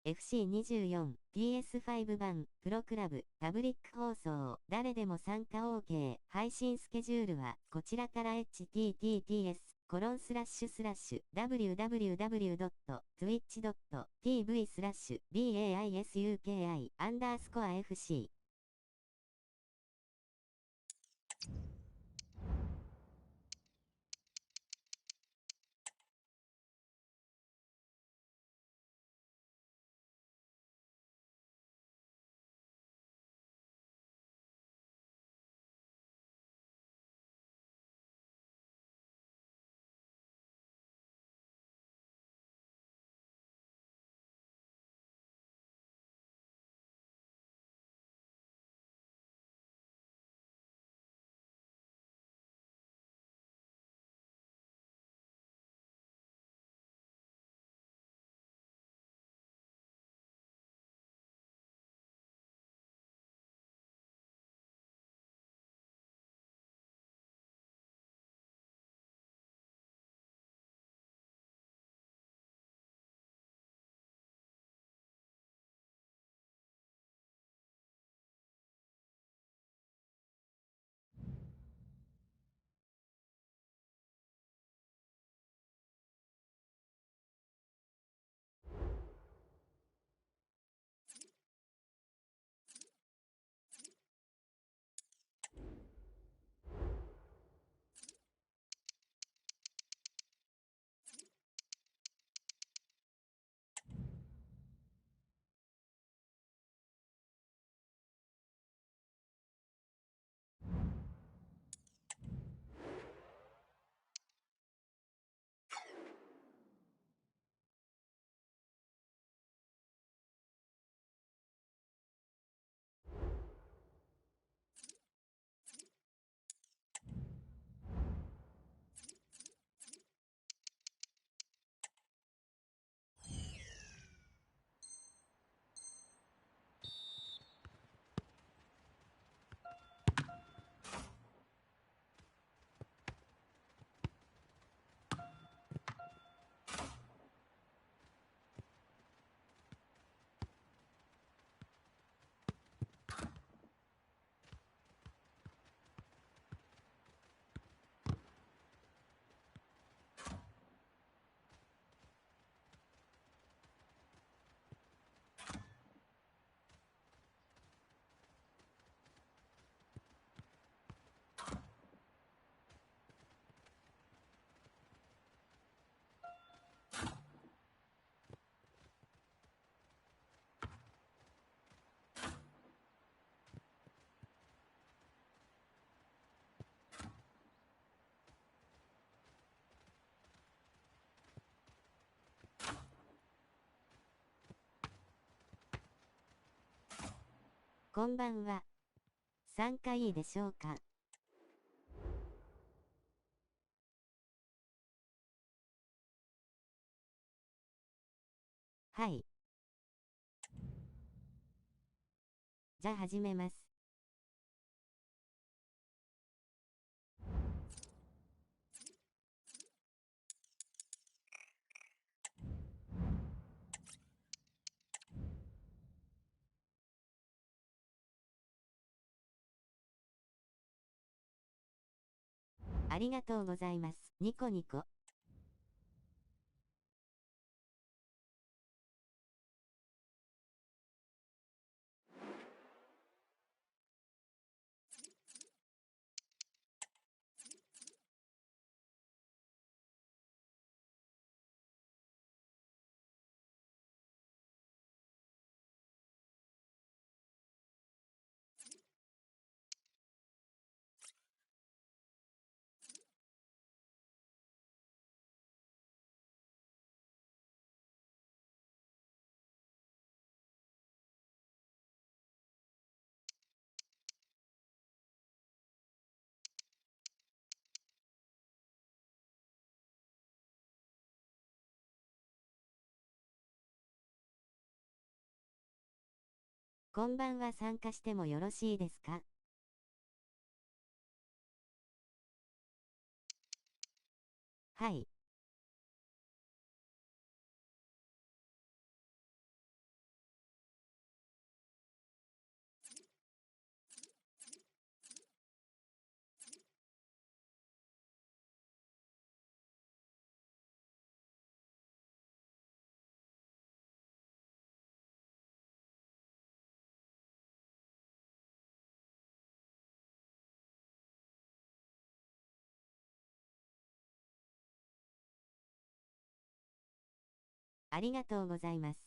FC24、PS5 版、プロクラブ、パブリック放送、誰でも参加 OK、配信スケジュールは、こちらから https://www.twitch.tv/BAISUKI_FCこんばんは。参加いいでしょうか。はい。じゃあ始めます。ありがとうございます。ニコニコ。こんばんは。参加してもよろしいですか。はい。ありがとうございます。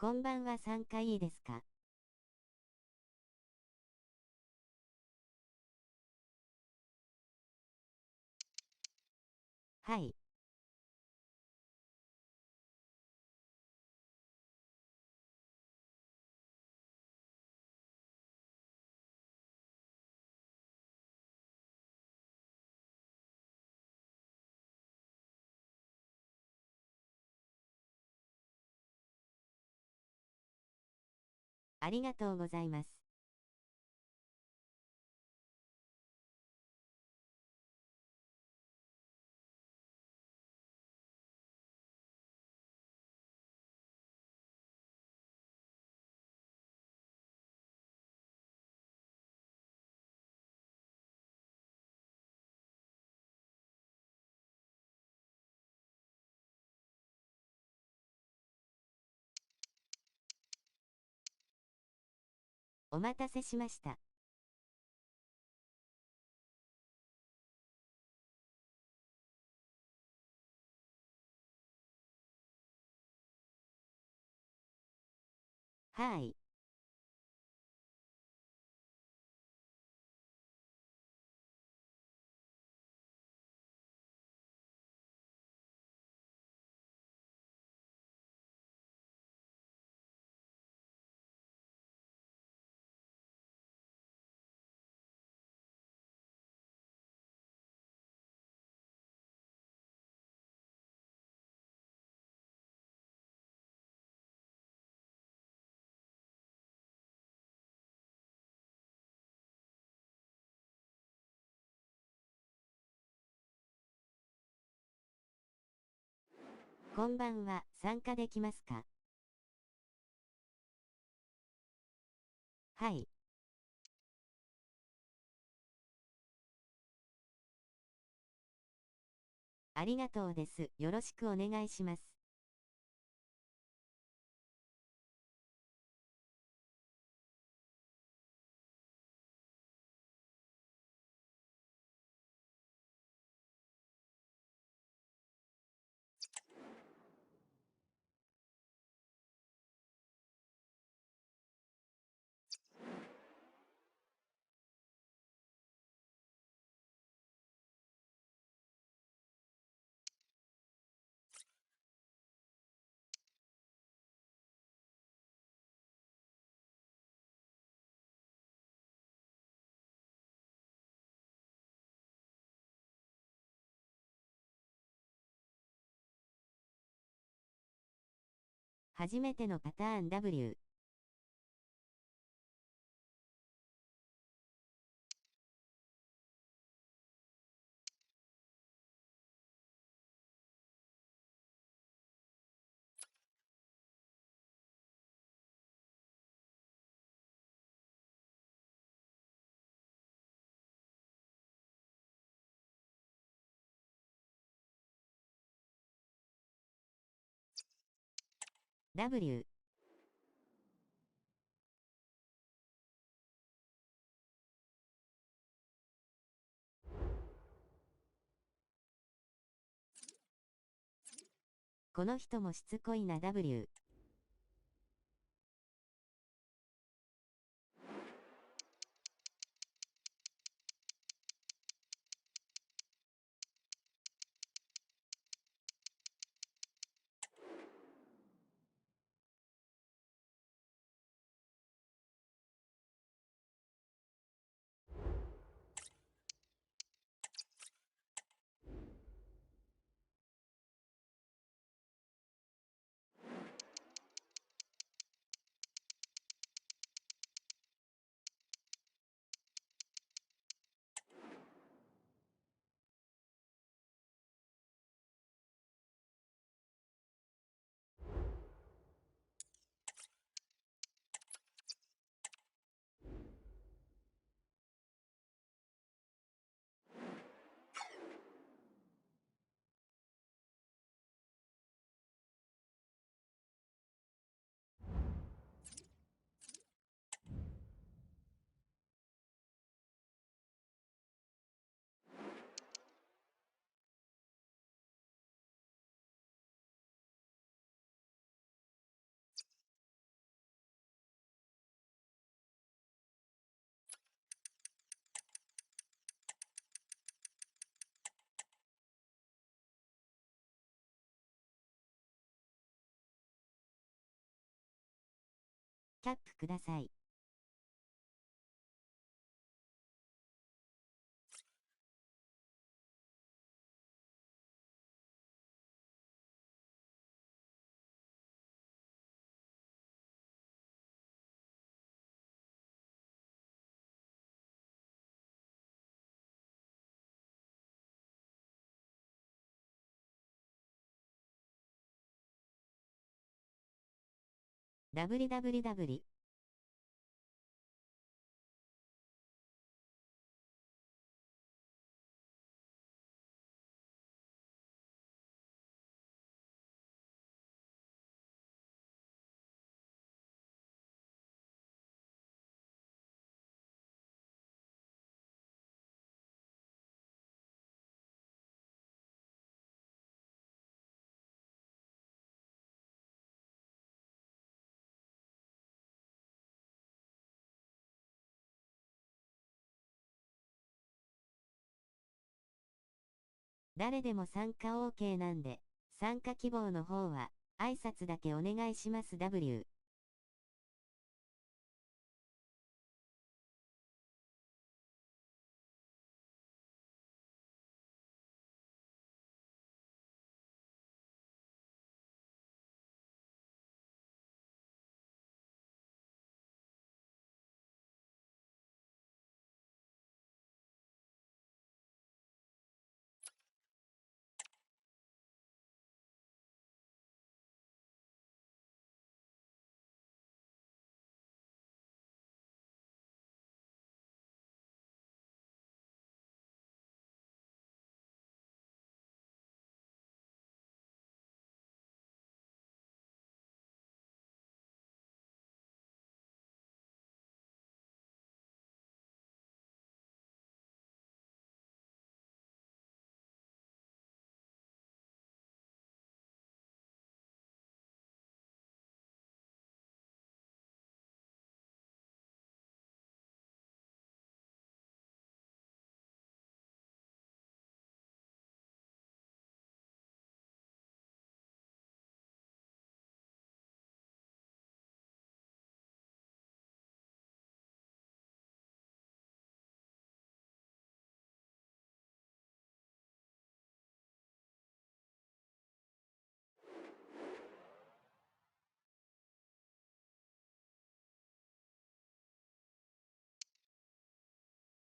こんばんは、参加いいですか？はい。ありがとうございます。お待たせしました。はい。こんばんは、参加できますか？はい。ありがとうです。よろしくお願いします。初めてのパターン W。W。この人もしつこいな W。タップください。www誰でも参加 OK なんで、参加希望の方は、挨拶だけお願いします。W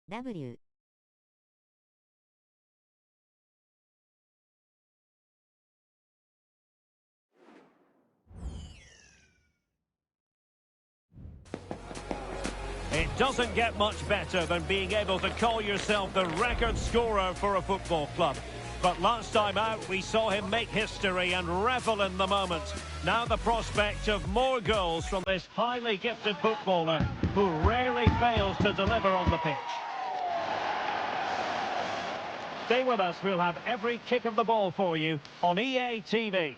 W It doesn't get much better than being able to call yourself the record scorer for a football club. But last time out, we saw him make history and revel in the moment. Now the prospect of more goals from this highly gifted footballer who rarely fails to deliver on the pitch. Stay with us, we'll have every kick of the ball for you on EA TV.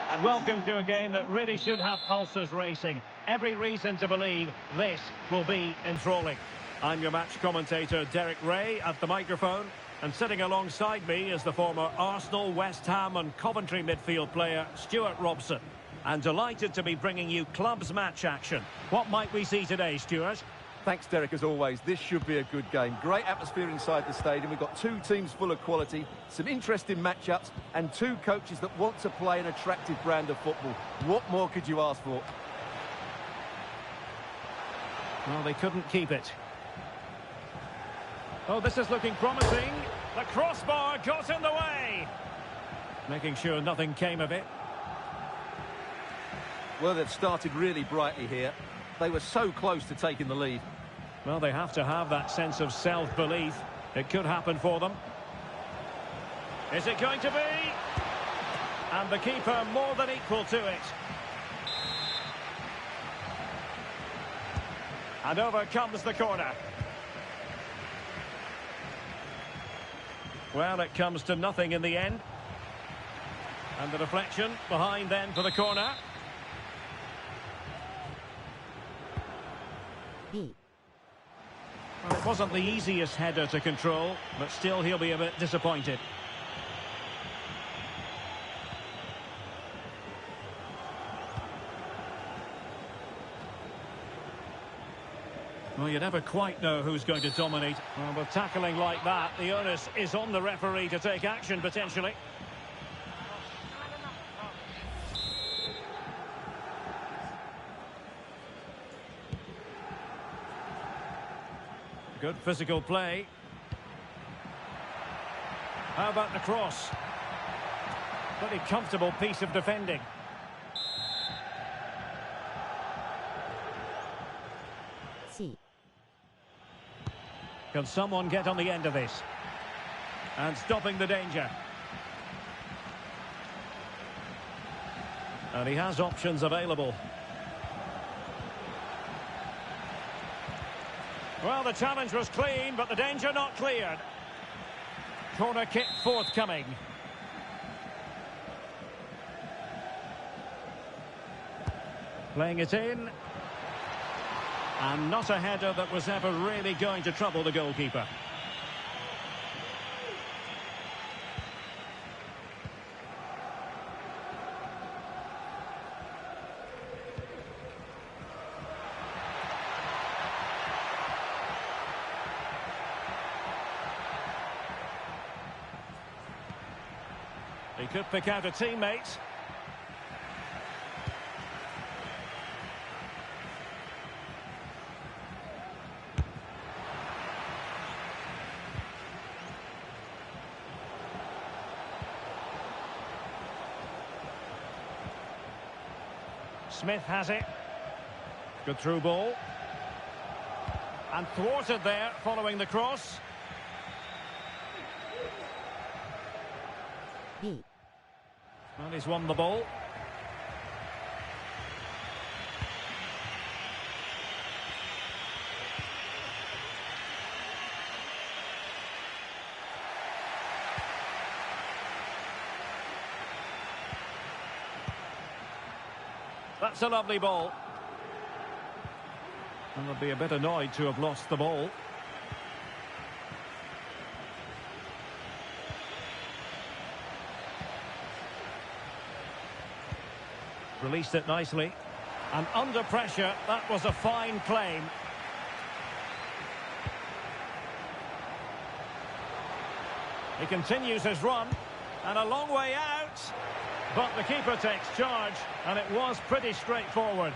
And welcome to a game that really should have pulses racing. Every reason to believe this will be enthralling. I'm your match commentator, Derek Ray, at the microphone. And sitting alongside me is the former Arsenal, West Ham and Coventry midfield player, Stuart Robson. And delighted to be bringing you clubs match action. What might we see today, Stuart? Thanks, Derek, as always. This should be a good game. Great atmosphere inside the stadium. We've got two teams full of quality, some interesting matchups, and two coaches that want to play an attractive brand of football. What more could you ask for? Well, they couldn't keep it. Oh, this is looking promising. The crossbar got in the way. Making sure nothing came of it. Well, they've started really brightly here. They were so close to taking the lead. Well, they have to have that sense of self-belief. It could happen for them. Is it going to be? And the keeper more than equal to it. And over comes the corner. Well, it comes to nothing in the end. And the deflection behind then for the corner. Well, it wasn't the easiest header to control, but still he'll be a bit disappointed. Well, you never quite know who's going to dominate. Well, with tackling like that, the onus is on the referee to take action, potentially. Good physical play. How about the cross? Pretty comfortable piece of defending. C. Can someone get on the end of this? And stopping the danger. And he has options available. Well, the challenge was clean, but the danger not cleared. Corner kick forthcoming. Playing it in. And not a header that was ever really going to trouble the goalkeeper. He could pick out a teammate. Smith has it. Good through ball. And thwarted there following the cross. B. Well, he's won the ball. That's a lovely ball. And they'll be a bit annoyed to have lost the ball. Released it nicely. And under pressure, that was a fine claim. He continues his run. And a long way out. But the keeper takes charge. And it was pretty straightforward.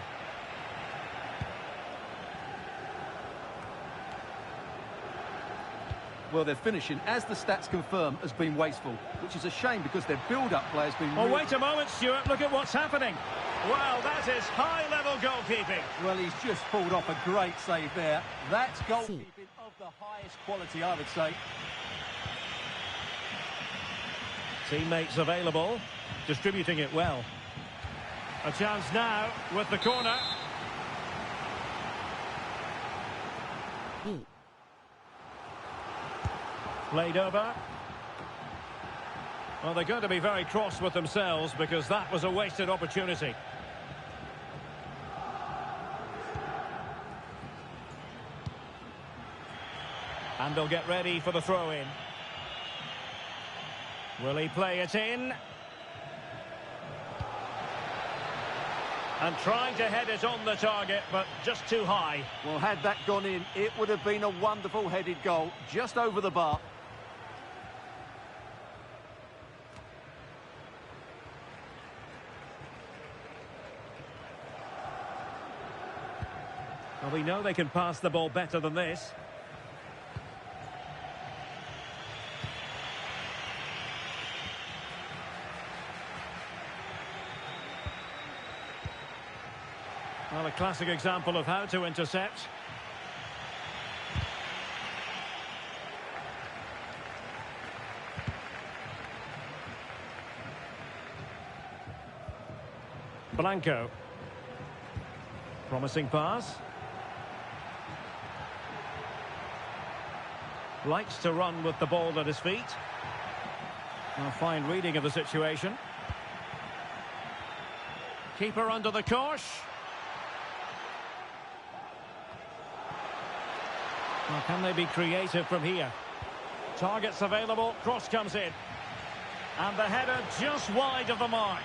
Well, their finishing, as the stats confirm, has been wasteful, which is a shame because their build-up play has been... Oh, wait a moment, Stuart. Look at what's happening. Well, that is high-level goalkeeping. Well, he's just pulled off a great save there. That's goalkeeping of the highest quality, I would say. Teammates available, distributing it well. A chance now with the corner. B. Played over. Well, they're going to be very cross with themselves because that was a wasted opportunity. And they'll get ready for the throw-in. Will he play it in? And trying to head it on the target, but just too high. Well, had that gone in, it would have been a wonderful headed goal, just over the bar. Well, we know they can pass the ball better than this. Well, a classic example of how to intercept. Blanco. Promising pass. Likes to run with the ball at his feet. A fine reading of the situation. Keeper under the cosh. Well, can they be creative from here? Targets available, cross comes in. And the header just wide of the mark.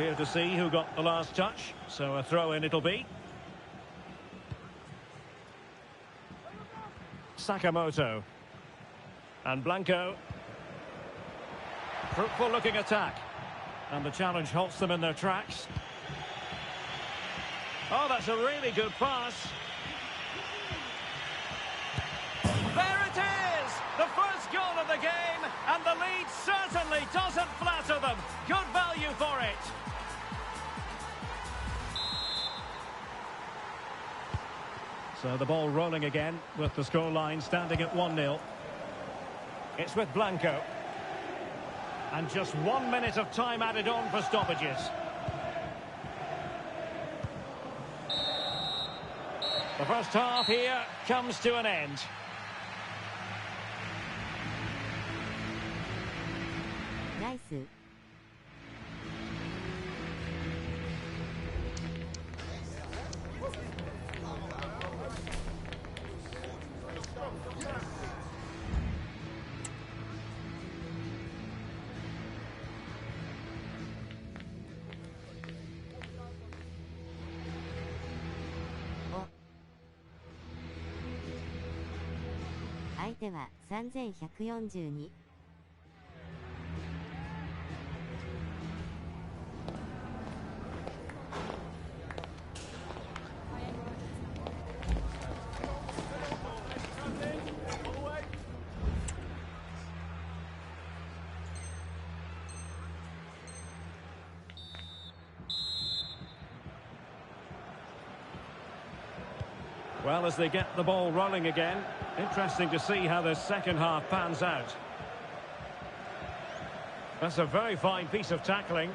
Clear to see who got the last touch, so a throw-in it'll be. Sakamoto. And Blanco. Fruitful looking attack. And the challenge halts them in their tracks. Oh, that's a really good pass. There it is! The first goal of the game, and the lead certainly doesn't flatter them. Good value for it. So the ball rolling again, with the scoreline standing at 1-0. It's with Blanco. And just 1 minute of time added on for stoppages. The first half here comes to an end. Nice. Oh. 相手は3142。Well, as they get the ball rolling again, interesting to see how the second half pans out. That's a very fine piece of tackling.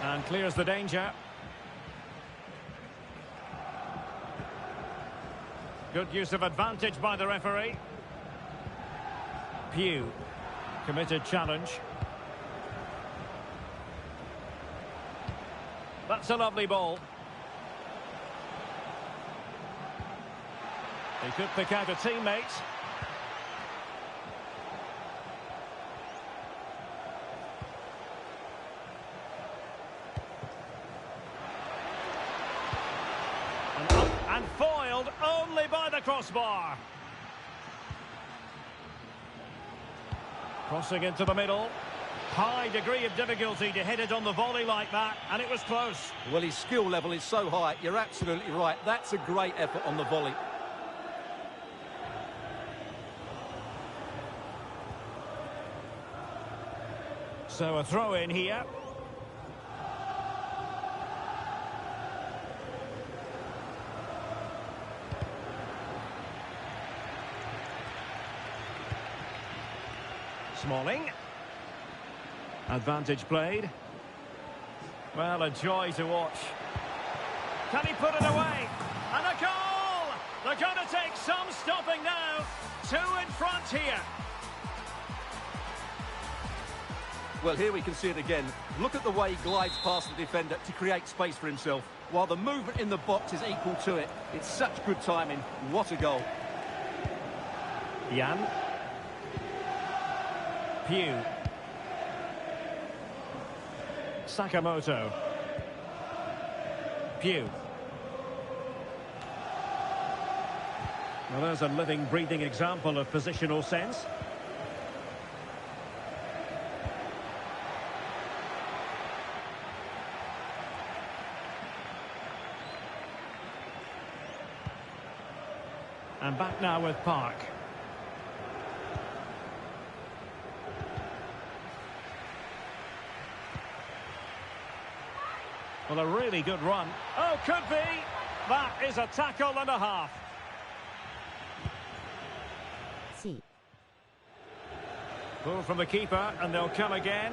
And clears the danger. Good use of advantage by the referee. Pugh. Committed challenge. That's a lovely ball. He could pick out a teammate. And foiled only by the crossbar. Crossing into the middle. High degree of difficulty to hit it on the volley like that, and it was close. Well, his skill level is so high, you're absolutely right. That's a great effort on the volley. So a throw in here. Smalling. Advantage played. Well, a joy to watch. Can he put it away? And a goal! They're going to take some stopping now. 2 in front here. Well, here we can see it again. Look at the way he glides past the defender to create space for himself, while the movement in the box is equal to it. It's such good timing. What a goal. Jan. Pugh. Sakamoto. Pugh. Well, there's a living, breathing example of positional sense. And back now with Park. Well, a really good run. Oh, could be. That is a tackle and a half. C. Pull from the keeper, and they'll come again.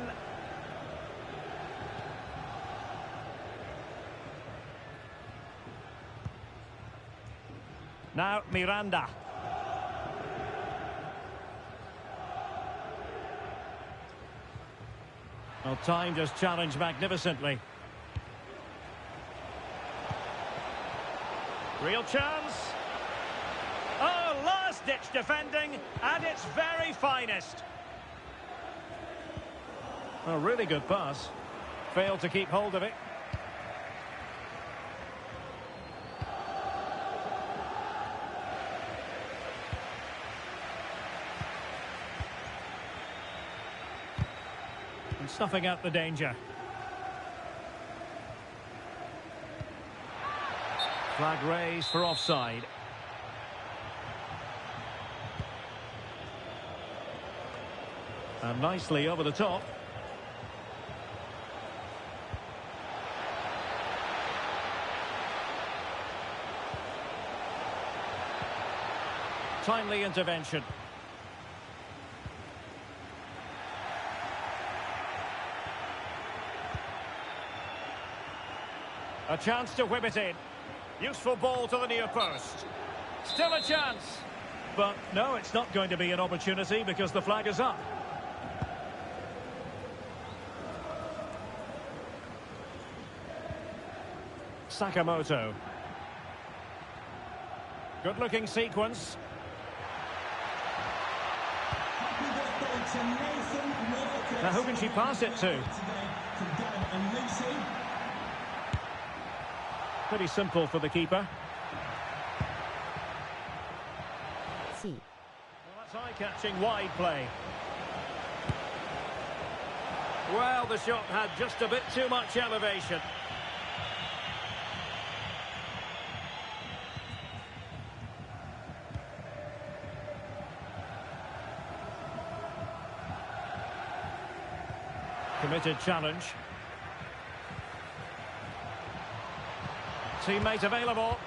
Now, Miranda. Well, timed his challenge magnificently. Real chance. Oh, last-ditch defending at its very finest. A really good pass. Failed to keep hold of it. And snuffing out the danger. Flag raised for offside. And nicely over the top. Timely intervention. A chance to whip it in. Useful ball to the near post. Still a chance. But no, it's not going to be an opportunity because the flag is up. Sakamoto. Good-looking sequence. Now who can she pass it to? Pretty simple for the keeper. C. Well, that's eye-catching wide play. Well, the shot had just a bit too much elevation. Committed challenge. Teammate available.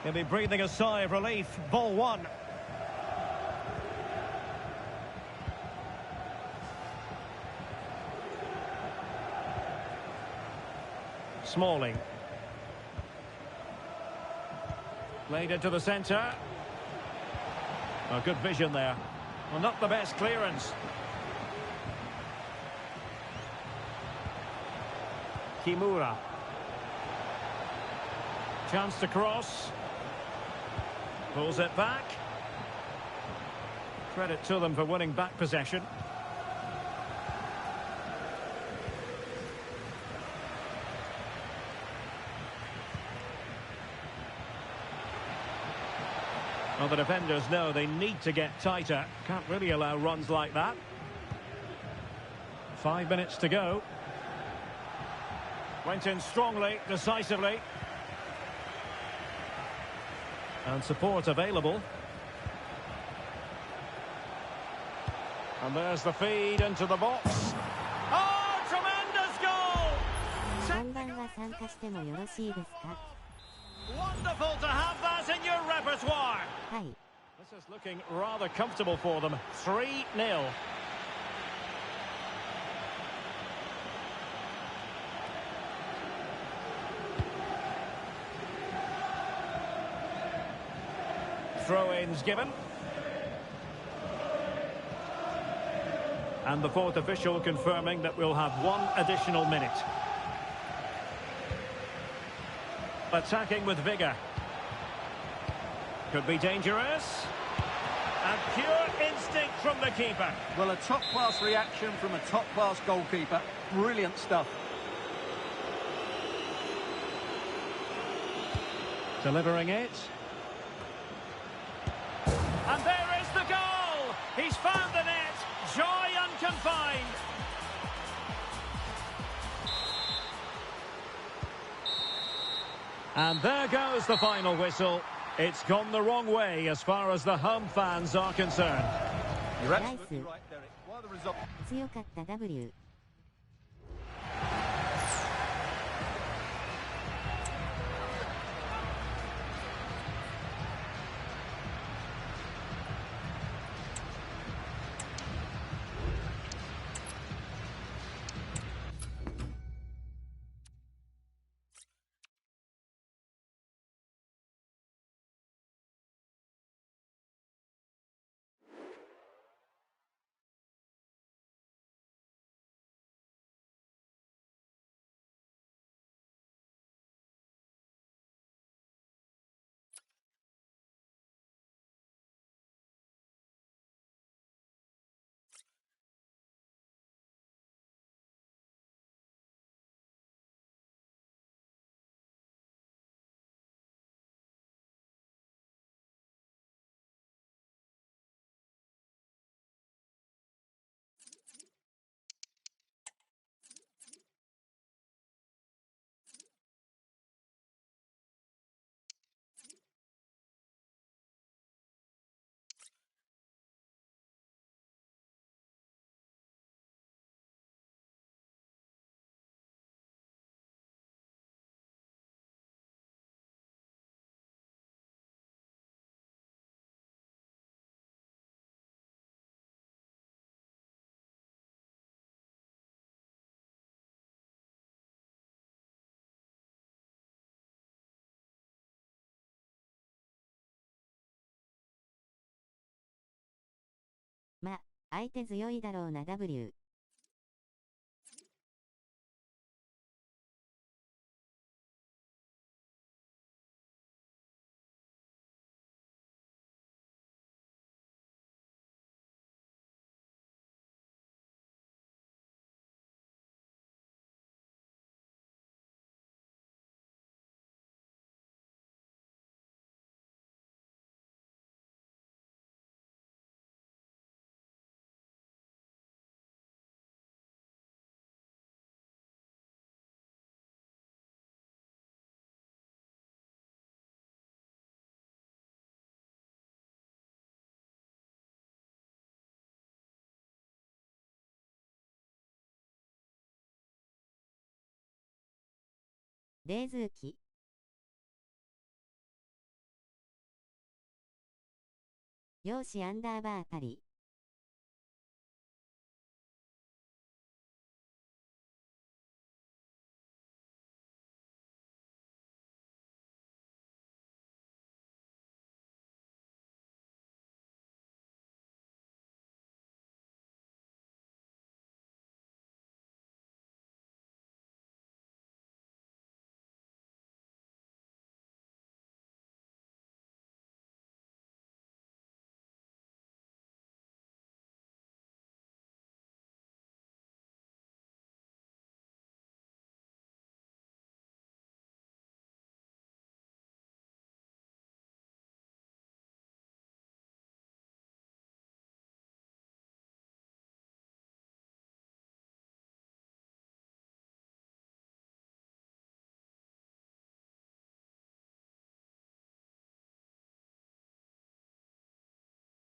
He'll be breathing a sigh of relief. Ball one. Smalling. Played into the centre. Oh, good vision there. Well, not the best clearance. Kimura. Chance to cross. Pulls it back. Credit to them for winning back possession. Well, the defenders know they need to get tighter. Can't really allow runs like that. 5 minutes to go. Went in strongly, decisively. And support available. And there's the feed into the box. Oh, tremendous goal! 本番は参加してもよろしいですか? Wonderful to have that in your repertoire. はい。 This is looking rather comfortable for them. 3-0. Throw-ins given. And the fourth official confirming that we'll have one additional minute. Attacking with vigour. Could be dangerous. And pure instinct from the keeper. Well, a top-class reaction from a top-class goalkeeper. Brilliant stuff. Delivering it. And there is the goal! He's found the net. Joy unconfined. And there goes the final whistle. It's gone the wrong way as far as the home fans are concerned. You're absolutely right, Derek. While the result... 強かった W 相手強いだろうな W。冷蔵機。容姿アンダーバーパリ。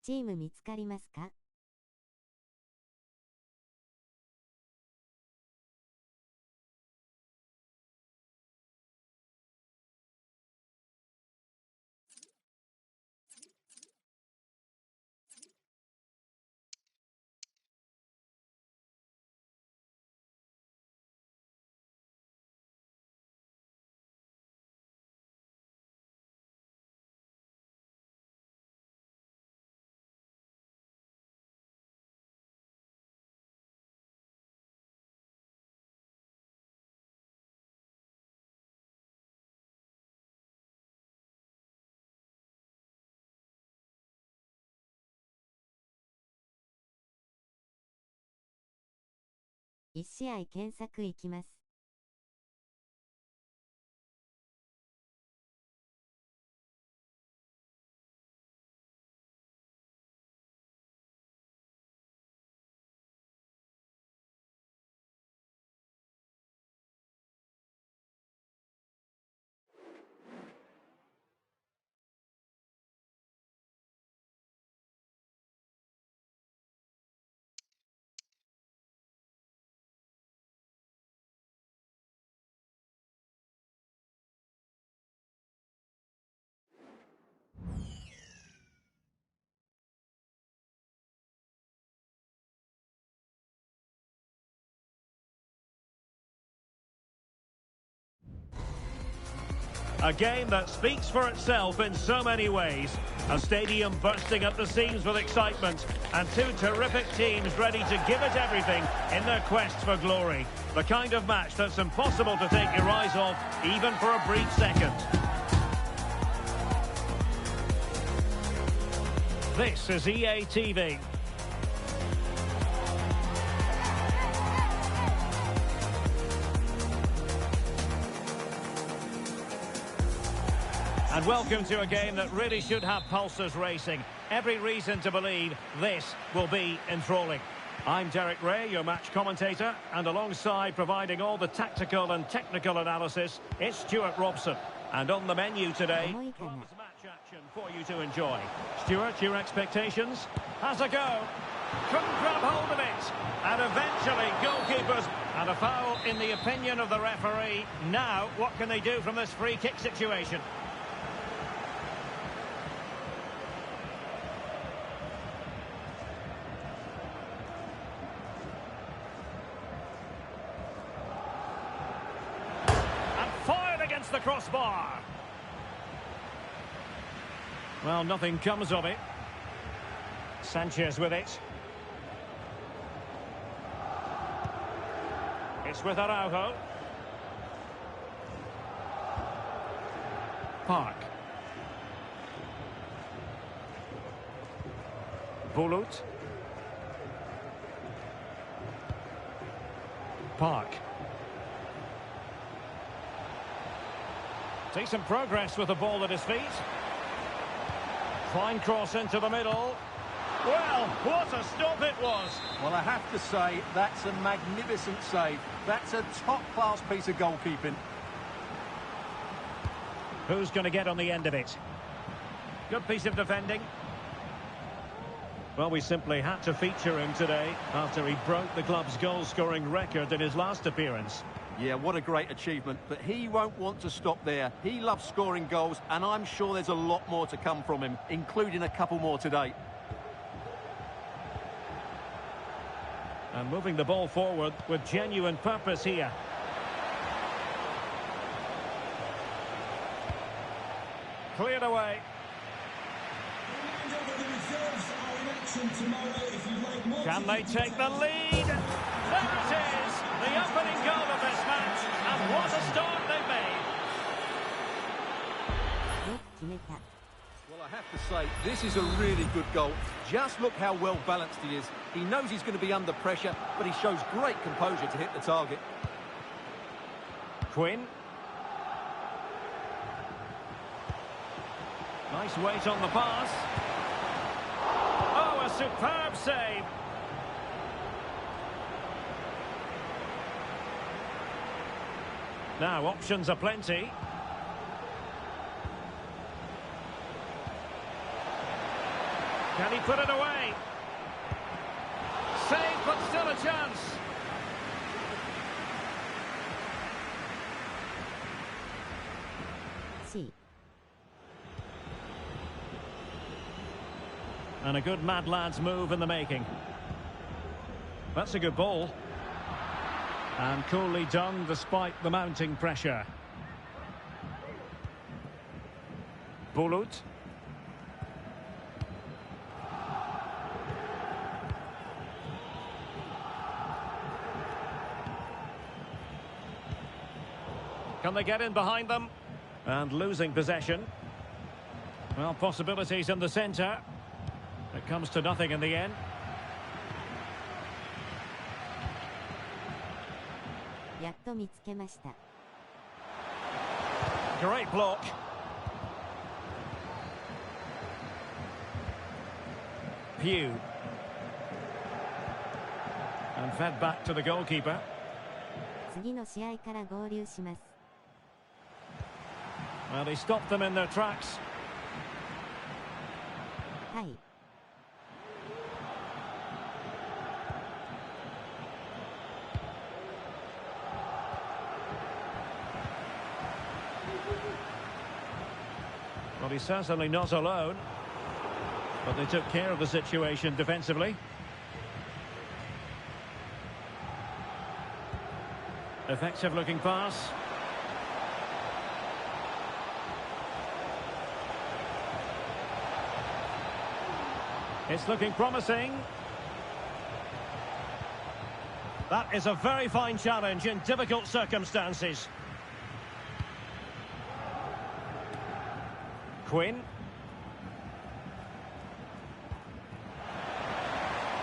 チーム見つかりますか？1試合検索いきます。A game that speaks for itself in so many ways. A stadium bursting at the seams with excitement, and two terrific teams ready to give it everything in their quest for glory. The kind of match that's impossible to take your eyes off, even for a brief second. This is EA TV. And welcome to a game that really should have pulses racing. Every reason to believe this will be enthralling. I'm Derek Ray, your match commentator, and alongside providing all the tactical and technical analysis, it's Stuart Robson. And on the menu today, match action for you to enjoy. Stuart, your expectations? Has a go. Couldn't grab hold of it. And eventually, goalkeepers. And a foul in the opinion of the referee. Now, what can they do from this free kick situation? The crossbar. Well, nothing comes of it. Sanchez with it. space with Araujo. Park. Bulut. Park. Decent progress with the ball at his feet. Fine cross into the middle. Well, what a stop it was. Well, I have to say, that's a magnificent save. That's a top-class piece of goalkeeping. Who's going to get on the end of it? Good piece of defending. Well, we simply had to feature him today after he broke the club's goal-scoring record in his last appearance. Yeah, what a great achievement, but he won't want to stop there. He loves scoring goals, and I'm sure there's a lot more to come from him, including a couple more today. And moving the ball forward with genuine purpose here. Cleared away. Can they take the lead? There it is! The opening goal of this match, and what a start they've made! Well, I have to say, this is a really good goal. Just look how well balanced he is. He knows he's going to be under pressure, but he shows great composure to hit the target. Quinn. Nice weight on the pass. Oh, a superb save. Now, options are plenty. Can he put it away? Save, but still a chance. C. And a good mad lads move in the making. That's a good ball. And coolly done despite the mounting pressure. Bulut. Can they get in behind them? And losing possession. Well, possibilities in the centre. It comes to nothing in the end. Great block. Pew. And fed back to the goalkeeper. Well, he stopped them in their tracks. Well, he's certainly not alone, but they took care of the situation defensively. Effective looking pass. It's looking promising. That is a very fine challenge in difficult circumstances. Quinn.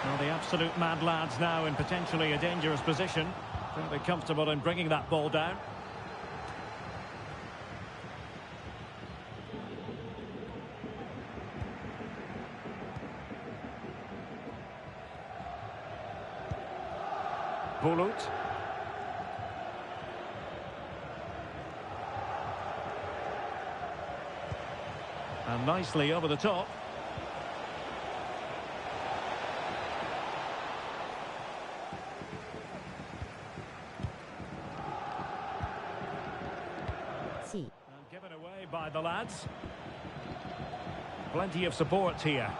Well, the absolute mad lads now in potentially a dangerous position. Fairly comfortable in bringing that ball down. Bulut. And nicely over the top. C. And given away by the lads. Plenty of support here.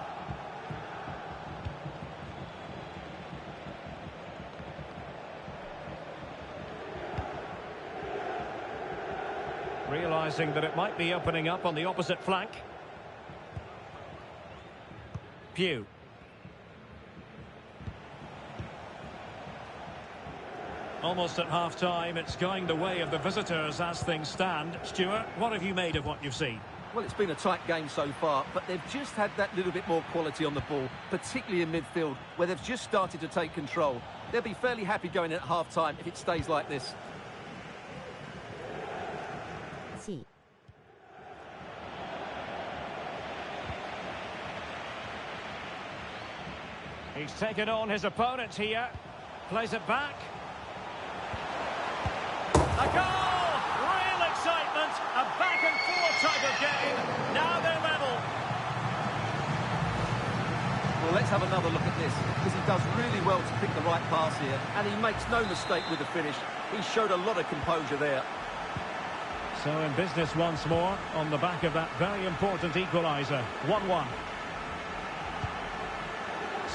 Realising that it might be opening up on the opposite flank. Pew. Almost at half-time, it's going the way of the visitors as things stand. Stuart, what have you made of what you've seen? Well, it's been a tight game so far, but they've just had that little bit more quality on the ball, particularly in midfield, where they've just started to take control. They'll be fairly happy going in at half-time if it stays like this. C. He's taken on his opponent here. Plays it back. A goal! Real excitement. A back-and-forth type of game. Now they're level. Well, let's have another look at this, because he does really well to pick the right pass here, and he makes no mistake with the finish. He showed a lot of composure there. So in business once more, on the back of that very important equaliser. 1-1.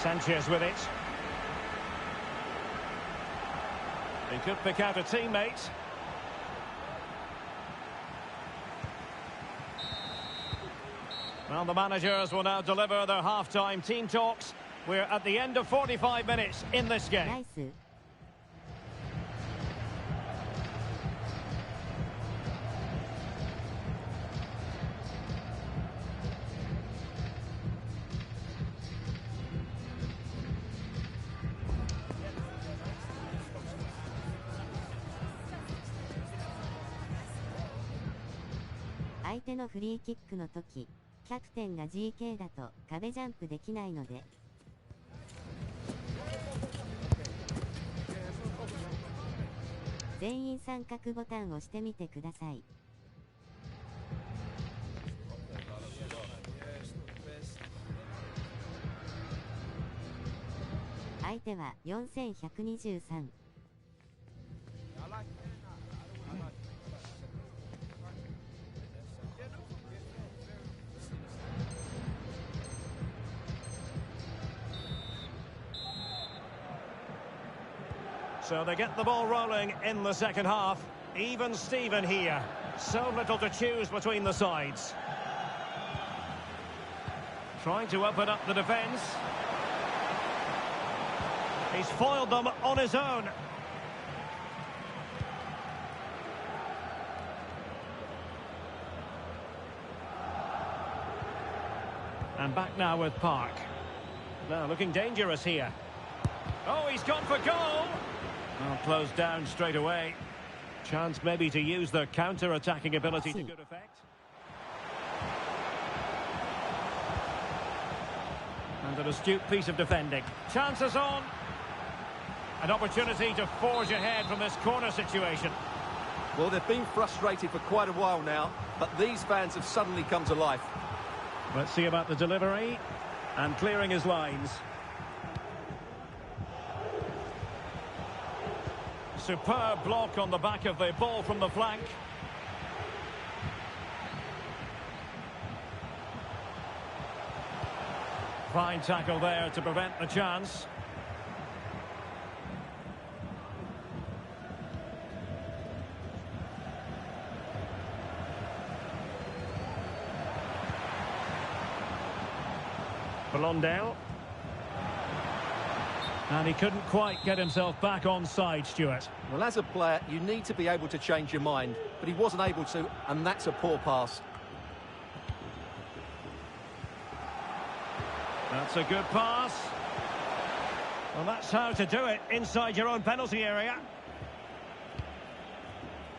Sanchez with it. He could pick out a teammate. Well, the managers will now deliver their half-time team talks. We're at the end of 45 minutes in this game. ライス。相手のフリーキックの時、キャプテンが GK だと壁ジャンプできないので、全員三角ボタンを押してみてください。相手は4123。So they get the ball rolling in the second half. Even Steven here. So little to choose between the sides. Trying to open up the defence. He's foiled them on his own. And back now with Park. Now looking dangerous here. Oh, he's gone for goal. Well, closed down straight away. Chance maybe to use their counter-attacking ability to good effect. And an astute piece of defending. Chances on. An opportunity to forge ahead from this corner situation. Well, they've been frustrated for quite a while now, but these fans have suddenly come to life. Let's see about the delivery. And clearing his lines. Superb block on the back of the ball from the flank. Fine tackle there to prevent the chance. Blondell. And he couldn't quite get himself back on side, Stuart. Well, as a player, you need to be able to change your mind, but he wasn't able to, and that's a poor pass. That's a good pass. Well, that's how to do it inside your own penalty area.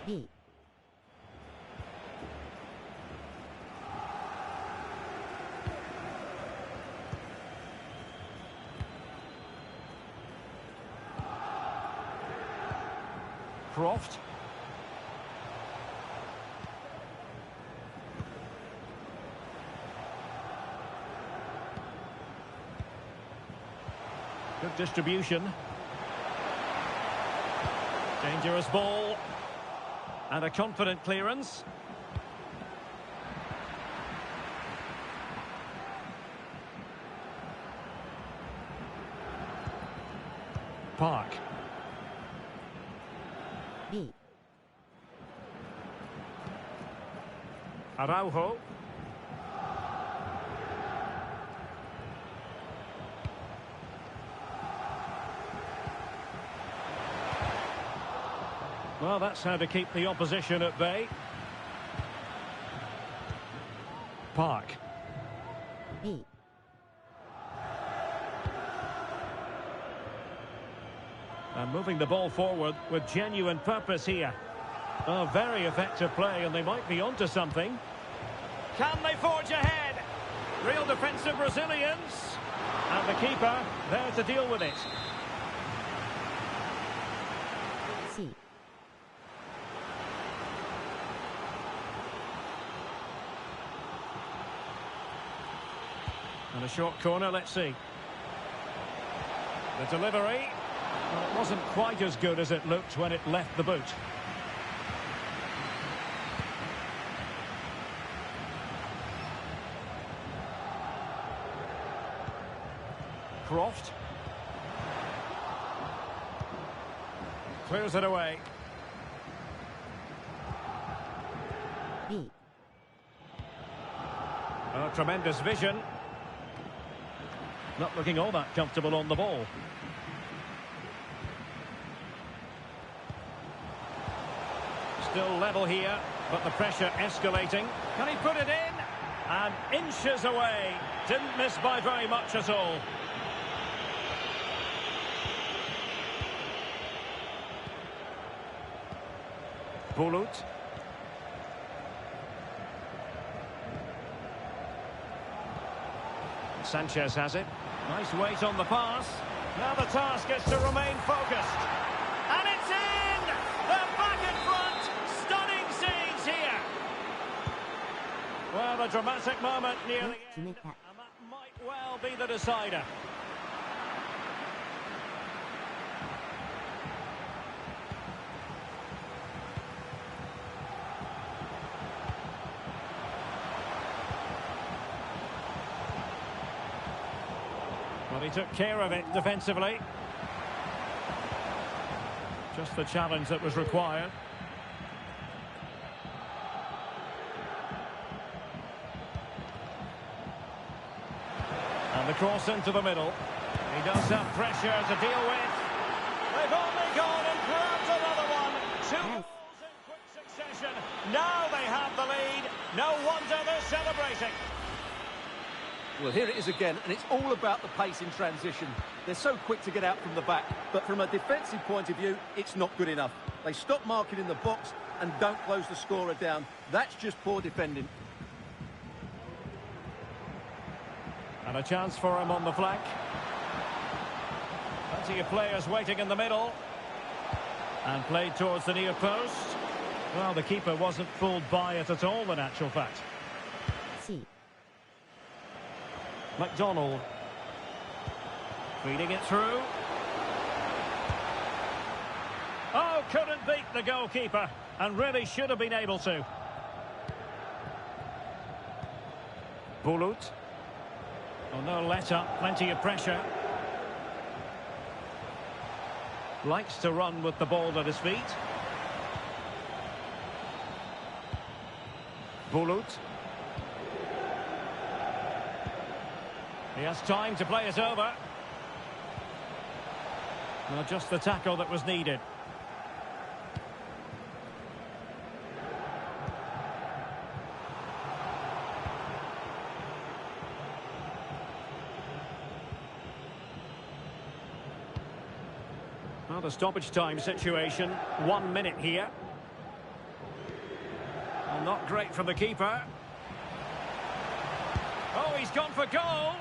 B. Croft. Good distribution. Dangerous ball. And a confident clearance. Park. B. Araujo. Well, that's how to keep the opposition at bay. Park. B. And moving the ball forward with genuine purpose here. Oh, very effective play, and they might be onto something. Can they forge ahead? Real defensive resilience. And the keeper there to deal with it. C. And a short corner, let's see. The delivery, well, it wasn't quite as good as it looked when it left the boot. Croft. Clears it away. B. Oh, tremendous vision. Not looking all that comfortable on the ball. Still level here, but the pressure escalating. Can he put it in? And inches away. Didn't miss by very much at all. Bulut. Sanchez has it. Nice weight on the pass. Now the task is to remain focused. And it's in! They're back in front! Stunning scenes here! Well, a dramatic moment near the end. And that might well be the decider. Well, he took care of it defensively. Just the challenge that was required. And the cross into the middle. He does have pressure to deal with. They've only gone and grabbed another one. Two goals in quick succession. Now they have the lead. No wonder they're celebrating. Well, here it is again, and it's all about the pace in transition. They're so quick to get out from the back, but from a defensive point of view, it's not good enough. They stop marking in the box and don't close the scorer down. That's just poor defending. And a chance for him on the flank. Plenty of players waiting in the middle. And played towards the near post. Well, the keeper wasn't fooled by it at all, in actual fact. C. McDonald. Feeding it through. Oh, couldn't beat the goalkeeper. And really should have been able to. Bulut. Oh, no let up. Plenty of pressure. Likes to run with the ball at his feet. Bulut. He has time to play it over. Well, just the tackle that was needed. Well, the stoppage time situation, 1 minute here. Well, not great from the keeper. Oh, he's gone for goal.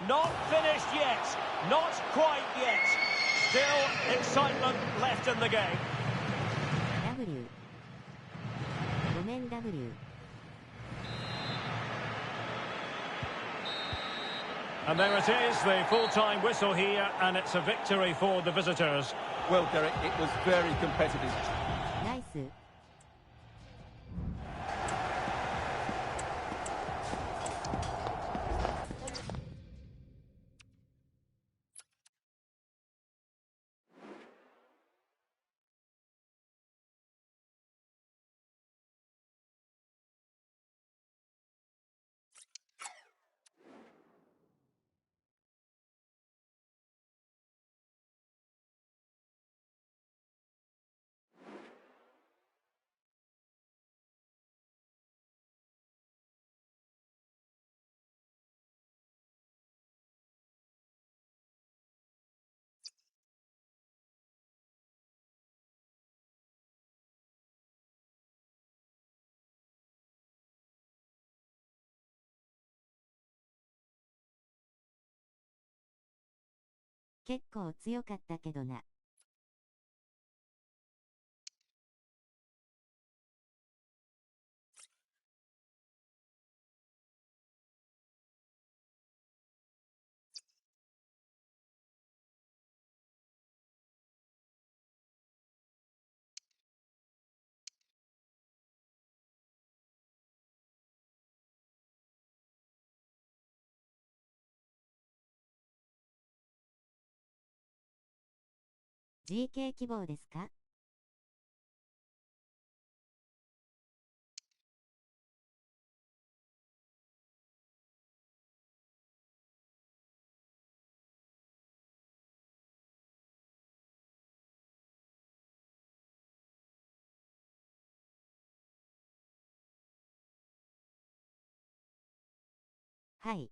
Not finished yet. Not quite yet. Still excitement left in the game. W. ごめん W. And there it is, the full-time whistle here, and it's a victory for the visitors. Well, Derek, it was very competitive. Nice. 結構強かったけどな。GK 希望ですか？はい。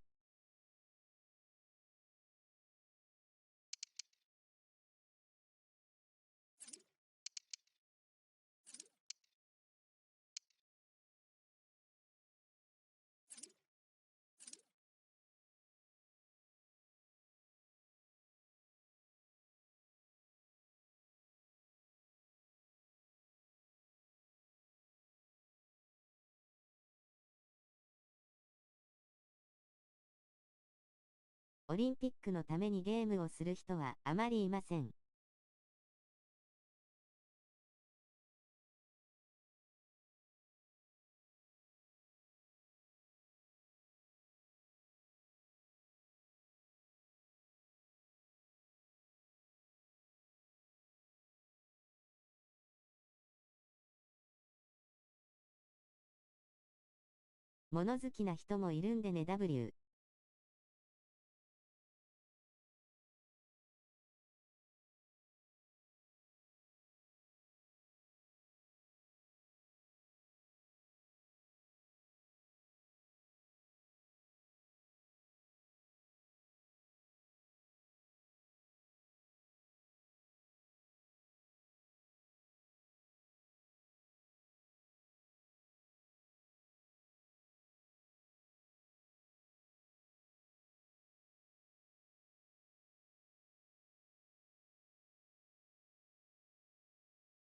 オリンピックのためにゲームをする人はあまりいません。物好きな人もいるんでね W。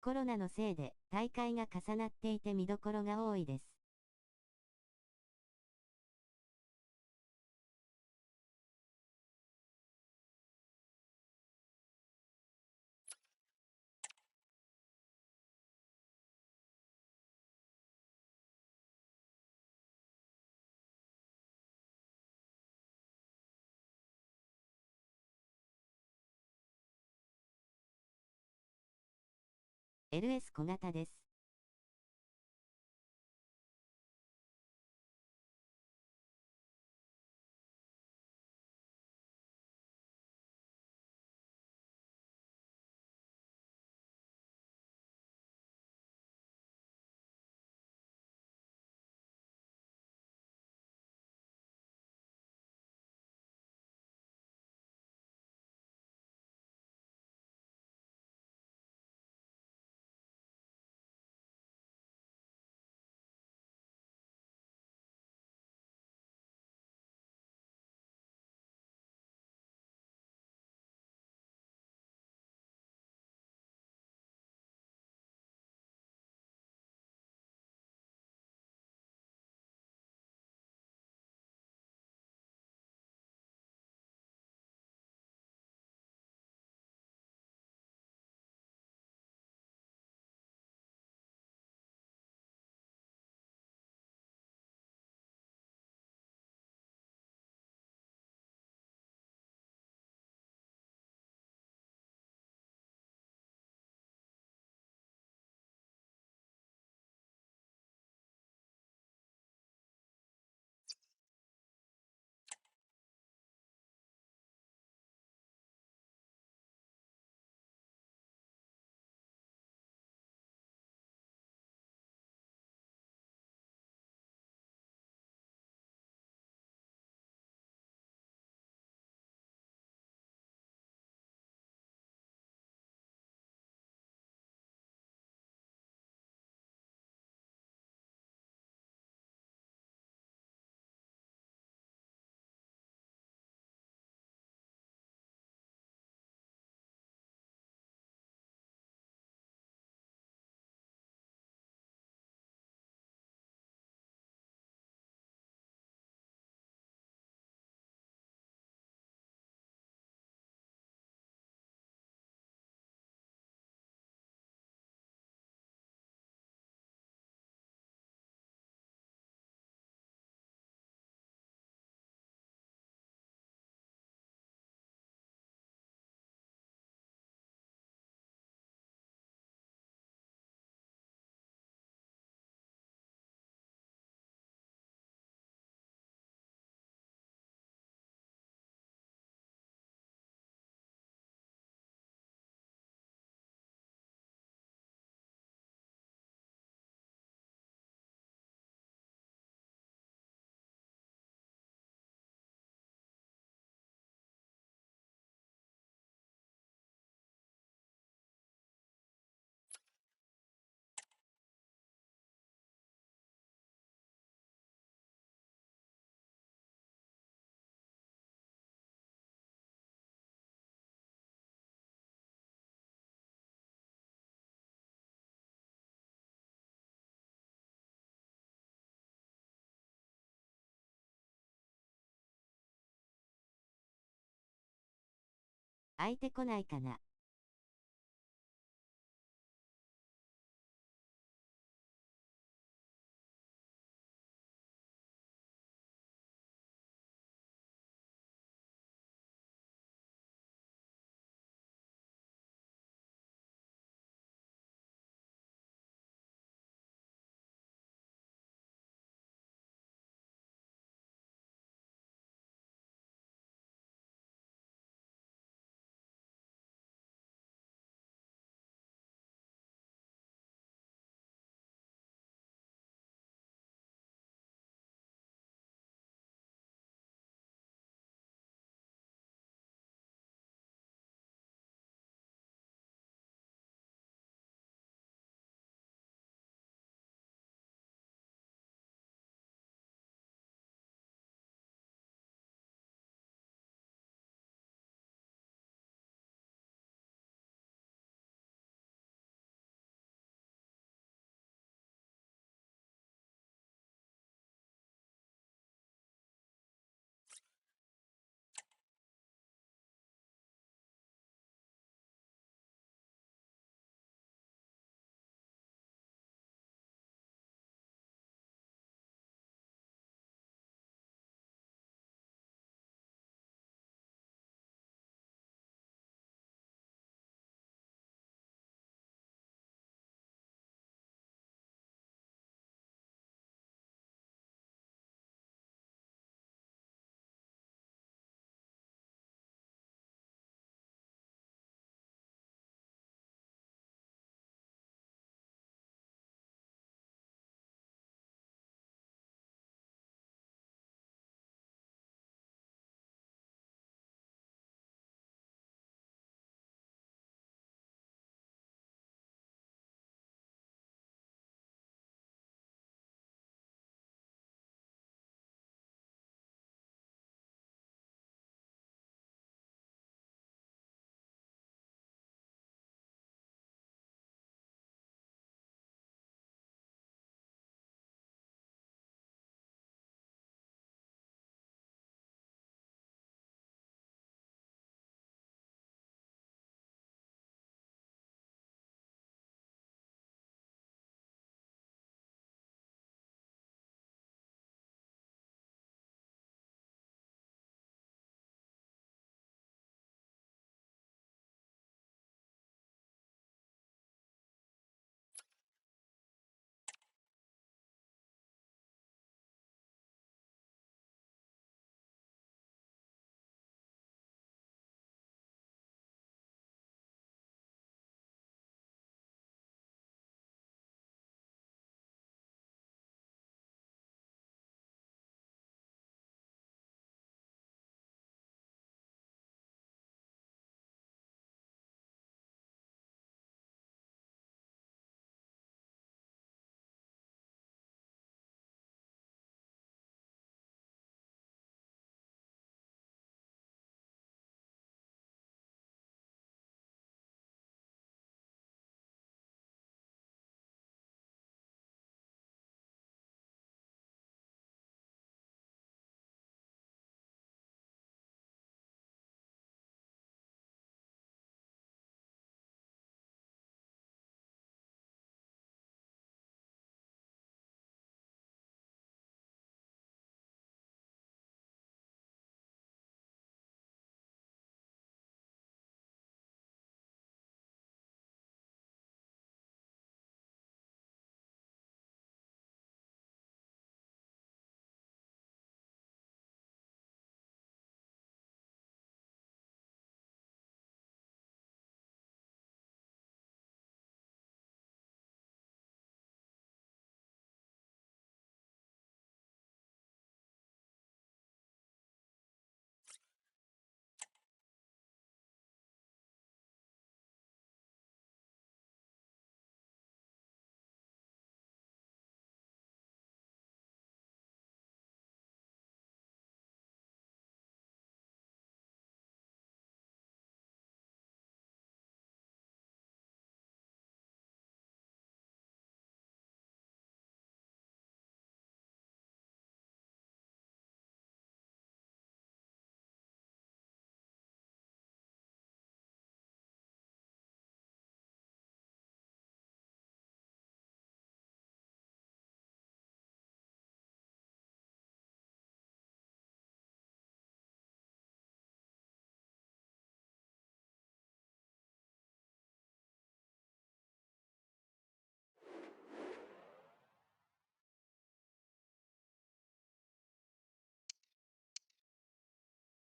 コロナのせいで大会が重なっていて見どころが多いです。LS 小型です。相手来ないかな。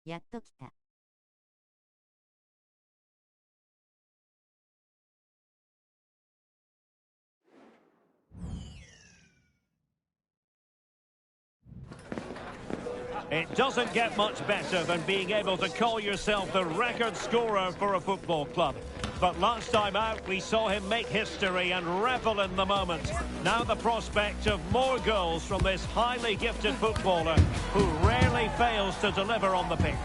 やっと来た。It doesn't get much better than being able to call yourself the record scorer for a football club. But last time out, we saw him make history and revel in the moment. Now the prospect of more goals from this highly gifted footballer who rarely fails to deliver on the pitch.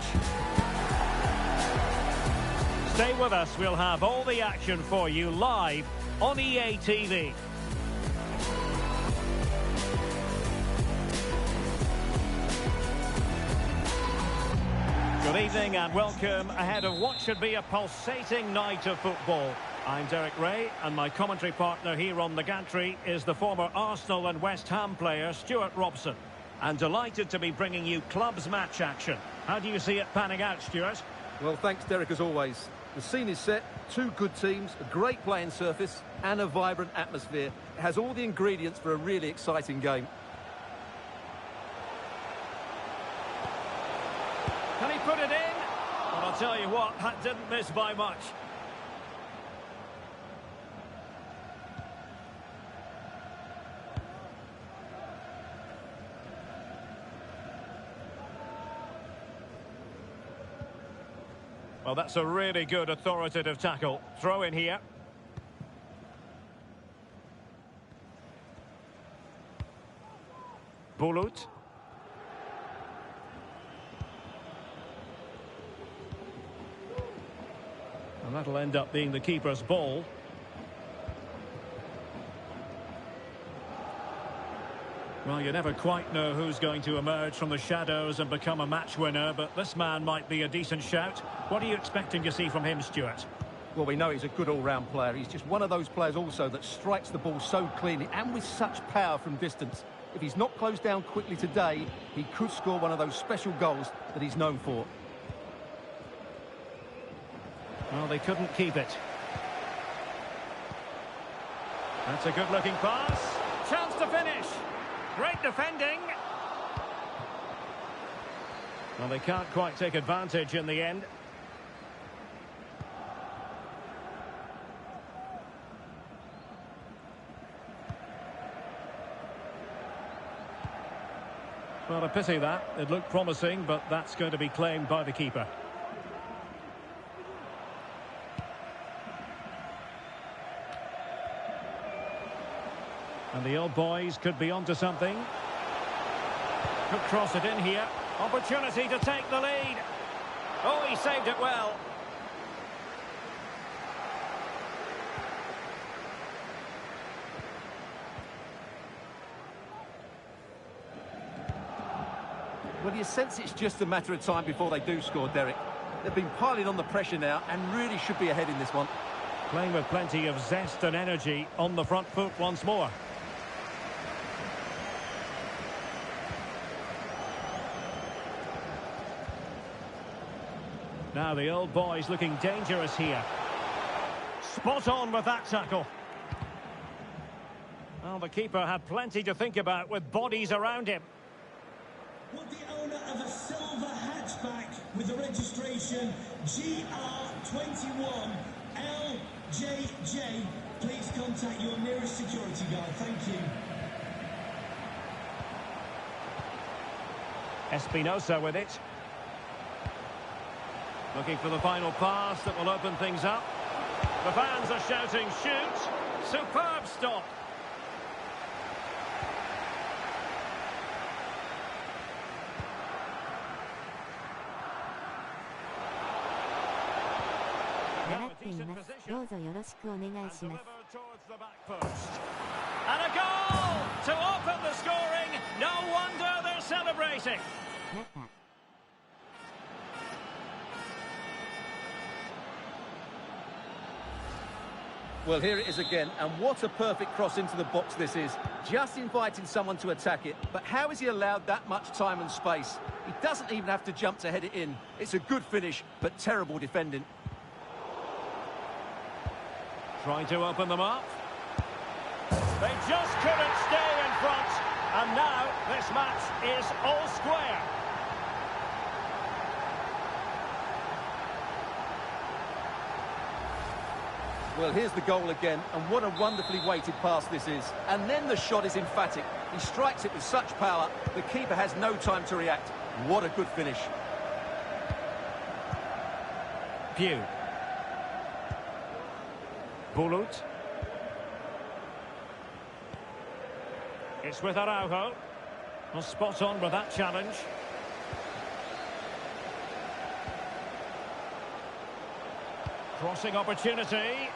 Stay with us, we'll have all the action for you live on EA TV. Good evening and welcome ahead of what should be a pulsating night of football. I'm Derek Ray and my commentary partner here on the gantry is the former Arsenal and West Ham player Stuart Robson. And delighted to be bringing you clubs match action. How do you see it panning out, Stuart? Well, thanks, Derek, as always. The scene is set, two good teams, a great playing surface and a vibrant atmosphere. It has all the ingredients for a really exciting game. Can he put it in? Well, I'll tell you what, that didn't miss by much. Well, that's a really good authoritative tackle. Throw in here. Bulut. And that'll end up being the keeper's ball. Well, you never quite know who's going to emerge from the shadows and become a match winner, but this man might be a decent shout. What are you expecting to see from him, Stuart? Well, we know he's a good all-round player. He's just one of those players also that strikes the ball so cleanly and with such power from distance. If he's not closed down quickly today, he could score one of those special goals that he's known for. Well, they couldn't keep it. That's a good-looking pass. Chance to finish. Great defending. Well, they can't quite take advantage in the end. Well, a pity that. It looked promising, but that's going to be claimed by the keeper. And the old boys could be onto something. Could cross it in here. Opportunity to take the lead. Oh, he saved it well. Well, you sense it's just a matter of time before they do score, Derek. They've been piling on the pressure now and really should be ahead in this one. Playing with plenty of zest and energy on the front foot once more. Now the old boy's looking dangerous here. Spot on with that tackle. Well, the keeper had plenty to think about with bodies around him. Would the owner of a silver hatchback with the registration GR21LJJ please contact your nearest security guard? Thank you. Espinosa with it. Looking for the final pass that will open things up. The fans are shouting, shoot! Superb stop! And a goal to open the scoring. No wonder they're celebrating. Well, here it is again, and what a perfect cross into the box this is. Just inviting someone to attack it, but how is he allowed that much time and space? He doesn't even have to jump to head it in. It's a good finish, but terrible defending. Trying to open them up. They just couldn't stay in front, and now this match is all square. Well, here's the goal again, and what a wonderfully weighted pass this is. And then the shot is emphatic. He strikes it with such power, the keeper has no time to react. What a good finish. Pew. Bulut. It's with Araujo. Well, spot on with that challenge. Crossing opportunity.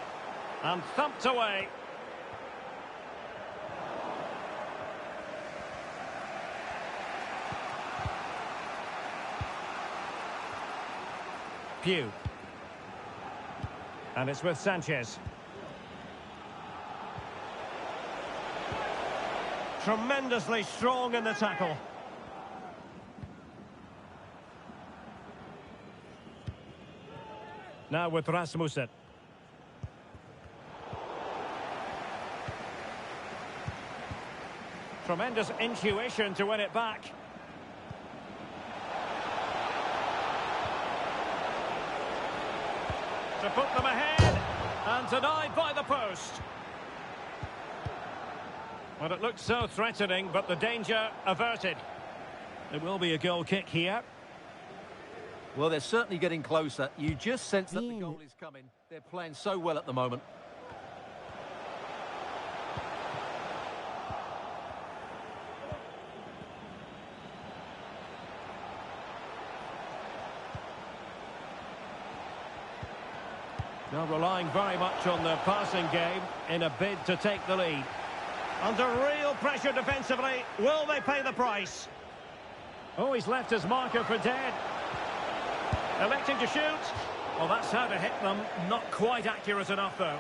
And thumped away. Pew. And it's with Sanchez. Tremendously strong in the tackle. Now with Rasmussen. Tremendous intuition to win it back. To put them ahead, and denied by the post. Well, it looked so threatening, but the danger averted. There will be a goal kick here. Well, they're certainly getting closer. You just sense that the goal is coming. They're playing so well at the moment. Now relying very much on their passing game in a bid to take the lead. Under real pressure defensively, will they pay the price? Oh, he's left his marker for dead. Electing to shoot. Well, that's how to hit them. Not quite accurate enough, though.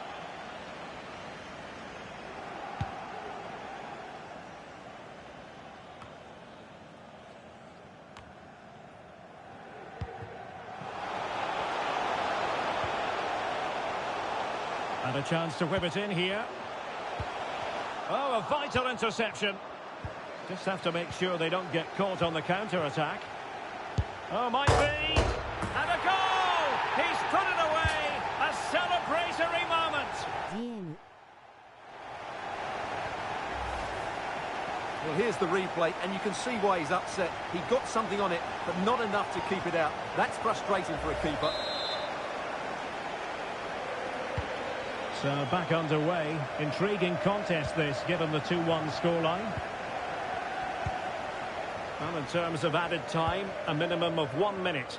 And a chance to whip it in here. Oh, a vital interception. Just have to make sure they don't get caught on the counter-attack. Oh, might be. And a goal! He's put it away! A celebratory moment! Well, here's the replay, and you can see why he's upset. He got something on it, but not enough to keep it out. That's frustrating for a keeper. So back underway. Intriguing contest this, given the 2-1 scoreline. Well, in terms of added time, a minimum of 1 minute.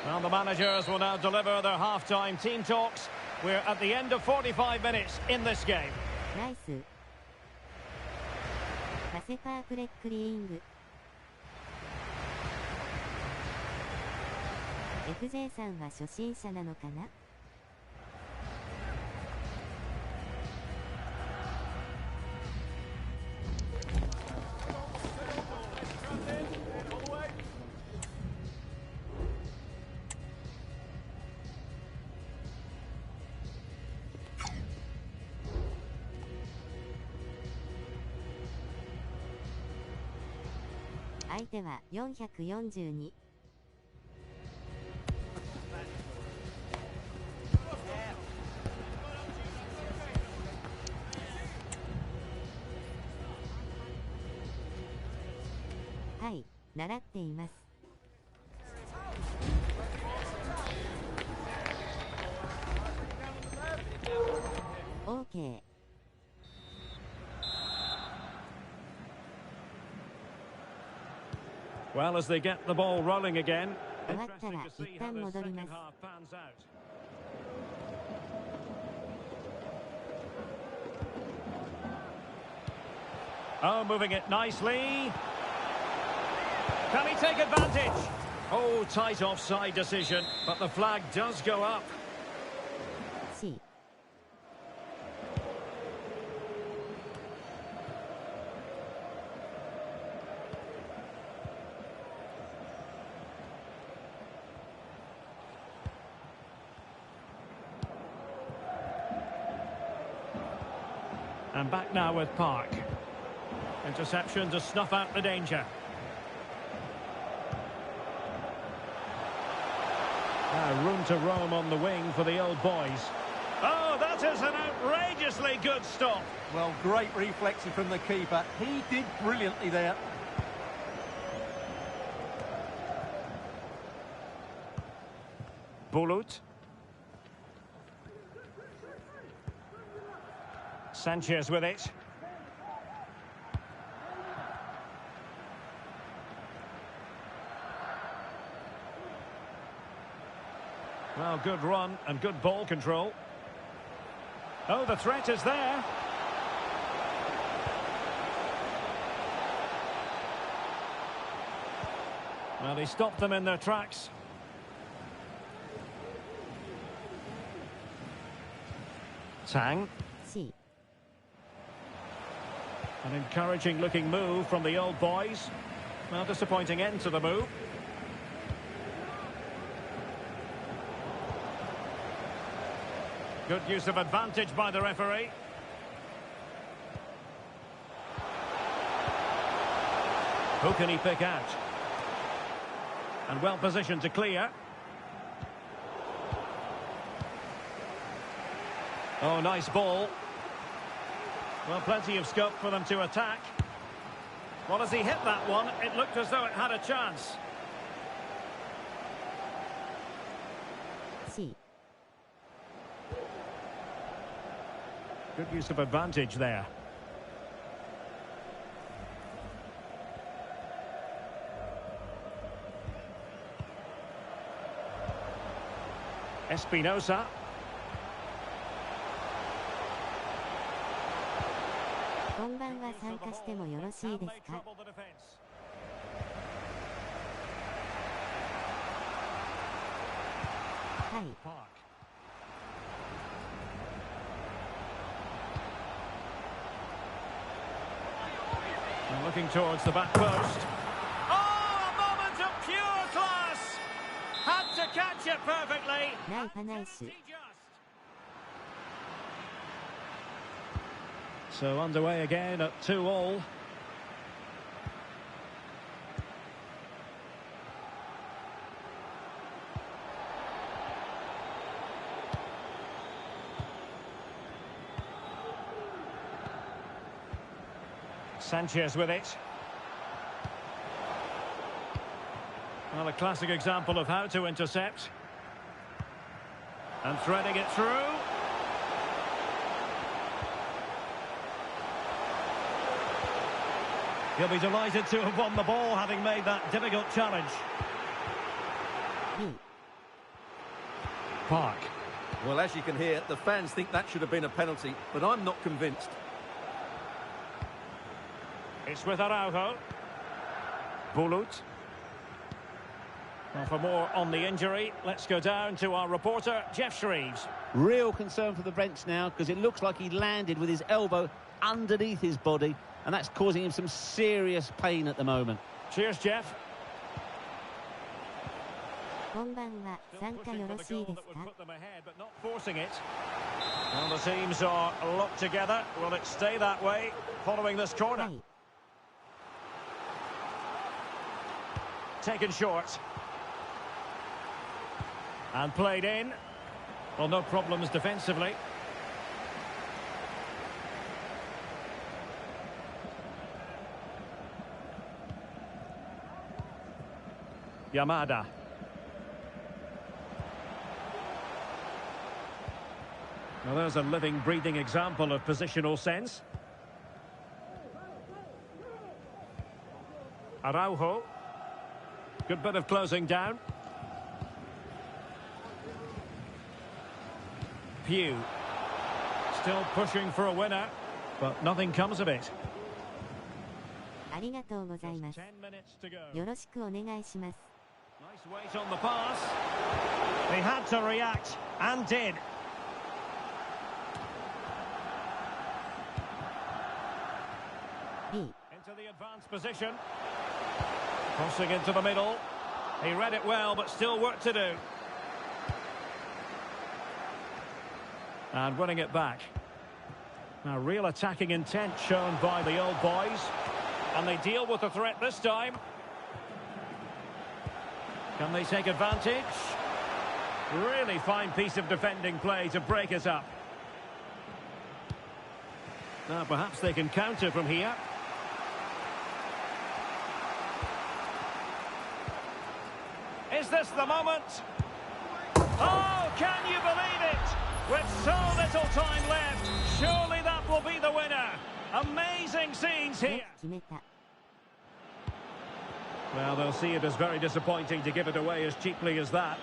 Well, the managers will now deliver their half-time team talks. We're at the end of 45 minutes in this game. Nice. パセパークレックリーング FJ さんは初心者なのかな相手は442。はい、習っています。OK。Well, as they get the ball rolling again, 終わったら一旦戻ります。Oh, moving it nicely. Can he take advantage? Oh, tight offside decision, but the flag does go up. C. And back now with Park. Interception to snuff out the danger. Room to roam on the wing for the old boys. Oh, that is an outrageously good stop. Well, great reflexes from the keeper. He did brilliantly there. Bulut. Sanchez with it. Well, good run and good ball control. Oh, the threat is there. Well, he stopped them in their tracks. Tang. C. An encouraging looking move from the old boys. Well, disappointing end to the move. Good use of advantage by the referee. Who can he pick out? And well positioned to clear. Oh, nice ball. Well, plenty of scope for them to attack. Well, as he hit that one, it looked as though it had a chance. C. Good use of advantage there. Espinosa. Konbanwa, 参加してもよろしいですか? And looking towards the back post. Oh, a moment of pure class! Had to catch it perfectly. So underway again at 2-2. Sanchez with it. Well, a classic example of how to intercept. And threading it through. He'll be delighted to have won the ball, having made that difficult challenge. Park. Well, as you can hear, the fans think that should have been a penalty, but I'm not convinced. It's with Araujo. Bulut. Well, for more on the injury, let's go down to our reporter, Jeff Shreves. Real concern for the bench now, because it looks like he landed with his elbow underneath his body, and that's causing him some serious pain at the moment. Cheers, Jeff. こんばんは、参加よろしいですか? Well, the teams are locked together. Will it stay that way following this corner? Taken short. And played in. Well, no problems defensively. Yamada. Well, there's a living, breathing example of positional sense. Araujo. Good bit of closing down. Pew. Still pushing for a winner, but nothing comes of it. ありがとうございます。よろしくお願いします。Nice weight on the pass. They had to react, and did. B. Into the advanced position. Crossing into the middle. He read it well, but still work to do. And winning it back. Now, real attacking intent shown by the old boys. And they deal with the threat this time. Can they take advantage? Really fine piece of defending play to break it up. Now perhaps they can counter from here. Is this the moment? Oh, can you believe it? With so little time left, surely that will be the winner. Amazing scenes here. Well, they'll see it as very disappointing to give it away as cheaply as that.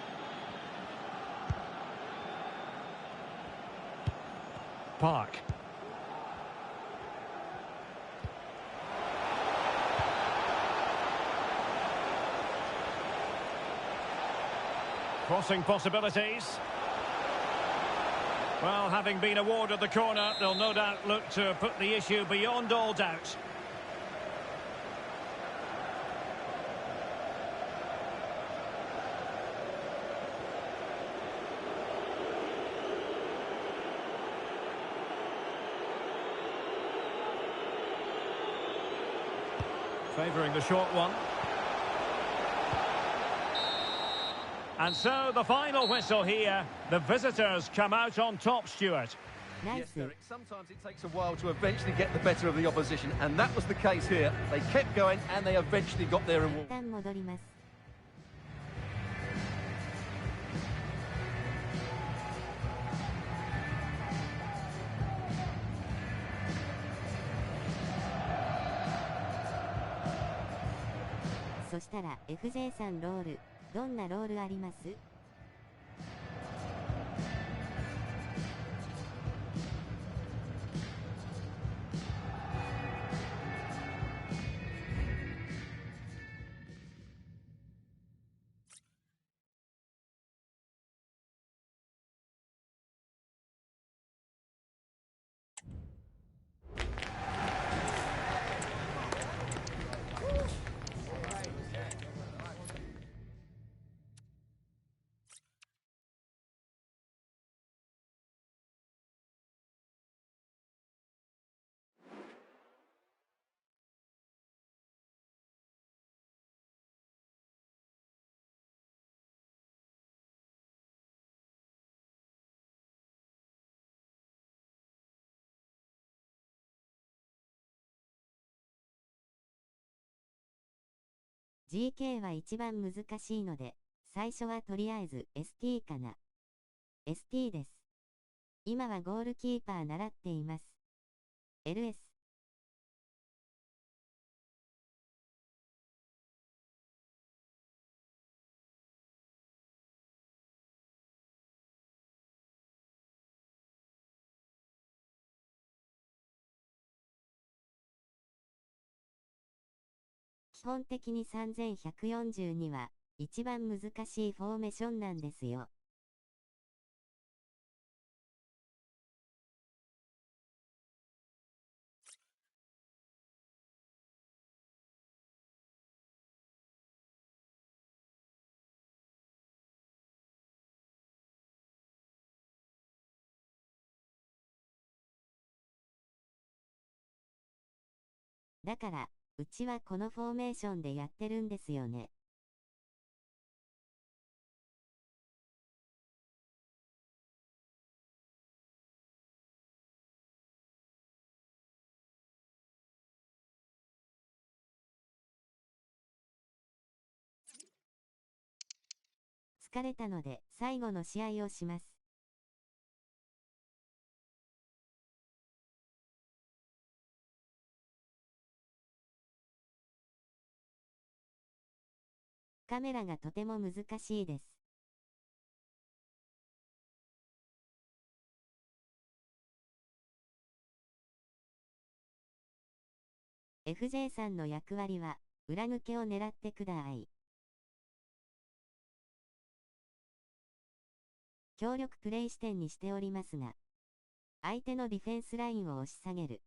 Park. Crossing possibilities. Well, having been awarded the corner, they'll no doubt look to put the issue beyond all doubt. Favouring the short one. And so the final whistle here. The visitors come out on top, Stuart. Yes, Derek, sometimes it takes a while to eventually get the better of the opposition, and that was the case here. They kept going and they eventually got their reward. So したら FJ さんロール、どんなロールあります？GK は一番難しいので、最初はとりあえず ST かな。ST です。今はゴールキーパー習っています。LS。基本的に3142は一番難しいフォーメーションなんですよ。だから、うちはこのフォーメーションでやってるんですよね。疲れたので最後の試合をします。カメラがとても難しいです。FJ さんの役割は裏抜けを狙ってください。協力プレイ視点にしておりますが、相手のディフェンスラインを押し下げる。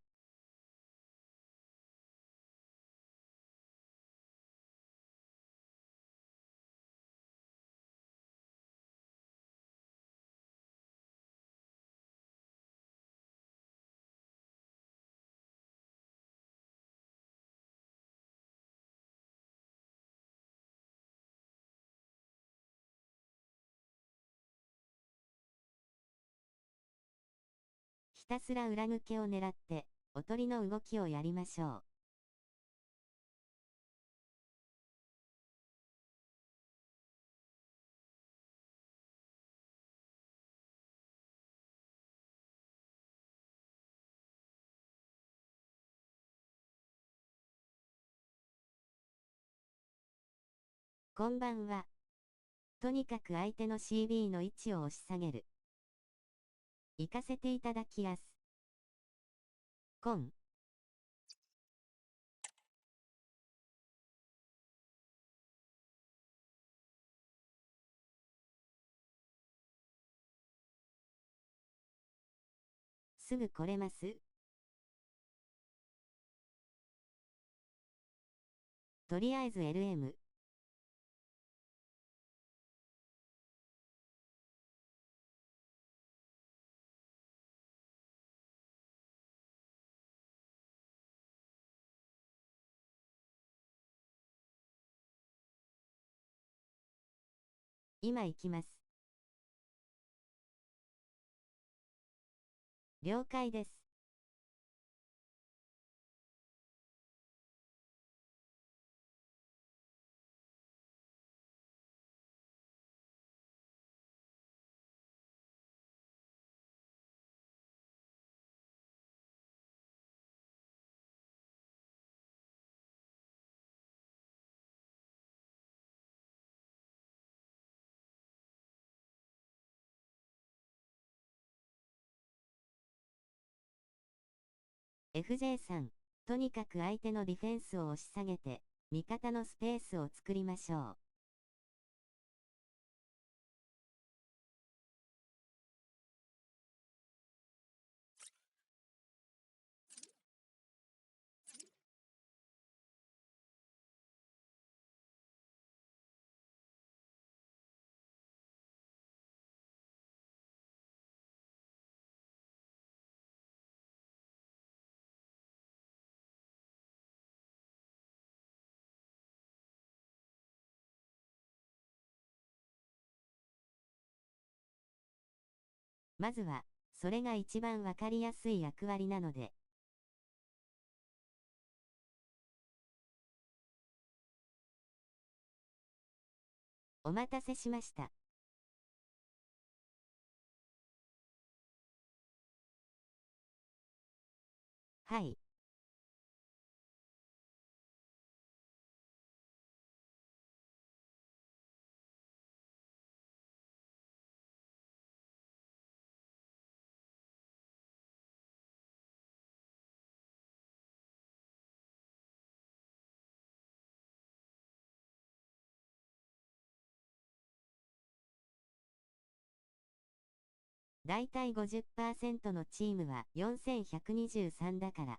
たすら裏抜けを狙って、おとりの動きをやりましょう。こんばんは。とにかく相手の CB の位置を押し下げる。行かせていただきやす。コン。すぐ来れます？とりあえず LM。今行きます。了解です。FJ さん、とにかく相手のディフェンスを押し下げて、味方のスペースを作りましょう。まずは、それが一番わかりやすい役割なので。お待たせしました。はい。だいたい 50% のチームは4123だから。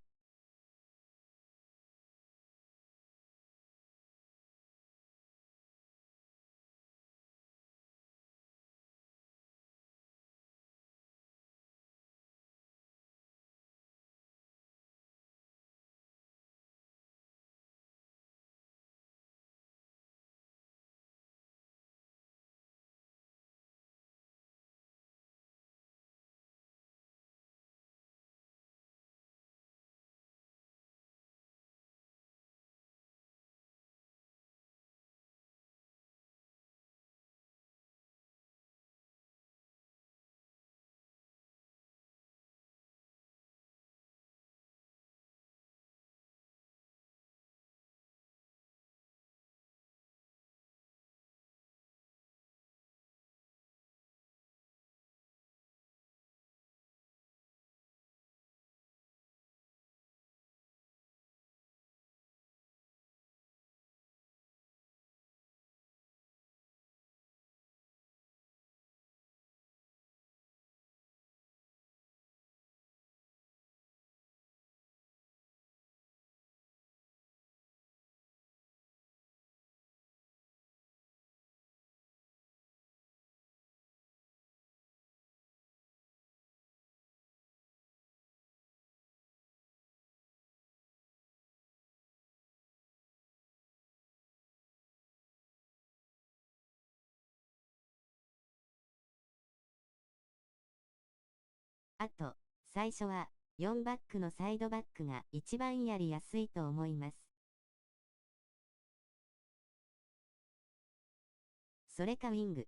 あと、最初は4バックのサイドバックが一番やりやすいと思います。それかウィング。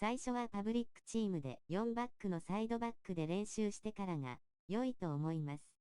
最初はパブリックチームで4バックのサイドバックで練習してからが良いと思います。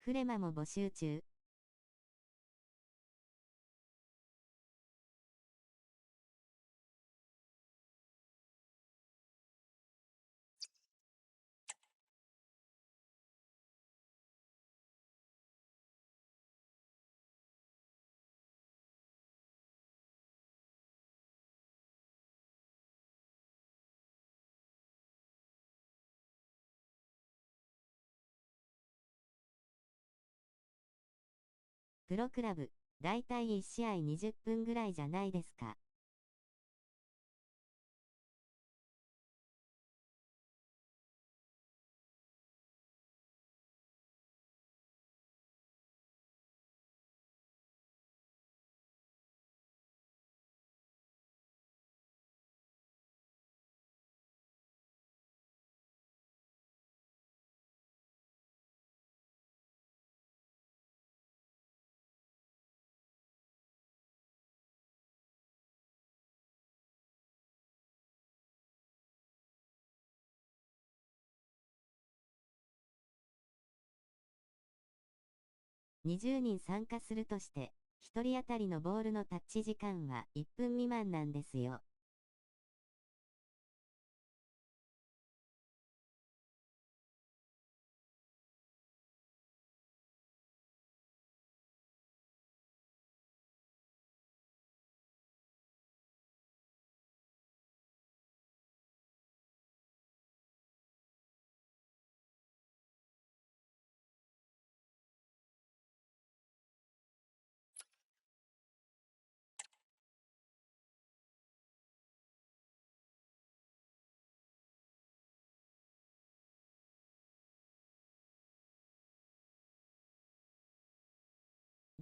フレマも募集中。プロクラブ、だいたい1試合20分ぐらいじゃないですか。20人参加するとして、1人当たりのボールのタッチ時間は1分未満なんですよ。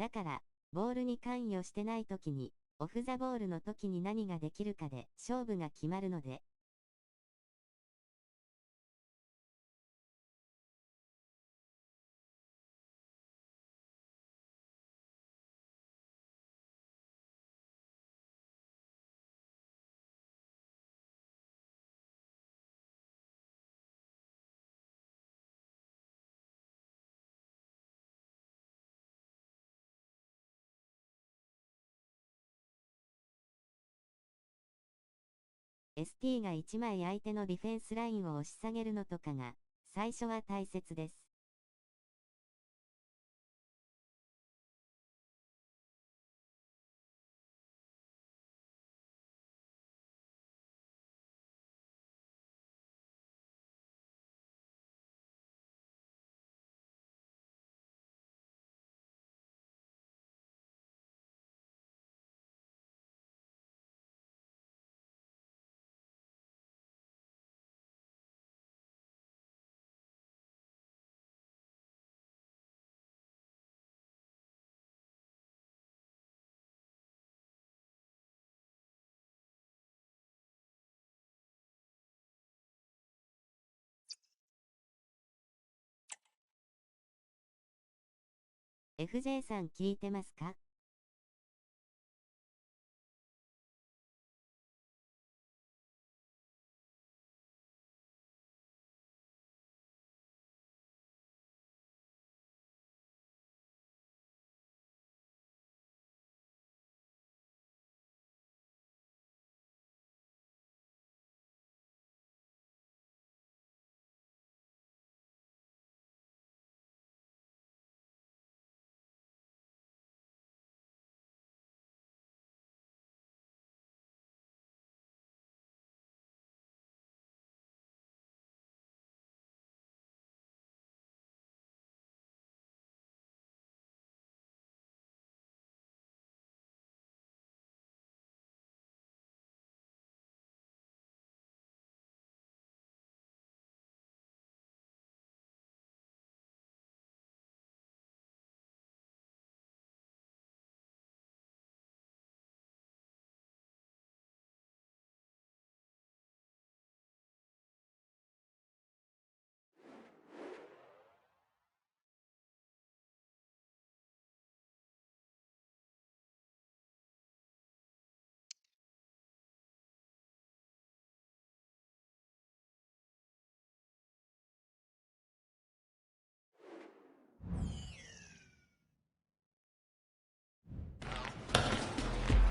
だから、ボールに関与してない時に、オフザボールの時に何ができるかで勝負が決まるので。ST が1枚相手のディフェンスラインを押し下げるのとかが、最初は大切です。FJ さん聞いてますか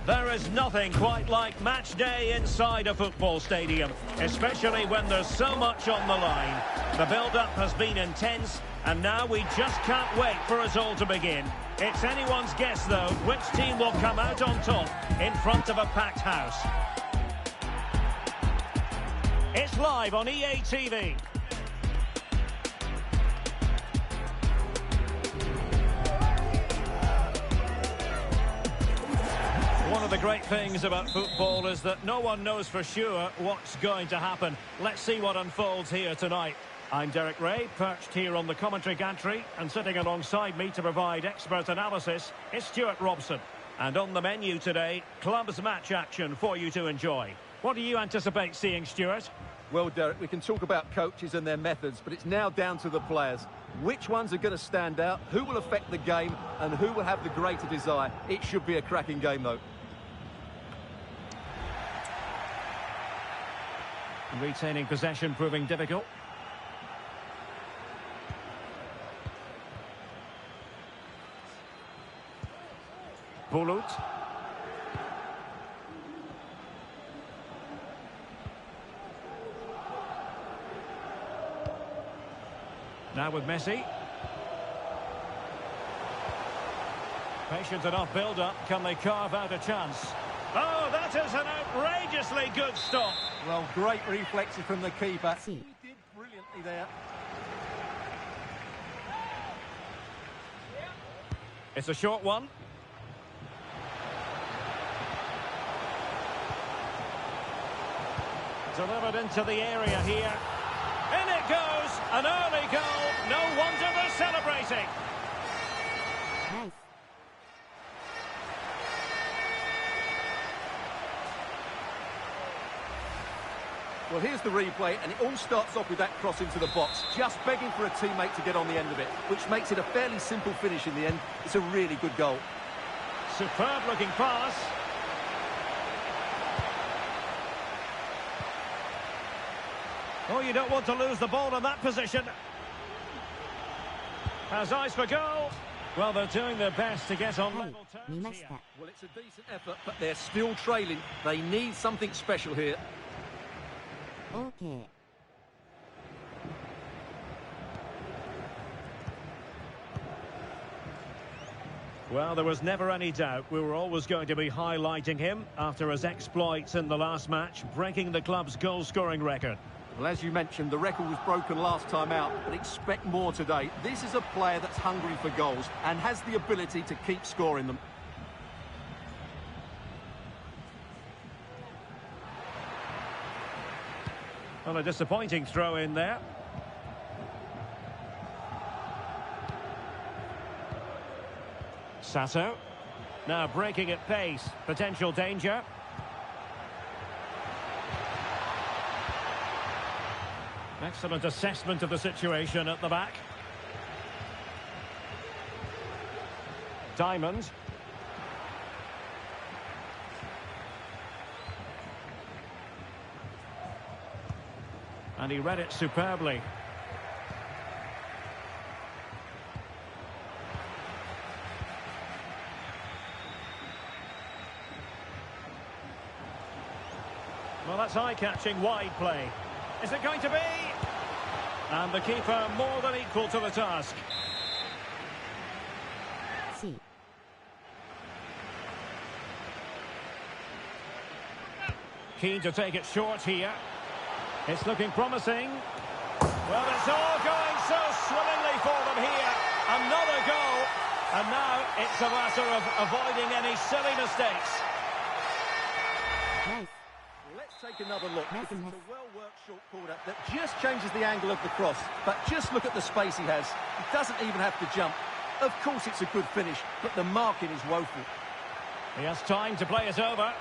？There is nothing quite like match day inside a football stadium, especially when there's so much on the line. The build-up has been intense, and now we just can't wait for us all to begin. It's anyone's guess, though, which team will come out on top in front of a packed house. It's live on EA TV. One of the great things about football is that no one knows for sure what's going to happen. Let's see what unfolds here tonight. I'm Derek Ray, perched here on the commentary gantry, and sitting alongside me to provide expert analysis is Stuart Robson. And on the menu today, clubs match action for you to enjoy. What do you anticipate seeing, Stuart? Well, Derek, we can talk about coaches and their methods, but it's now down to the players. Which ones are going to stand out, who will affect the game, and who will have the greater desire? It should be a cracking game, though. Retaining possession proving difficult. Bulut. Now with Messi. Patient enough build-up. Can they carve out a chance? Oh, that is an outrageously good stop. Well, great reflexes from the keeper. He did brilliantly there. It's a short one. Delivered into the area here. In it goes, an early goal. No wonder they're celebrating. Nice. Well, here's the replay, and it all starts off with that cross into the box, just begging for a teammate to get on the end of it, which makes it a fairly simple finish in the end. It's a really good goal. Superb looking pass. Oh, you don't want to lose the ball in that position. Has eyes for goal. Well, they're doing their best to get on level terms here. Well, it's a decent effort, but they're still trailing. They need something special here. OK。Well, there was never any doubt we were always going to be highlighting him after his exploits in the last match, breaking the club's goal-scoring record. Well, as you mentioned, the record was broken last time out, but expect more today. This is a player that's hungry for goals and has the ability to keep scoring them. Well, a disappointing throw in there. Sato. Now breaking at pace. Potential danger. Excellent assessment of the situation at the back. Diamond. And he read it superbly. Well, that's eye-catching wide play. Is it going to be? And the keeper more than equal to the task. C. Keen to take it short here. It's looking promising. Well, it's all going so swimmingly for them here. Another goal. And now it's a matter of avoiding any silly mistakes. Nice. Let's take another look. Nice. It's a well-worked short corner that just changes the angle of the cross. But just look at the space he has. He doesn't even have to jump. Of course it's a good finish, but the marking is woeful. He has time to play it over.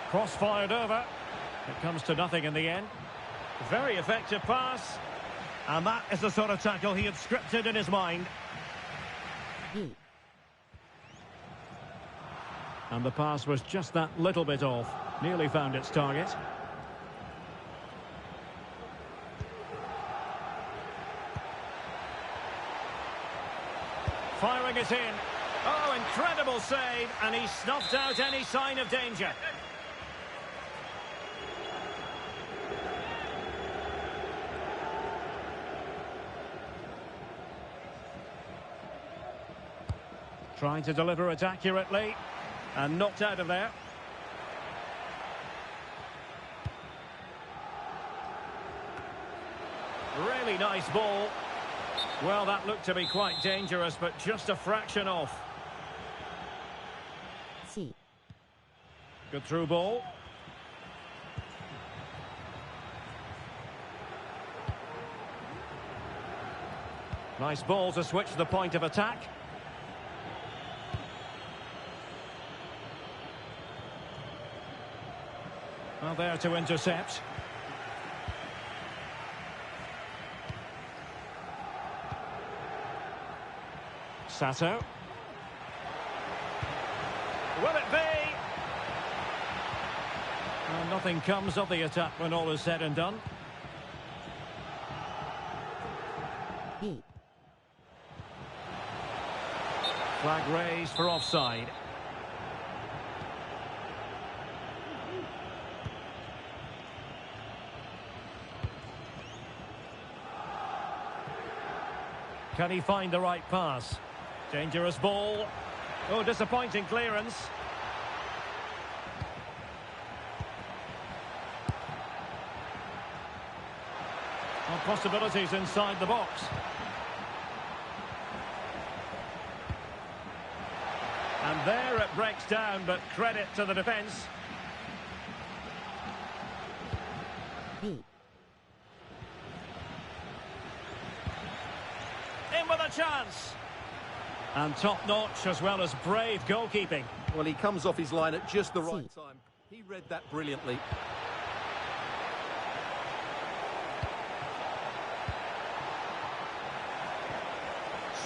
Cross fired over. It comes to nothing in the end. Very effective pass. And that is the sort of tackle he had scripted in his mind. B. And the pass was just that little bit off. Nearly found its target. Firing it in. Oh, incredible save. And he snuffed out any sign of danger. Trying to deliver it accurately. And knocked out of there. Really nice ball. Well, that looked to be quite dangerous, but just a fraction off. C. Good through ball. Nice ball to switch the point of attack. Well, there to intercept. Sato. Will it be? Well, nothing comes of the attack when all is said and done. B. Flag raised for offside. Can he find the right pass? Dangerous ball. Oh, disappointing clearance. Well, possibilities inside the box. And there it breaks down, but credit to the defence. B. In with a chance. And top-notch as well as brave goalkeeping. Well, he comes off his line at just the right time. He read that brilliantly.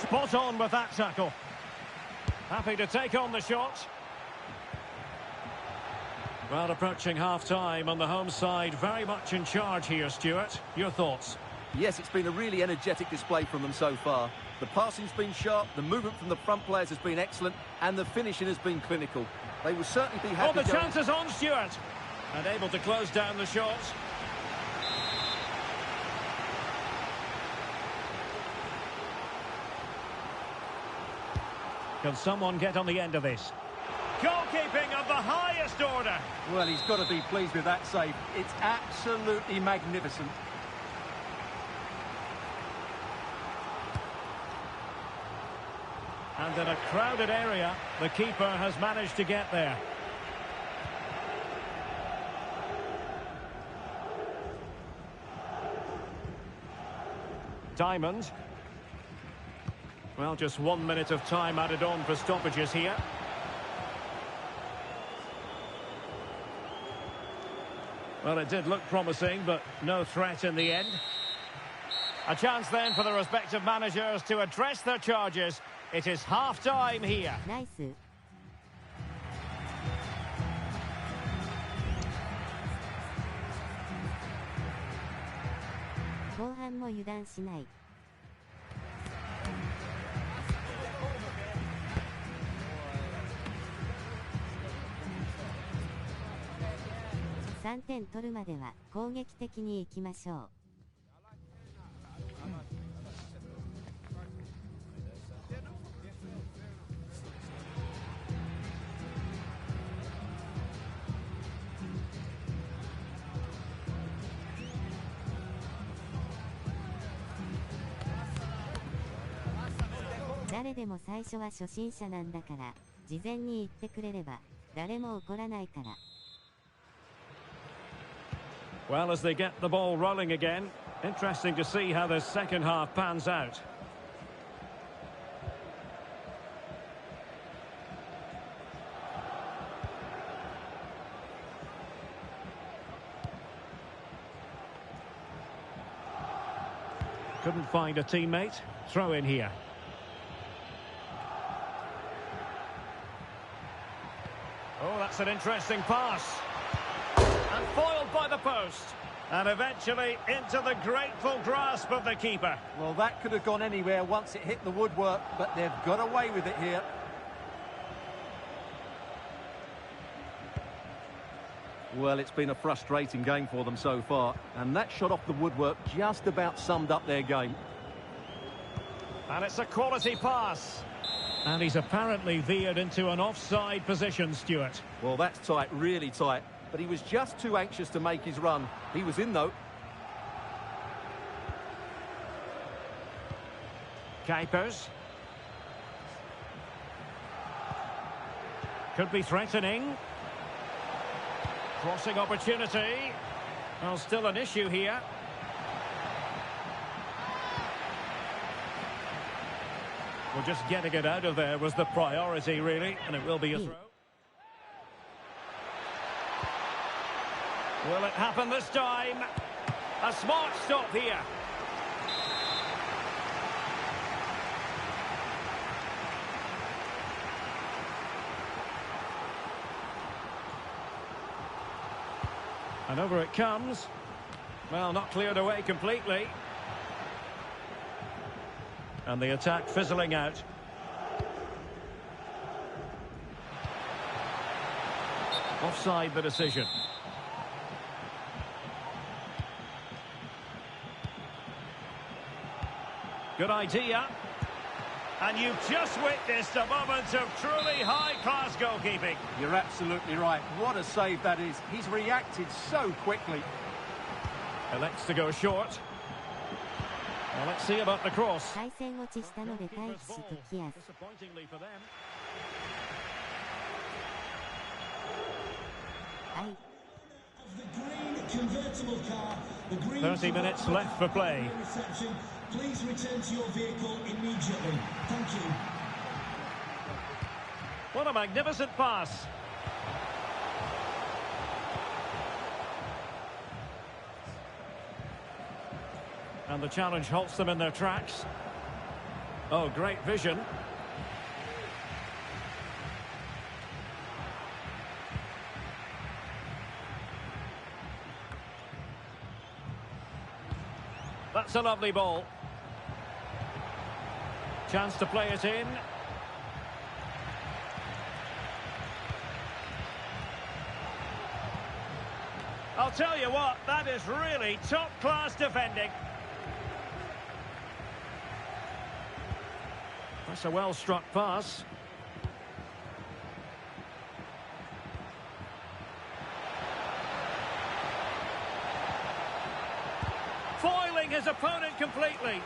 Spot on with that tackle. Happy to take on the shot. Well, approaching half-time on the home side, very much in charge here, Stuart. Your thoughts? Yes, it's been a really energetic display from them so far. The passing's been sharp, the movement from the front players has been excellent, and the finishing has been clinical. They will certainly be happy. Oh, the chance is on, Stuart. And able to close down the shot. Can someone get on the end of this? Goalkeeping of the highest order. Well, he's got to be pleased with that save. It's absolutely magnificent. And in a crowded area, the keeper has managed to get there. Diamond. Well, just 1 minute of time added on for stoppages here. Well, it did look promising, but no threat in the end. A chance then for the respective managers to address their charges. It is half-time here. Nice. 後半も油断しない。3点取るまでは攻撃的に行きましょう。誰でも最初は初心者なんだから、事前に言ってくれれば誰も怒らないから。Well, as they get the ball rolling again, interesting to see how the second half pans out. Couldn't find a teammate. Throw in here. Oh, that's an interesting pass. And foiled by the post. And eventually into the grateful grasp of the keeper. Well, that could have gone anywhere once it hit the woodwork, but they've got away with it here. Well, it's been a frustrating game for them so far. And that shot off the woodwork just about summed up their game. And it's a quality pass. And he's apparently veered into an offside position, Stuart. Well, that's tight, really tight. But he was just too anxious to make his run. He was in, though. Kuipers. Could be threatening. Crossing opportunity. Well, still an issue here. Well, just getting it out of there was the priority, really, and it will be a throw. Will it happen this time? A smart stop here. And over it comes. Well, not cleared away completely. And the attack fizzling out. Offside the decision. Good idea. And you've just witnessed a moment of truly high-class goalkeeping. You're absolutely right. What a save that is. He's reacted so quickly. Elects to go short. Well, let's see about the cross. 対戦落ちしたので待機しときやす。 Disappointingly for them. はい。 30 minutes left for play. Please return to your vehicle immediately. Thank you. What a magnificent pass. And the challenge halts them in their tracks. Oh, great vision. That's a lovely ball. Chance to play it in. I'll tell you what, that is really top-class defending. That's a well-struck pass. Foiling his opponent completely.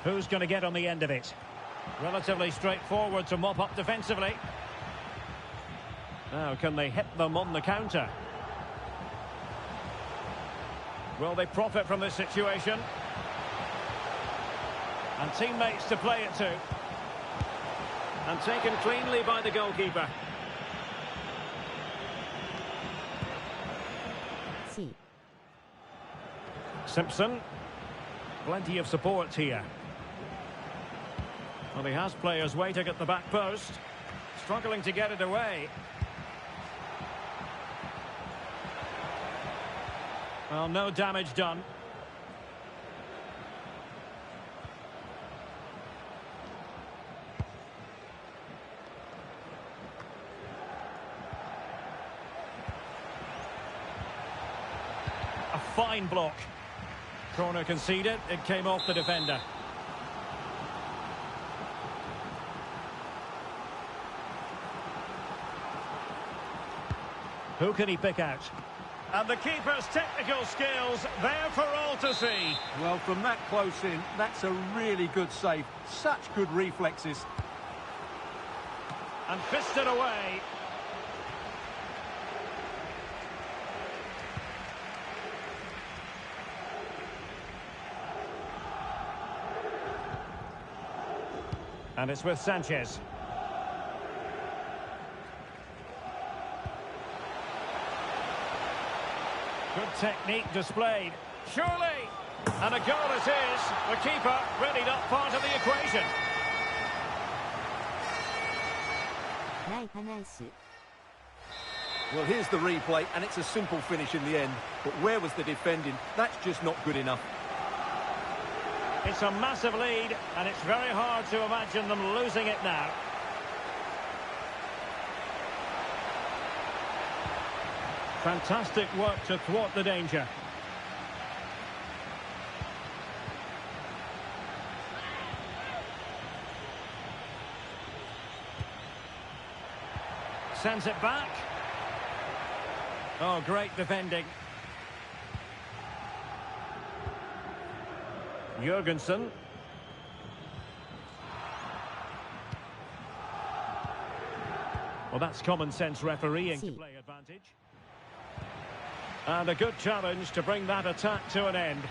Who's going to get on the end of it? Relatively straightforward to mop up defensively. Now, can they hit them on the counter? Will they profit from this situation? And teammates to play it to. And taken cleanly by the goalkeeper. Simpson. Plenty of support here. Well, he has players waiting at the back post. Struggling to get it away. Well, no damage done. A fine block. Corner conceded. It came off the defender. Who can he pick out? And the keeper's technical skills there for all to see. Well, from that close in, that's a really good save. Such good reflexes. And fisted away. And it's with Sanchez. Good technique displayed. Surely! And a goal it is. The keeper really not part of the equation. Well, here's the replay, and it's a simple finish in the end. But where was the defending? That's just not good enough. It's a massive lead, and it's very hard to imagine them losing it now. Fantastic work to thwart the danger. Sends it back. Oh, great defending. Jurgensen. Well, that's common sense refereeing to play advantage. And a good challenge to bring that attack to an end.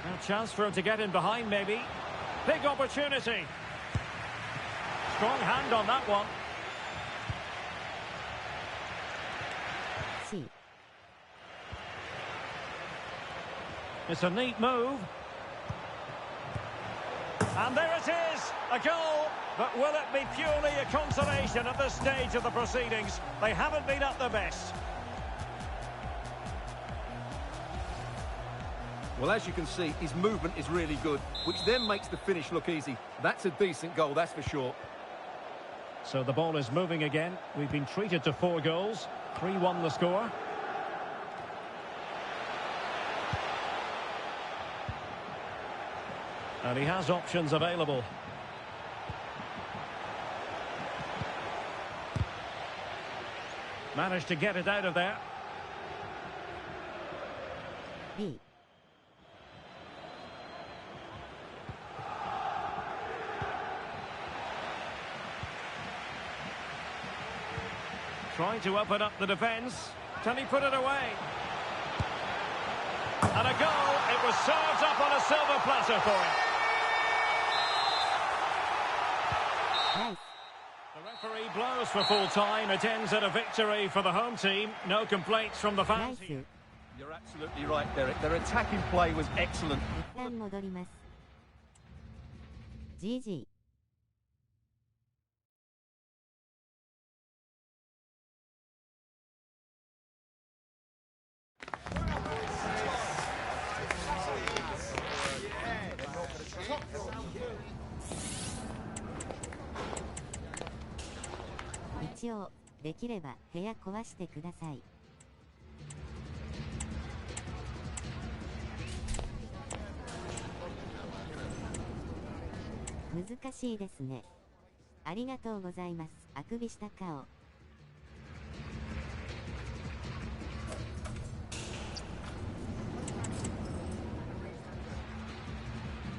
A chance for him to get in behind, maybe. Big opportunity. Strong hand on that one. It's a neat move. And there it is, a goal. But will it be purely a consolation at this stage of the proceedings? They haven't been at their best. Well, as you can see, his movement is really good, which then makes the finish look easy. That's a decent goal, that's for sure. So the ball is moving again. We've been treated to 4 goals. 3-1 the score. And he has options available. Managed to get it out of there. Trying to open up the defence. Can he put it away? And a goal. It was served up on a silver platter for him. Nice. The referee blows for full time. It ends at a victory for the home team. No complaints from the fans. Nice. You're absolutely right, Derek. Their attacking play was excellent. 一旦戻ります。GG。一応、できれば部屋壊してください。難しいですね。ありがとうございます。あくびした顔。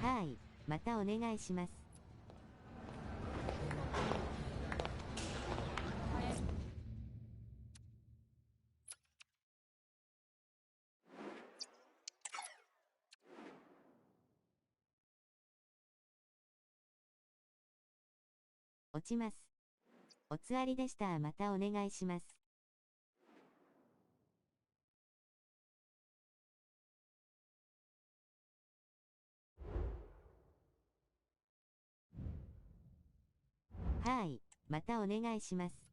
はい、またお願いします。落ちます。おつわりでした。またお願いします。はい、またお願いします。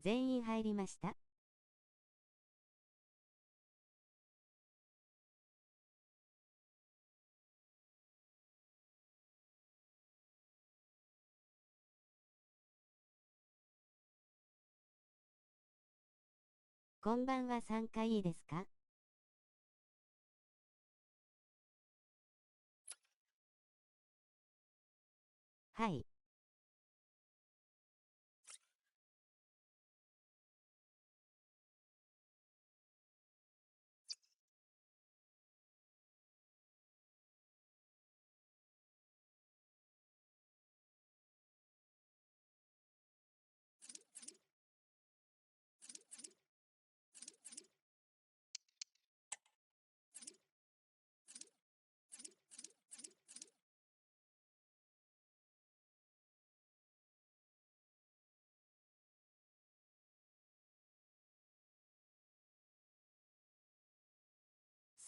全員入りました。こんばんは。参加いいですか？はい。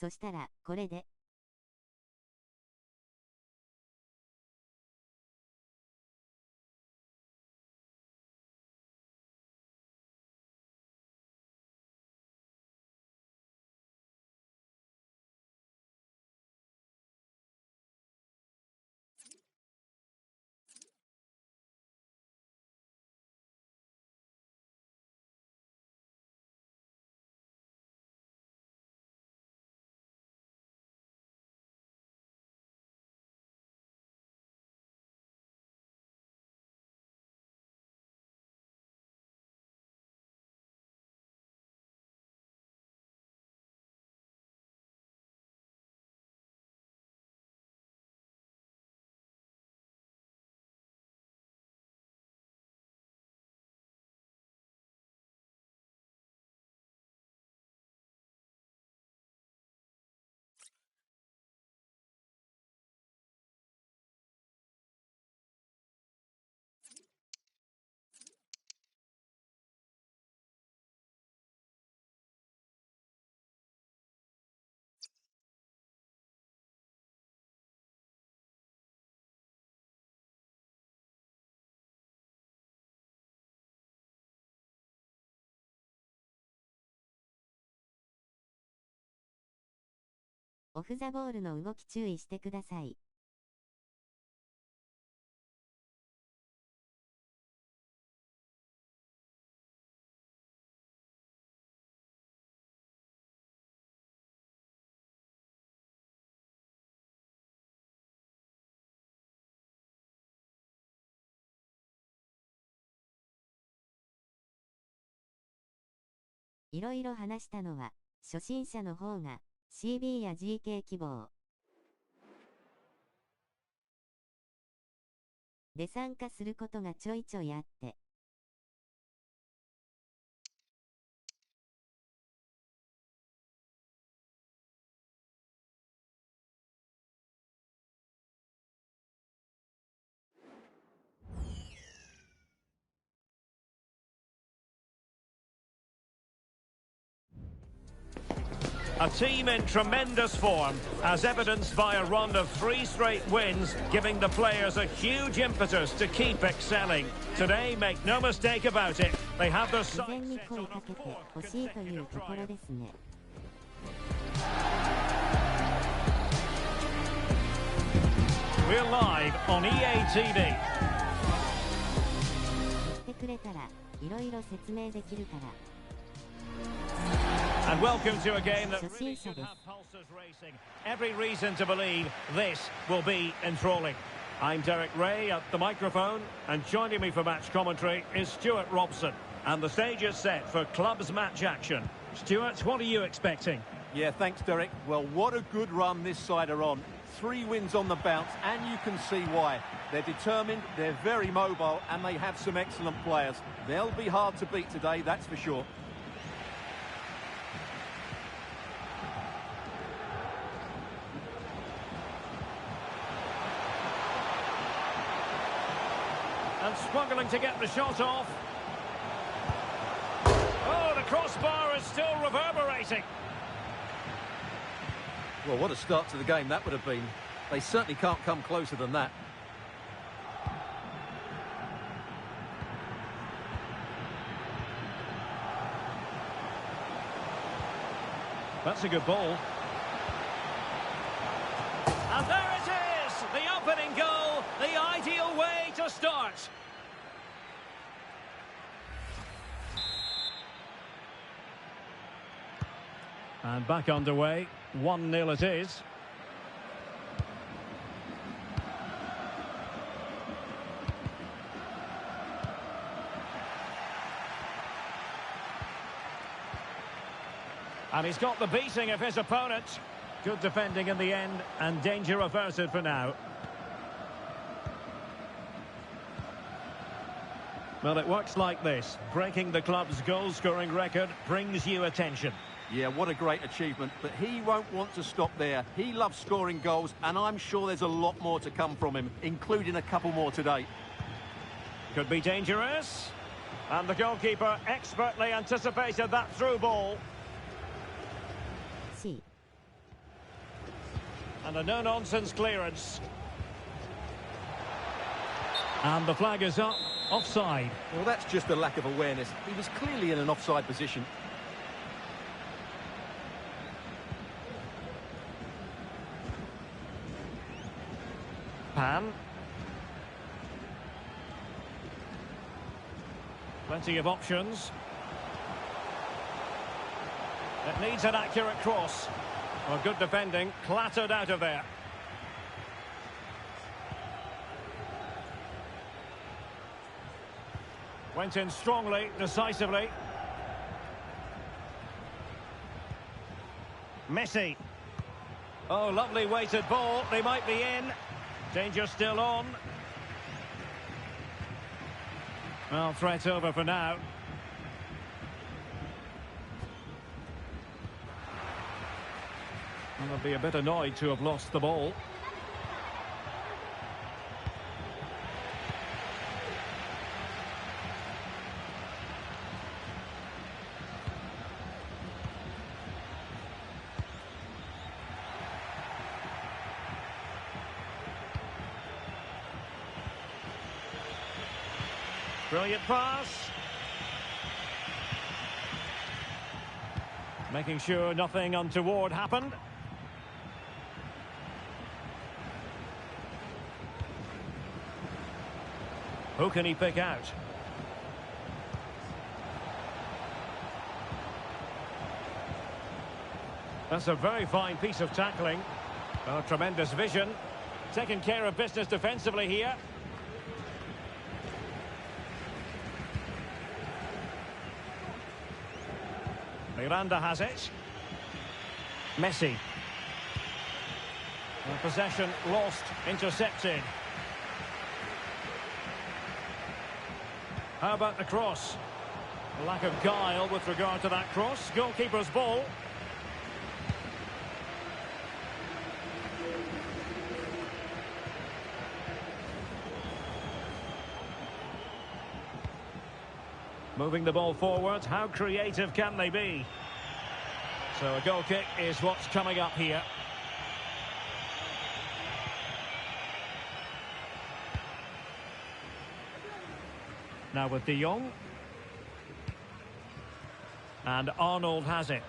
そしたら、これで。オフザボールの動き注意してください。いろいろ話したのは、初心者の方が CB や GK 希望で参加することがちょいちょいあって、A team in tremendous form, as evidenced by a run of 3 straight wins, giving the players a huge impetus to keep excelling. Today, make no mistake about it, they have their 事前 sights に set 声 on か a けて fourth ほしいというところ consecutive ですね。 We're live on EA TV. 言ってくれたら、いろいろ説明できるから。 And welcome to a game that 初 really 心者 should です。 have pulses racing. Every reason to believe this will be enthralling. I'm Derek Ray at the microphone, and joining me for match commentary is Stuart Robson. And the stage is set for clubs match action. Stuart, what are you expecting? Yeah, thanks, Derek. Well, what a good run this side are on. 3 wins on the bounce, and you can see why. They're determined, they're very mobile, and they have some excellent players. They'll be hard to beat today, that's for sure. And struggling to get the shot off. Oh, the crossbar is still reverberating. Well, what a start to the game that would have been. They certainly can't come closer than that. That's a good ball. And there it is! The opening goal, the ideal way to start. And back underway, 1-0 it is. And he's got the beating of his opponent. Good defending in the end, and danger averted for now. Well, it works like this. Breaking the club's goal-scoring record brings you attention. Yeah, what a great achievement, but he won't want to stop there. He loves scoring goals, and I'm sure there's a lot more to come from him, including a couple more today. Could be dangerous. And the goalkeeper expertly anticipated that through ball. C. And a no-nonsense clearance. And the flag is up. Offside. Well, that's just a lack of awareness. He was clearly in an offside position. Pan. Plenty of options. It needs an accurate cross. Well, good defending, clattered out of there. Went in strongly, decisively. Messi. Oh, lovely weighted ball. They might be in. Danger still on. Well, threat over for now. Well, they'll be a bit annoyed to have lost the ball. Brilliant pass. Making sure nothing untoward happened. Who can he pick out? That's a very fine piece of tackling. Oh, tremendous vision. Taking care of business defensively here. Miranda has it. Messi. And possession lost, intercepted. How about the cross? Lack of guile with regard to that cross. Goalkeeper's ball. Moving the ball forward, how creative can they be? So a goal kick is what's coming up here. Now with De Jong. And Arnold has it.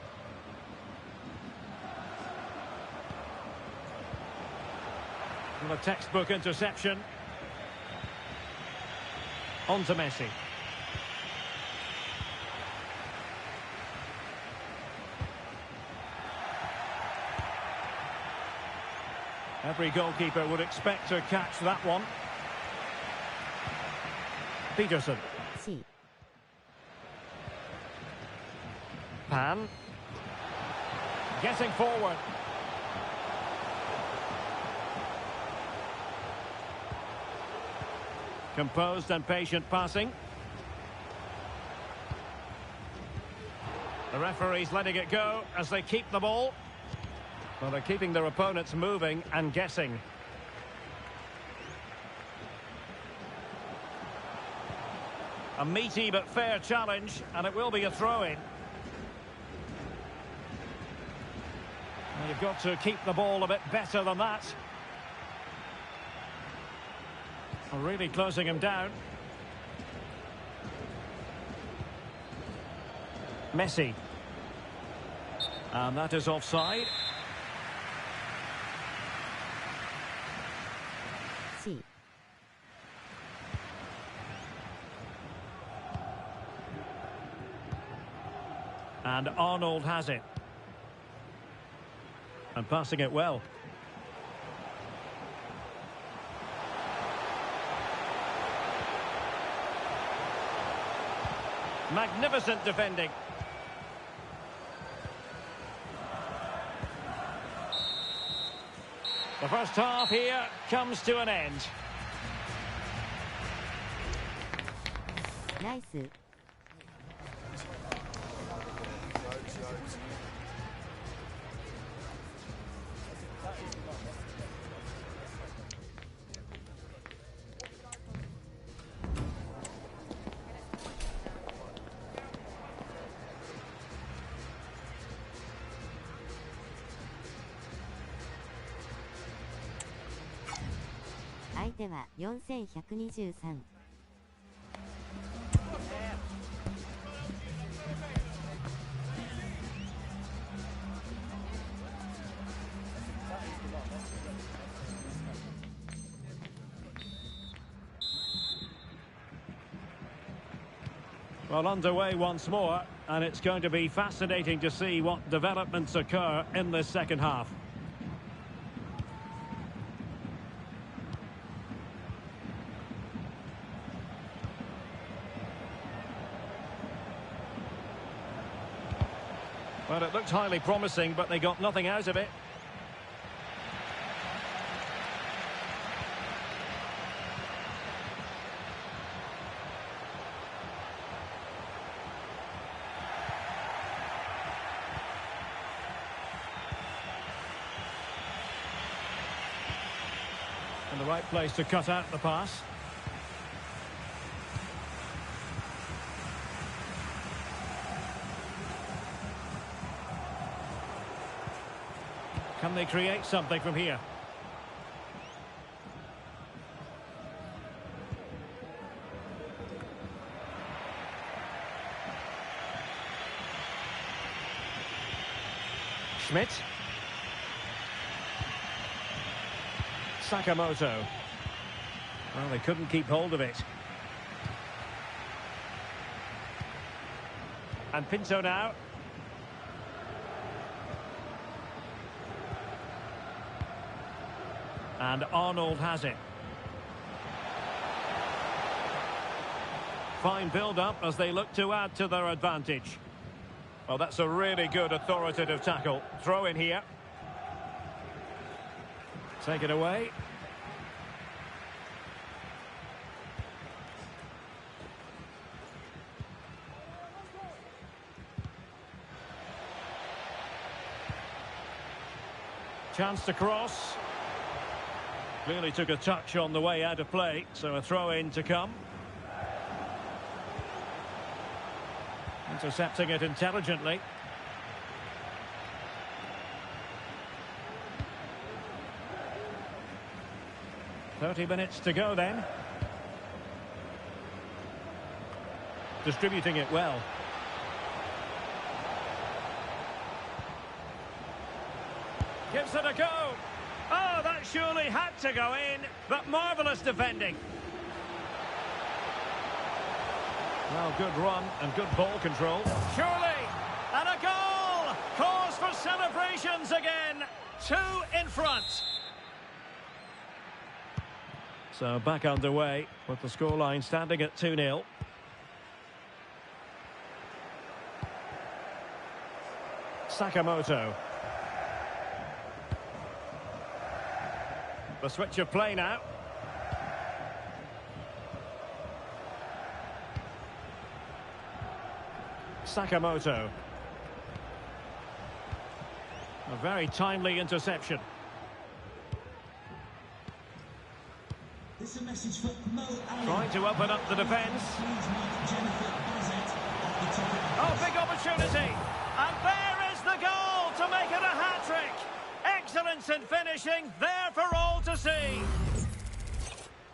And a textbook interception. On to Messi. Every goalkeeper would expect to catch that one. Peterson. C. Pan. Getting forward. Composed and patient passing. The referee's letting it go as they keep the ball. Well, they're keeping their opponents moving and guessing. A meaty but fair challenge, and it will be a throw-in. Well, you've got to keep the ball a bit better than that. Well, really closing him down. Messi. And that is offside. C. And Arnold has it. And passing it well. Magnificent defending. The first half here comes to an end. Nice.相手は4123。Well, underway once more, and it's going to be fascinating to see what developments occur in this second half. Well, it looked highly promising, but they got nothing out of it. And the right place to cut out the pass. Can they create something from here? Schmidt. Sakamoto. Well, they couldn't keep hold of it. And Pinto now. And Arnold has it. Fine build-up as they look to add to their advantage. Well, that's a really good authoritative tackle. Throw in here. Take it away. Chance to cross. Clearly took a touch on the way out of play, so a throw-in to come. Intercepting it intelligently. "30 minutes to go then." Distributing it well. Gives it a go. Oh, that surely had to go in, but marvellous defending. Well, good run and good ball control. Surely, and a goal! Cause for celebrations again. 2 in front. So back underway with the scoreline standing at 2-0. Sakamoto. The switch of play now. Sakamoto. A very timely interception. This is a message for Mo Allen. Trying to open up the defence. Oh, big opportunity. And there is the goal to make it a hat-trick. Excellence in finishing, there for all to see.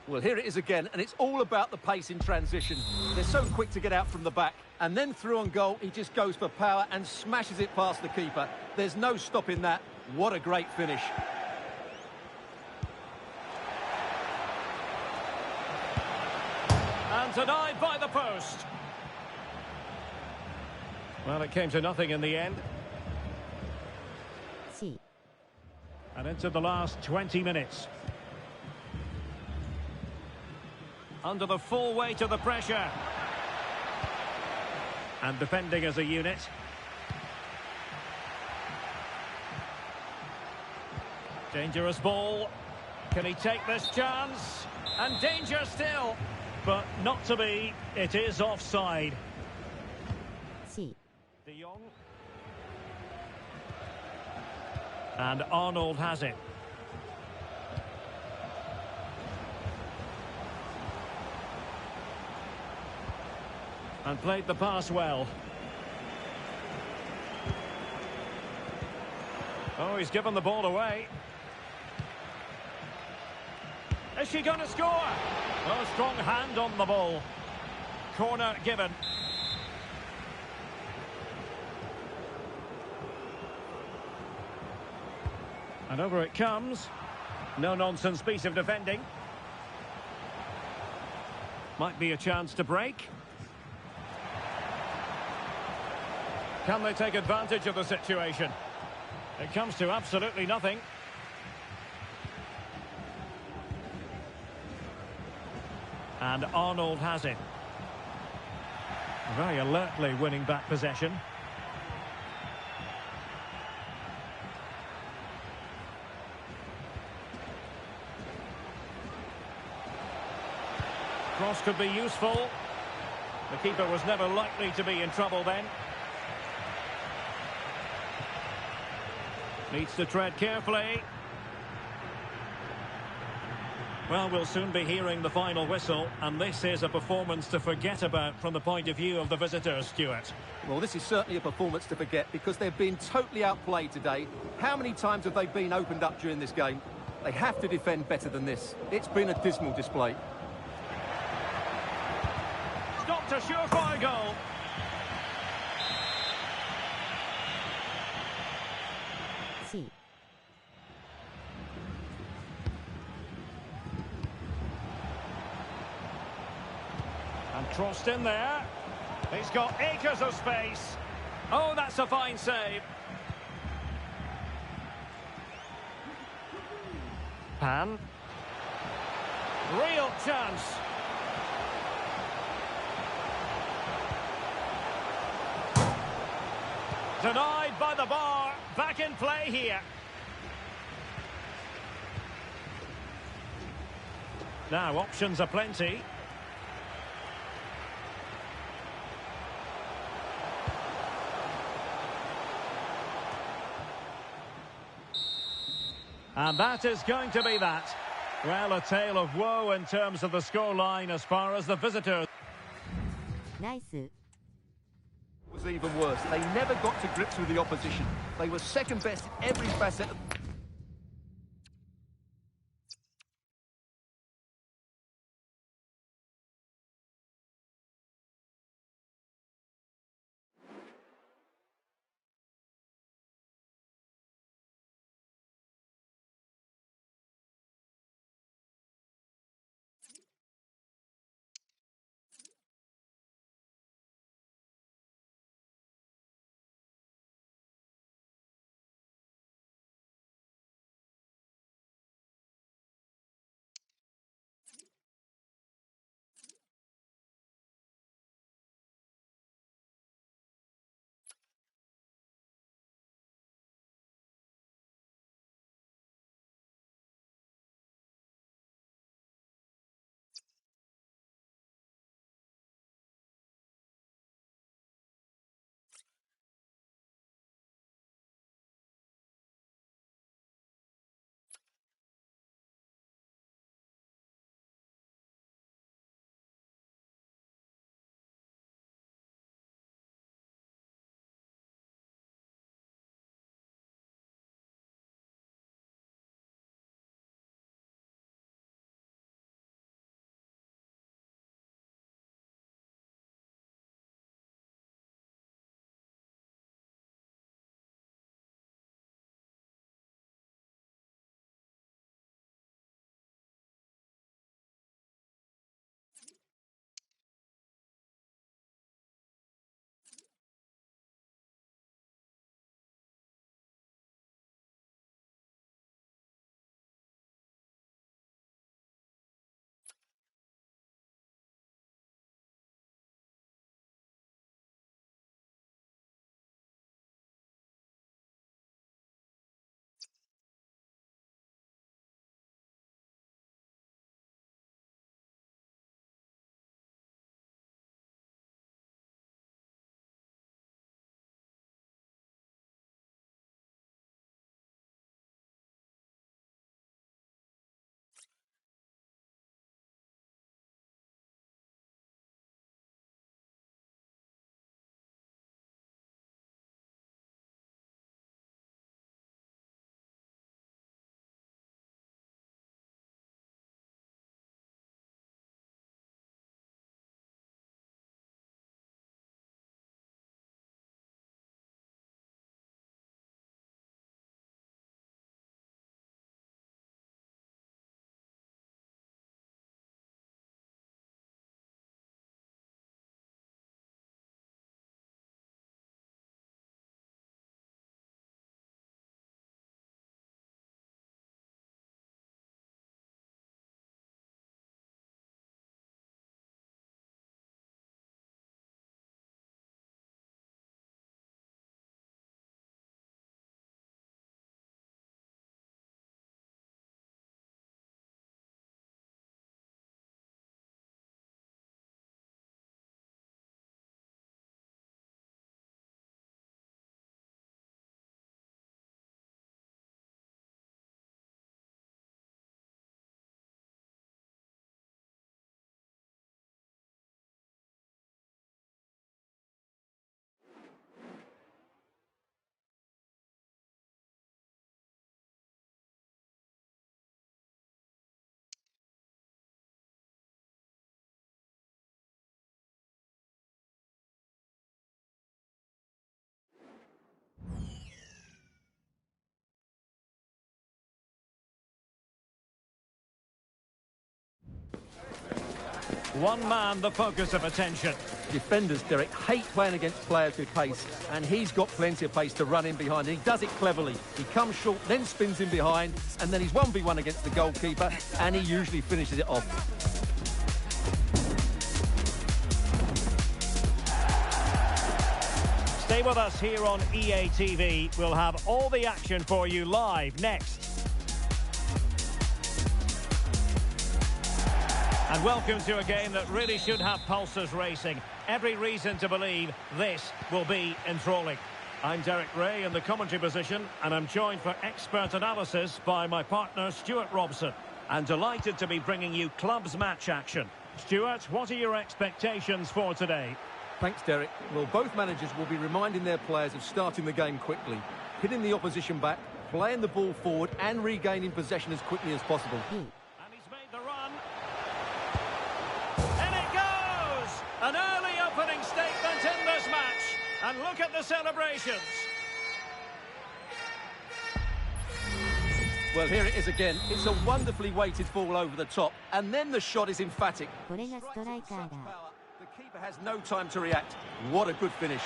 Well, here it is again, and it's all about the pace in transition. They're so quick to get out from the back, and then through on goal, he just goes for power and smashes it past the keeper. There's no stopping that. What a great finish. And denied by the post. Well, it came to nothing in the end. C. And into the last 20 minutes. Under the full weight of the pressure. And defending as a unit. Dangerous ball. Can he take this chance? And danger still. But not to be. It is offside. C. De Jong. And Arnold has it. And played the pass well. Oh, he's given the ball away. Is she going to score? Oh, strong hand on the ball. Corner given. And over it comes. No-nonsense piece of defending. Might be a chance to break. Can they take advantage of the situation? It comes to absolutely nothing. And Arnold has it. Very alertly winning back possession. Cross could be useful. The keeper was never likely to be in trouble then. Needs to tread carefully. Well, we'll soon be hearing the final whistle, and this is a performance to forget about from the point of view of the visitors, Stuart. Well, this is certainly a performance to forget because they've been totally outplayed today. How many times have they been opened up during this game? They have to defend better than this. It's been a dismal display. Stopped a surefire goal. C. And crossed in there. He's got acres of space. Oh, that's a fine save. Pan. Real chance. Denied by the bar. Back in play here. Now, options are plenty. And that is going to be that. Well, a tale of woe in terms of the scoreline as far as the visitors. Nice. Was even worse. They never got to grips with the opposition. They were second best in every facet. One man the focus of attention. Defenders, Derek, hate playing against players with pace, and he's got plenty of pace to run in behind, and he does it cleverly. He comes short, then spins in behind, and then he's 1v1 against the goalkeeper, and he usually finishes it off. Stay with us here on EA TV. We'll have all the action for you live next. And welcome to a game that really should have pulses racing. Every reason to believe this will be enthralling. I'm Derek Ray in the commentary position, and I'm joined for expert analysis by my partner Stuart Robson. And delighted to be bringing you clubs match action. Stuart, what are your expectations for today? Thanks, Derek. Well, both managers will be reminding their players of starting the game quickly, hitting the opposition back, playing the ball forward and regaining possession as quickly as possible. And he's made the run. In it goes! An early opening statement in this match. And look at the celebrations. Well, here it is again. It's a wonderfully weighted ball over the top, and then the shot is emphatic. これがストライカーだ。 The keeper has no time to react. What a good finish.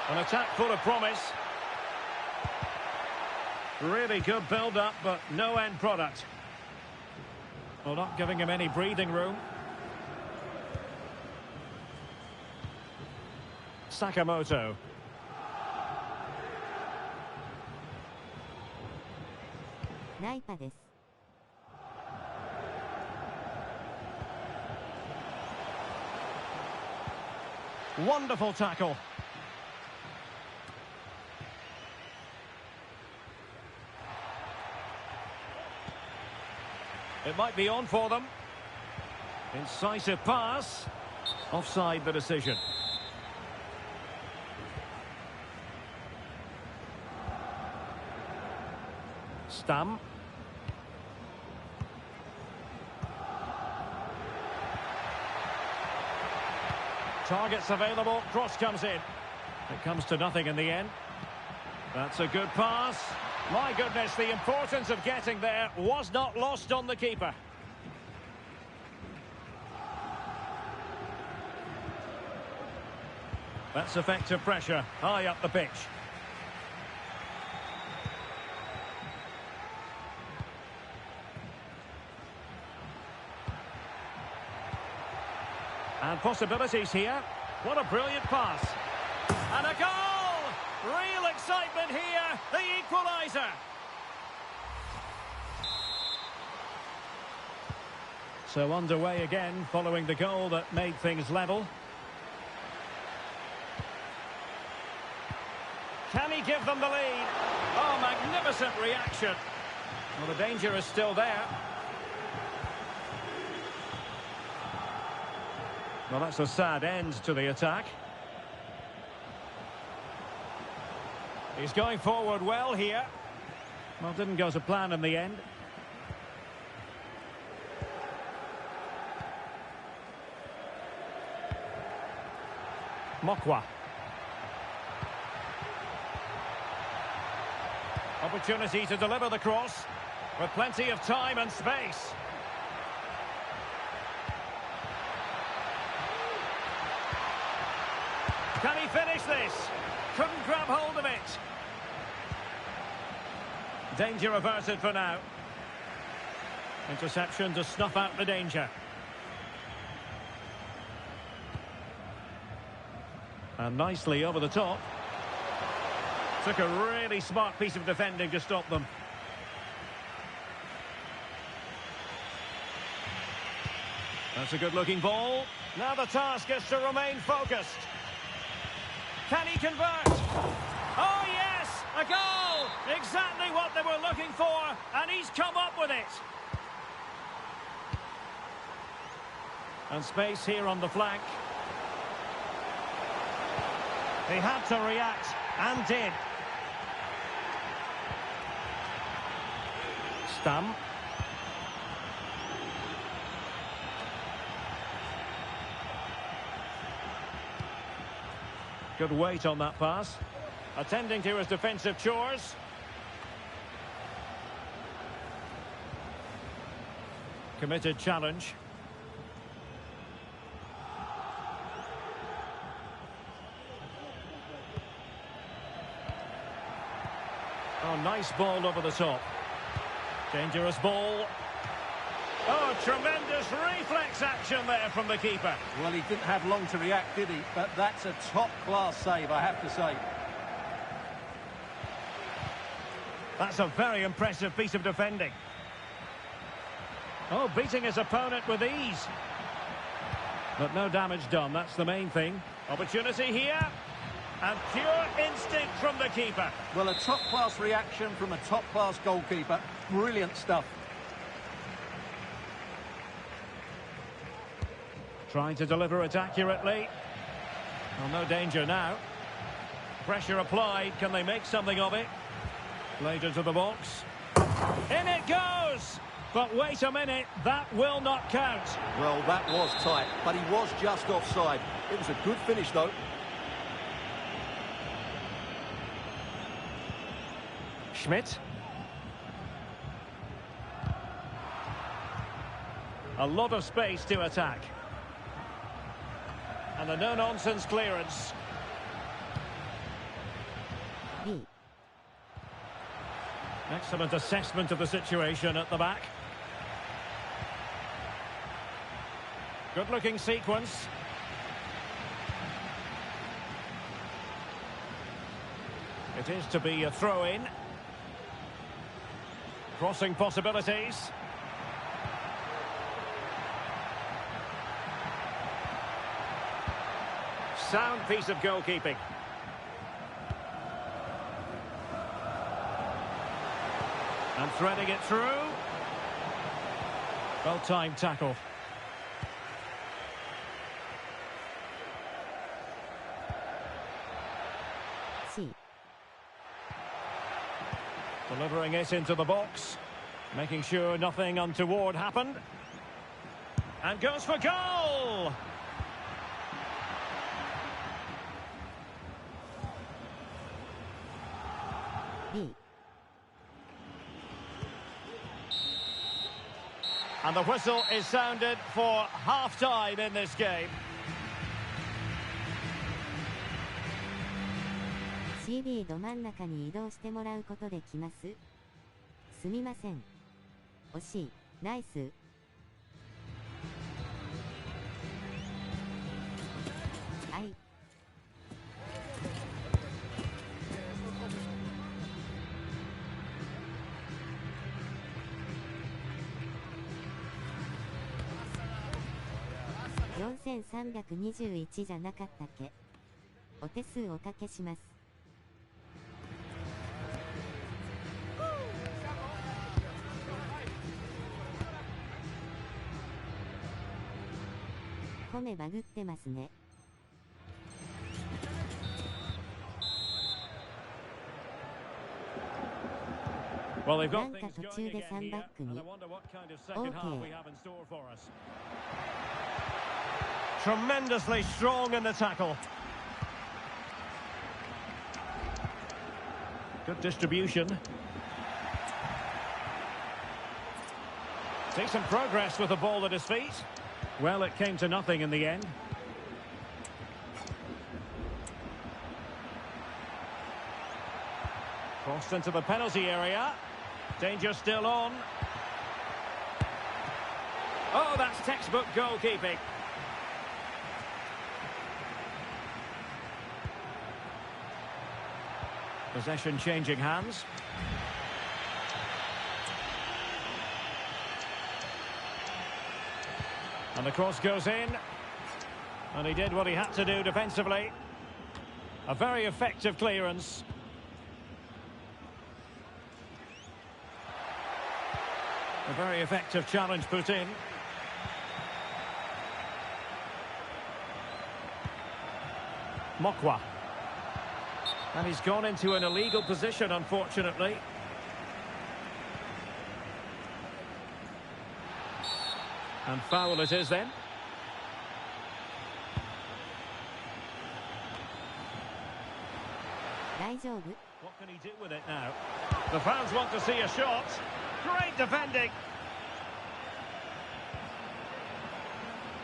An attack full of promise. Really good build-up, but no end product. Well, not giving him any breathing room. Sakamoto. Naipa です。 Wonderful tackle. It might be on for them. Incisive pass. Offside the decision. Stam. Targets available, cross comes in. It comes to nothing in the end. That's a good pass. My goodness, the importance of getting there was not lost on the keeper. That's effective pressure, high up the pitch. And possibilities here. What a brilliant pass. And a goal! Real excitement here. The equaliser. So underway again following the goal that made things level. Can he give them the lead? Oh, magnificent reaction. Well, the danger is still there. Well, that's a sad end to the attack. He's going forward well here. Well, didn't go to plan in the end. Mokwa. Opportunity to deliver the cross with plenty of time and space. Can he finish this? Couldn't grab hold of it. Danger averted for now. Interception to snuff out the danger. And nicely over the top. Took a really smart piece of defending to stop them. That's a good-looking ball. Now the task is to remain focused. Can he convert? Oh, yes! A goal! Exactly what they were looking for, and he's come up with it. And space here on the flank. He had to react, and did. Stam. Good weight on that pass. Attending to his defensive chores. Committed challenge. Oh, nice ball over the top. Dangerous ball. Oh, tremendous reflex action there from the keeper. Well, he didn't have long to react, did he? But that's a top-class save, I have to say. That's a very impressive piece of defending. Oh, beating his opponent with ease. But no damage done, that's the main thing. Opportunity here. And pure instinct from the keeper. Well, a top-class reaction from a top-class goalkeeper. Brilliant stuff. Trying to deliver it accurately. Well, no danger now. Pressure applied. Can they make something of it? Played into the box. In it goes! But wait a minute, that will not count. Well, that was tight, but he was just offside. It was a good finish, though. Schmidt. A lot of space to attack. And a no-nonsense clearance. B. Excellent assessment of the situation at the back. Good-looking sequence. It is to be a throw-in. Crossing possibilities. Sound piece of goalkeeping. And threading it through. Well-timed tackle. C. Delivering it into the box. Making sure nothing untoward happened. And goes for goal! B. And the whistle is sounded for half-time in this game. CB ど真ん中に移動してもらうことできます？すみません。惜しい。ナイス。はい。4321じゃなかったっけ？お手数おかけします。米バグってますね。Well, they've な got んか things 途 going 中で again 3 here, バック and に。 I wonder what kind of second half we Okay. have in store for us. Tremendously strong in the tackle. Good distribution. Decent progress with the ball at his feet. Well, it came to nothing in the end. Crossed into the penalty area. Danger still on. Oh, that's textbook goalkeeping. Possession changing hands. And the cross goes in. And he did what he had to do defensively. A very effective clearance. A very effective challenge put in. Mokwa. And he's gone into an illegal position, unfortunately. And foul it is then. What can he do with it now? The fans want to see a shot. Great defending.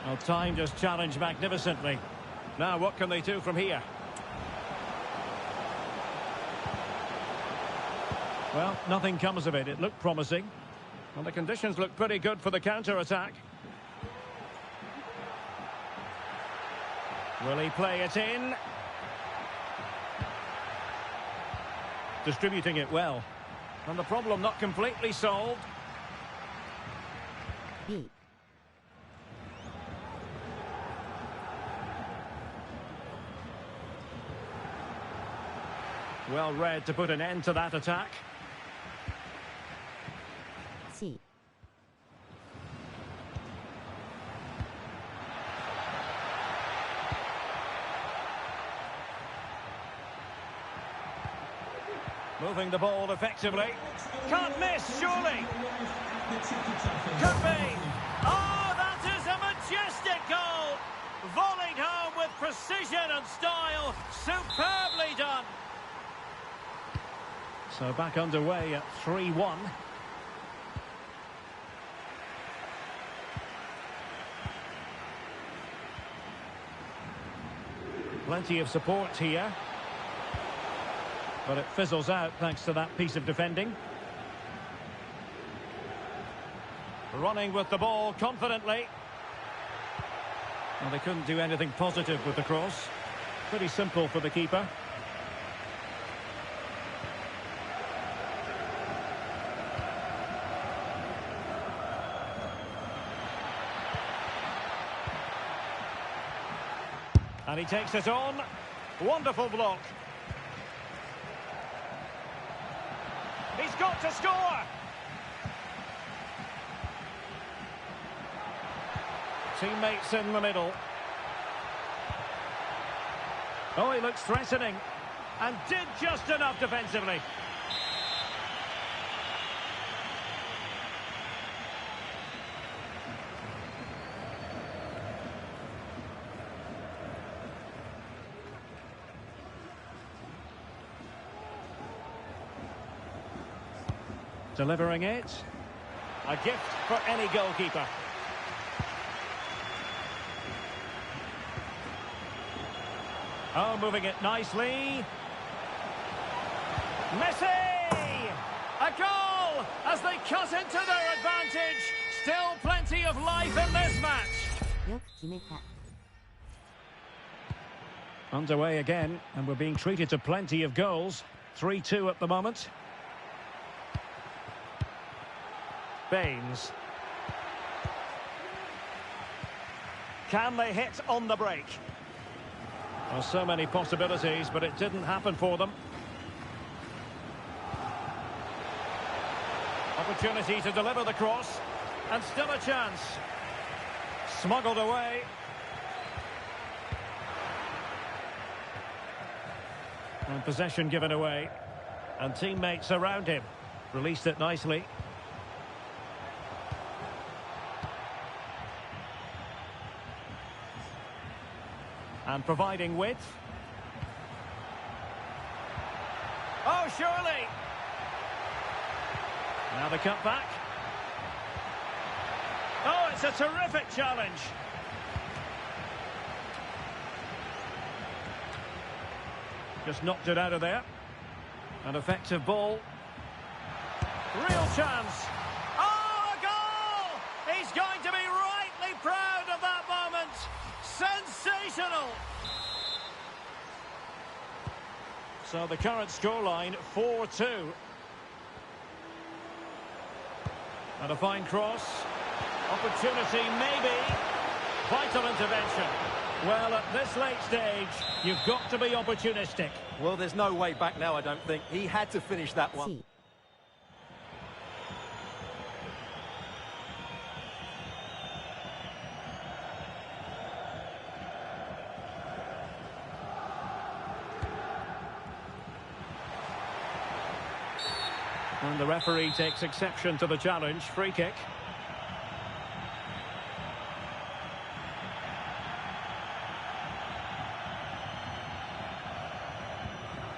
Well, time just challenged magnificently. Now, what can they do from here? Well, nothing comes of it. It looked promising. Well, the conditions look pretty good for the counter-attack. Will he play it in? Distributing it well. And the problem not completely solved. B. Well read to put an end to that attack. C. Moving the ball effectively. Can't miss, surely. Could be. Oh, that is a majestic goal. Volleyed home with precision and style. Superbly done. So back underway at 3-1. Plenty of support here. But it fizzles out thanks to that piece of defending. Running with the ball confidently. Well, they couldn't do anything positive with the cross. Pretty simple for the keeper. And he takes it on. Wonderful block. He's got to score! Teammates in the middle. Oh, he looks threatening. And did just enough defensively. Delivering it. A gift for any goalkeeper. Oh, moving it nicely. Messi! A goal as they cut into their advantage. Still plenty of life in this match. よく決めた。 Underway again, and we're being treated to plenty of goals. 3-2 at the moment. Baines. Can they hit on the break? Well, so many possibilities, but it didn't happen for them. Opportunity to deliver the cross, and still a chance. Smuggled away. And possession given away. And teammates around him. Released it nicely. And providing width. Oh, surely! Now the cut back. Oh, it's a terrific challenge. Just knocked it out of there. An effective ball. Real chance. Oh, a goal! He's going to be rightly proud of that moment. Sensational! So the current scoreline, 4-2. And a fine cross. Opportunity, maybe. Vital intervention. Well, at this late stage, you've got to be opportunistic. Well, there's no way back now, I don't think. He had to finish that one. C. And the referee takes exception to the challenge. Free kick.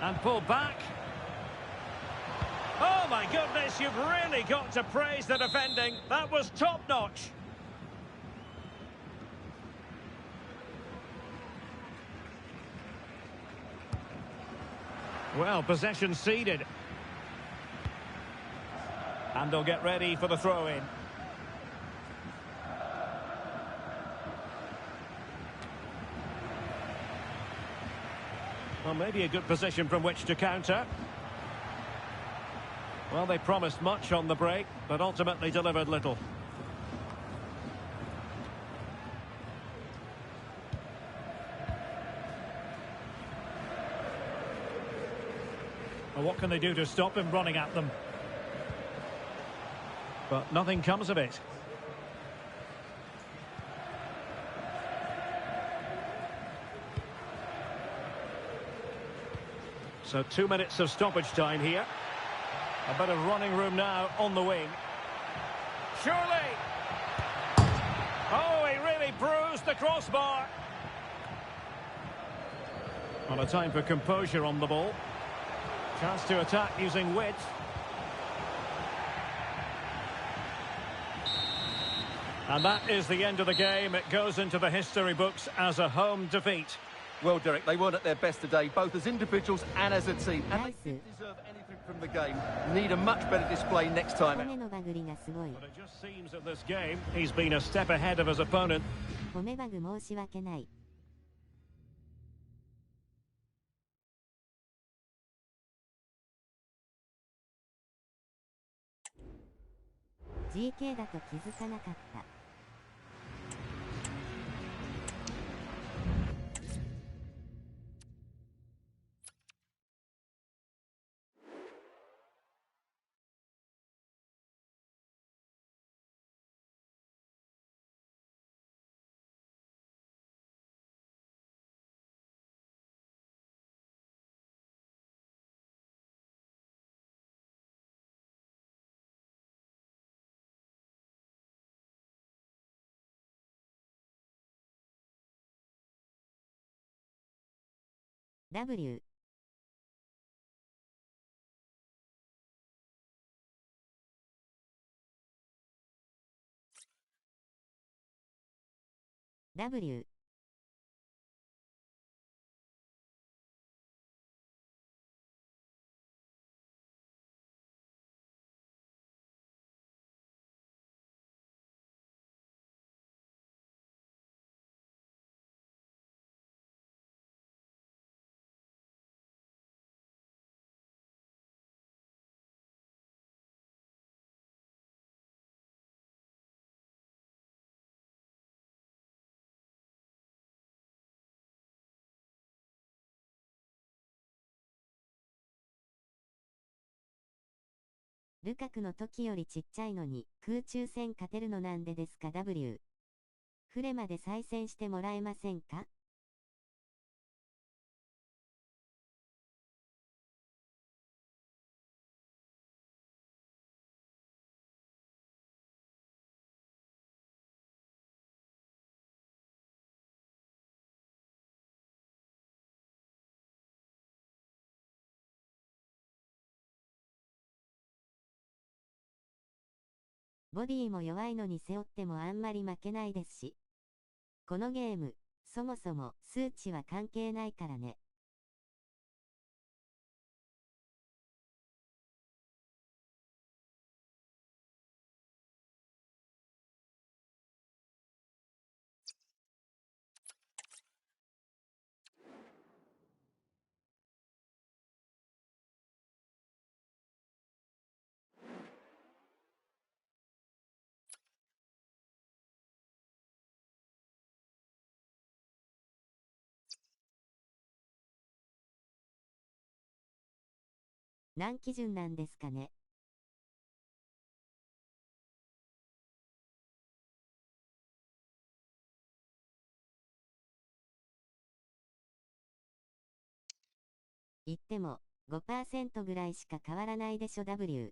And pulled back. Oh my goodness, you've really got to praise the defending. That was top-notch. Well, possession ceded. And they'll get ready for the throw-in. Well, maybe a good position from which to counter. Well, they promised much on the break, but ultimately delivered little. Well, what can they do to stop him running at them? But nothing comes of it. So 2 minutes of stoppage time here. A bit of running room now on the wing. Surely! Oh, he really bruised the crossbar. Well, a time for composure on the ball. Chance to attack using width. And that is the end of the game. It goes into the history books as a home defeat. Well, Derek, they weren't at their best today, both as individuals and as a team. And Nice. they didn't deserve anything from the game. Need a much better display next time 骨 out. のバグりがすごい。 But it just seems in this game he's been a step ahead of his opponent. 米バグ申し訳ない。GK だと気づかなかった。W Wルカクの時よりちっちゃいのに空中戦勝てるのなんでですか W。フレまで再戦してもらえませんか？ボディも弱いのに背負ってもあんまり負けないですし。このゲーム、そもそも数値は関係ないからね。何基準なんですかね。言っても 5% ぐらいしか変わらないでしょ W。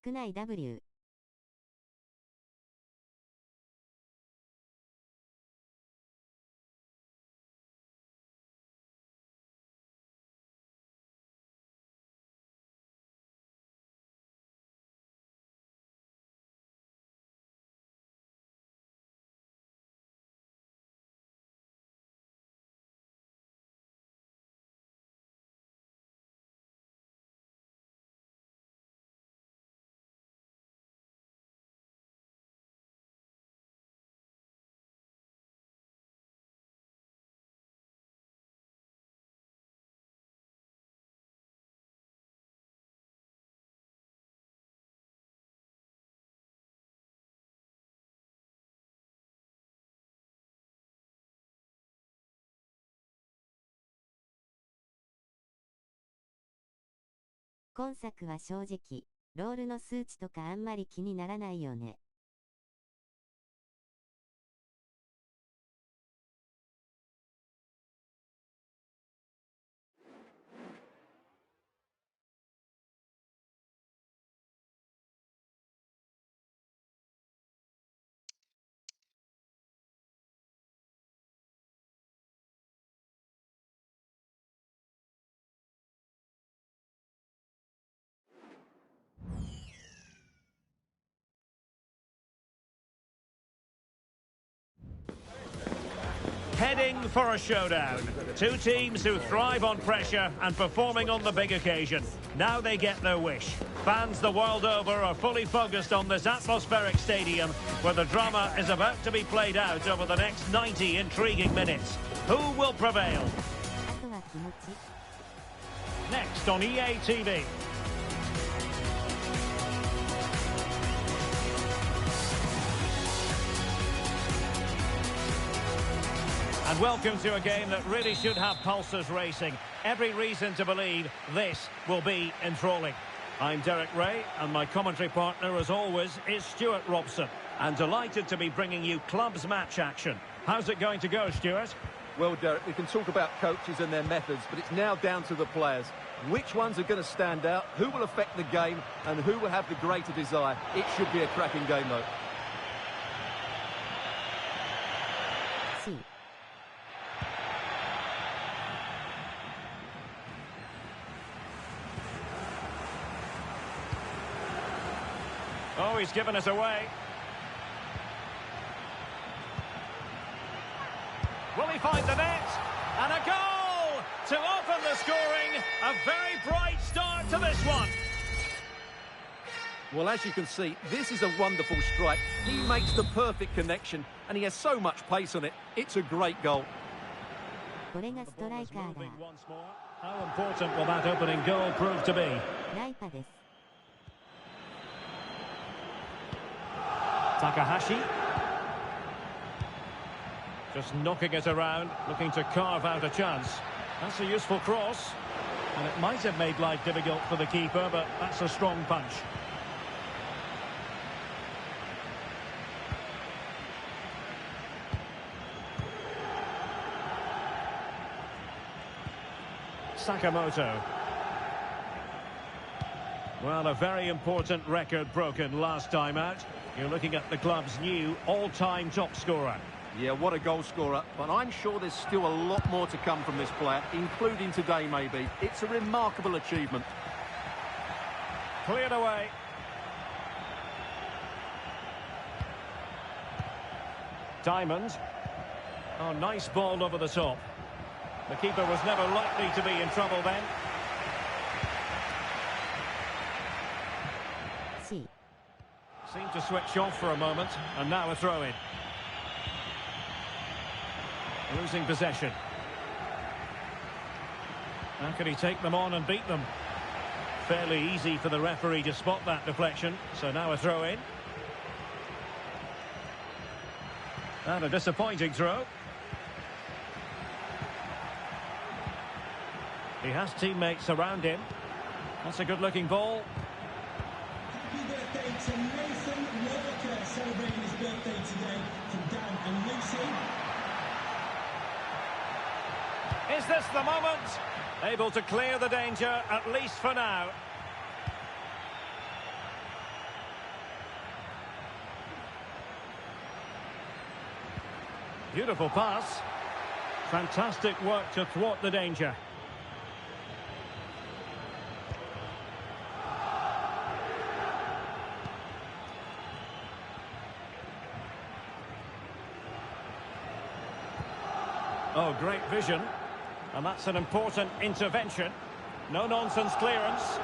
少ない W。今作は正直、ロールの数値とかあんまり気にならないよね。Heading for a showdown. Two teams who thrive on pressure and performing on the big occasion. Now they get their wish. Fans the world over are fully focused on this atmospheric stadium where the drama is about to be played out over the next 90 intriguing minutes. Who will prevail? あとは気持ち。Next on EA TV. And welcome to a game that really should have pulses racing. Every reason to believe this will be enthralling. I'm Derek Ray, and my commentary partner, as always, is Stuart Robson. And delighted to be bringing you clubs match action. How's it going to go, Stuart? Well, Derek, we can talk about coaches and their methods, but it's now down to the players. Which ones are going to stand out, who will affect the game, and who will have the greater desire? It should be a cracking game, though. C. Oh, he's given us away. Will he find the net? And a goal to open the scoring. A very bright start to this one. Well, as you can see, this is a wonderful strike. He makes the perfect connection, and he has so much pace on it. It's a great goal. これがストライカーだ。 How important will that opening goal prove to be? ライパです。 Takahashi. Just knocking it around, looking to carve out a chance. That's a useful cross. And it might have made life difficult for the keeper, but that's a strong punch. Sakamoto. Well, a very important record broken last time out. You're looking at the club's new all-time top scorer. Yeah, what a goal scorer. But I'm sure there's still a lot more to come from this player, including today maybe. It's a remarkable achievement. Cleared away. Diamond. Oh, nice ball over the top. The keeper was never likely to be in trouble then. C. Seemed to switch off for a moment, and now a throw-in. Losing possession. How can he take them on and beat them? Fairly easy for the referee to spot that deflection, so now a throw-in. And a disappointing throw. He has teammates around him. That's a good-looking ball. Happy birthday to Nathan Walker, celebrating his birthday today from Dan and Lucy. Is this the moment? Able to clear the danger, at least for now. Beautiful pass. Fantastic work to thwart the danger. Oh, great vision. And that's an important intervention. No-nonsense clearance.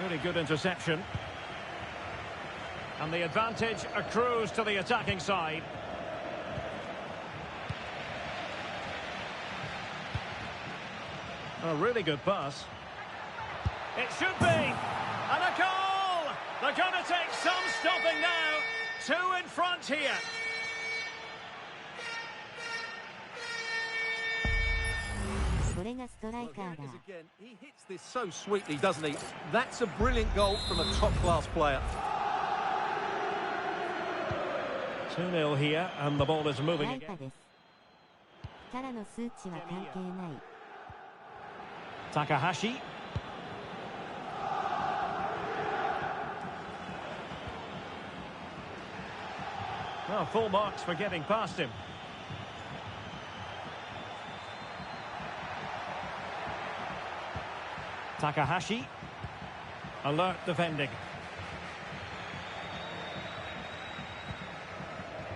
Really good interception. And the advantage accrues to the attacking side. A really good pass. It should be. And a goal! They're going to take some stopping now. 2 in front here. He hits this so sweetly, doesn't he? That's a brilliant goal from a top-class player. 2-0 here, and the ball is moving again. Takahashi. Well, full marks for getting past him. Takahashi. Alert defending.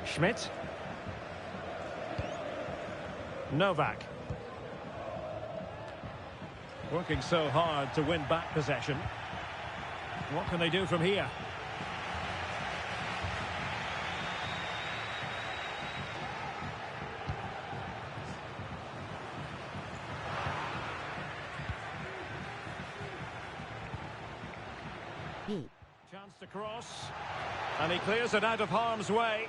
Schmidt. Novak. Working so hard to win back possession. What can they do from here? Chance to cross, and he clears it out of harm's way.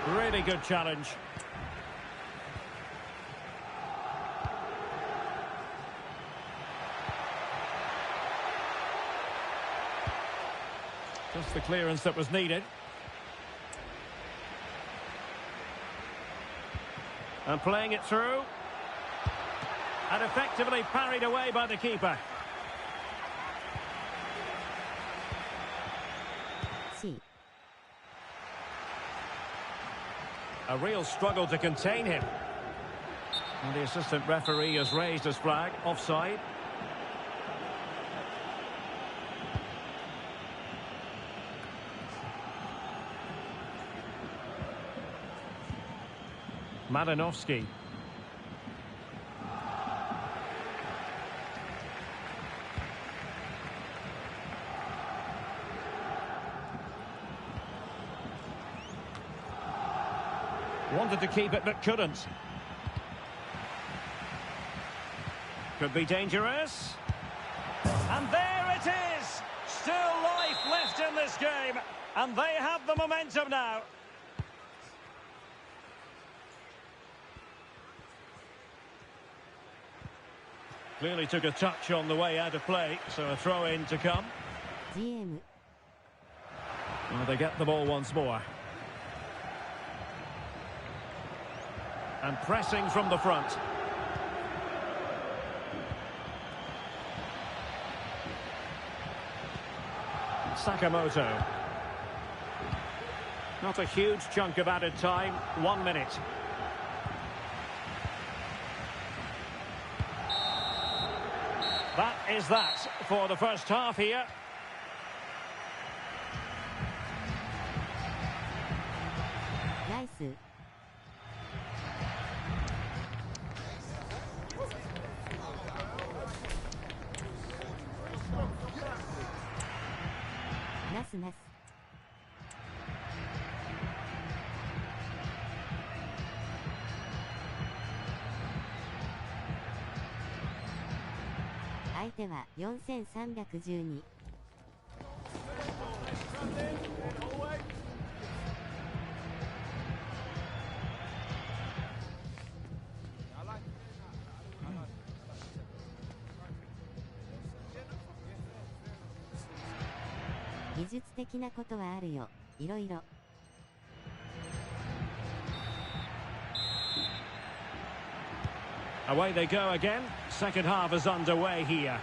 Really good challenge. Just the clearance that was needed. And playing it through. And effectively parried away by the keeper. A real struggle to contain him. And the assistant referee has raised his flag. Offside. Madanovsky. Wanted to keep it but couldn't. Could be dangerous. And there it is! Still life left in this game. And they have the momentum now. Clearly took a touch on the way out of play, so a throw-in to come. Well, they get the ball once more. And pressing from the front. Sakamoto. Not a huge chunk of added time, 1 minute. That is that for the first half here. Nice. Nice.相手は4312。技術的なことはあるよ、いろいろ。Away they go again. Second half is underway here.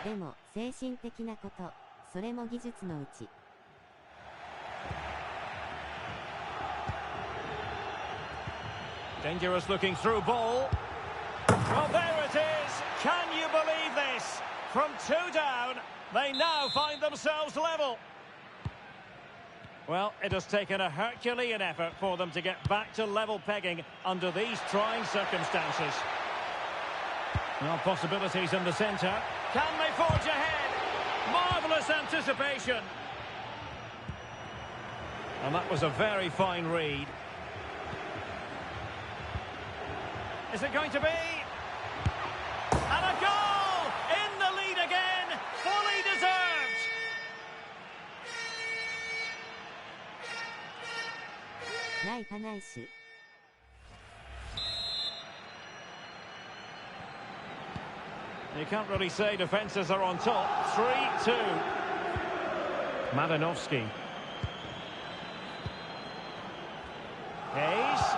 でも、精神的なこと、それも技術のうち。Dangerous looking through ball. Well, there it is. Can you believe this? From 2 down, they now find themselves level. Well, it has taken a Herculean effort for them to get back to level pegging under these trying circumstances. Well, possibilities in the centre. Can they forge ahead? Marvellous anticipation. And that was a very fine read. Is it going to be? And a goal! In the lead again! Fully deserved! You can't really say defences are on top. 3-2. Madanovsky. Hayes.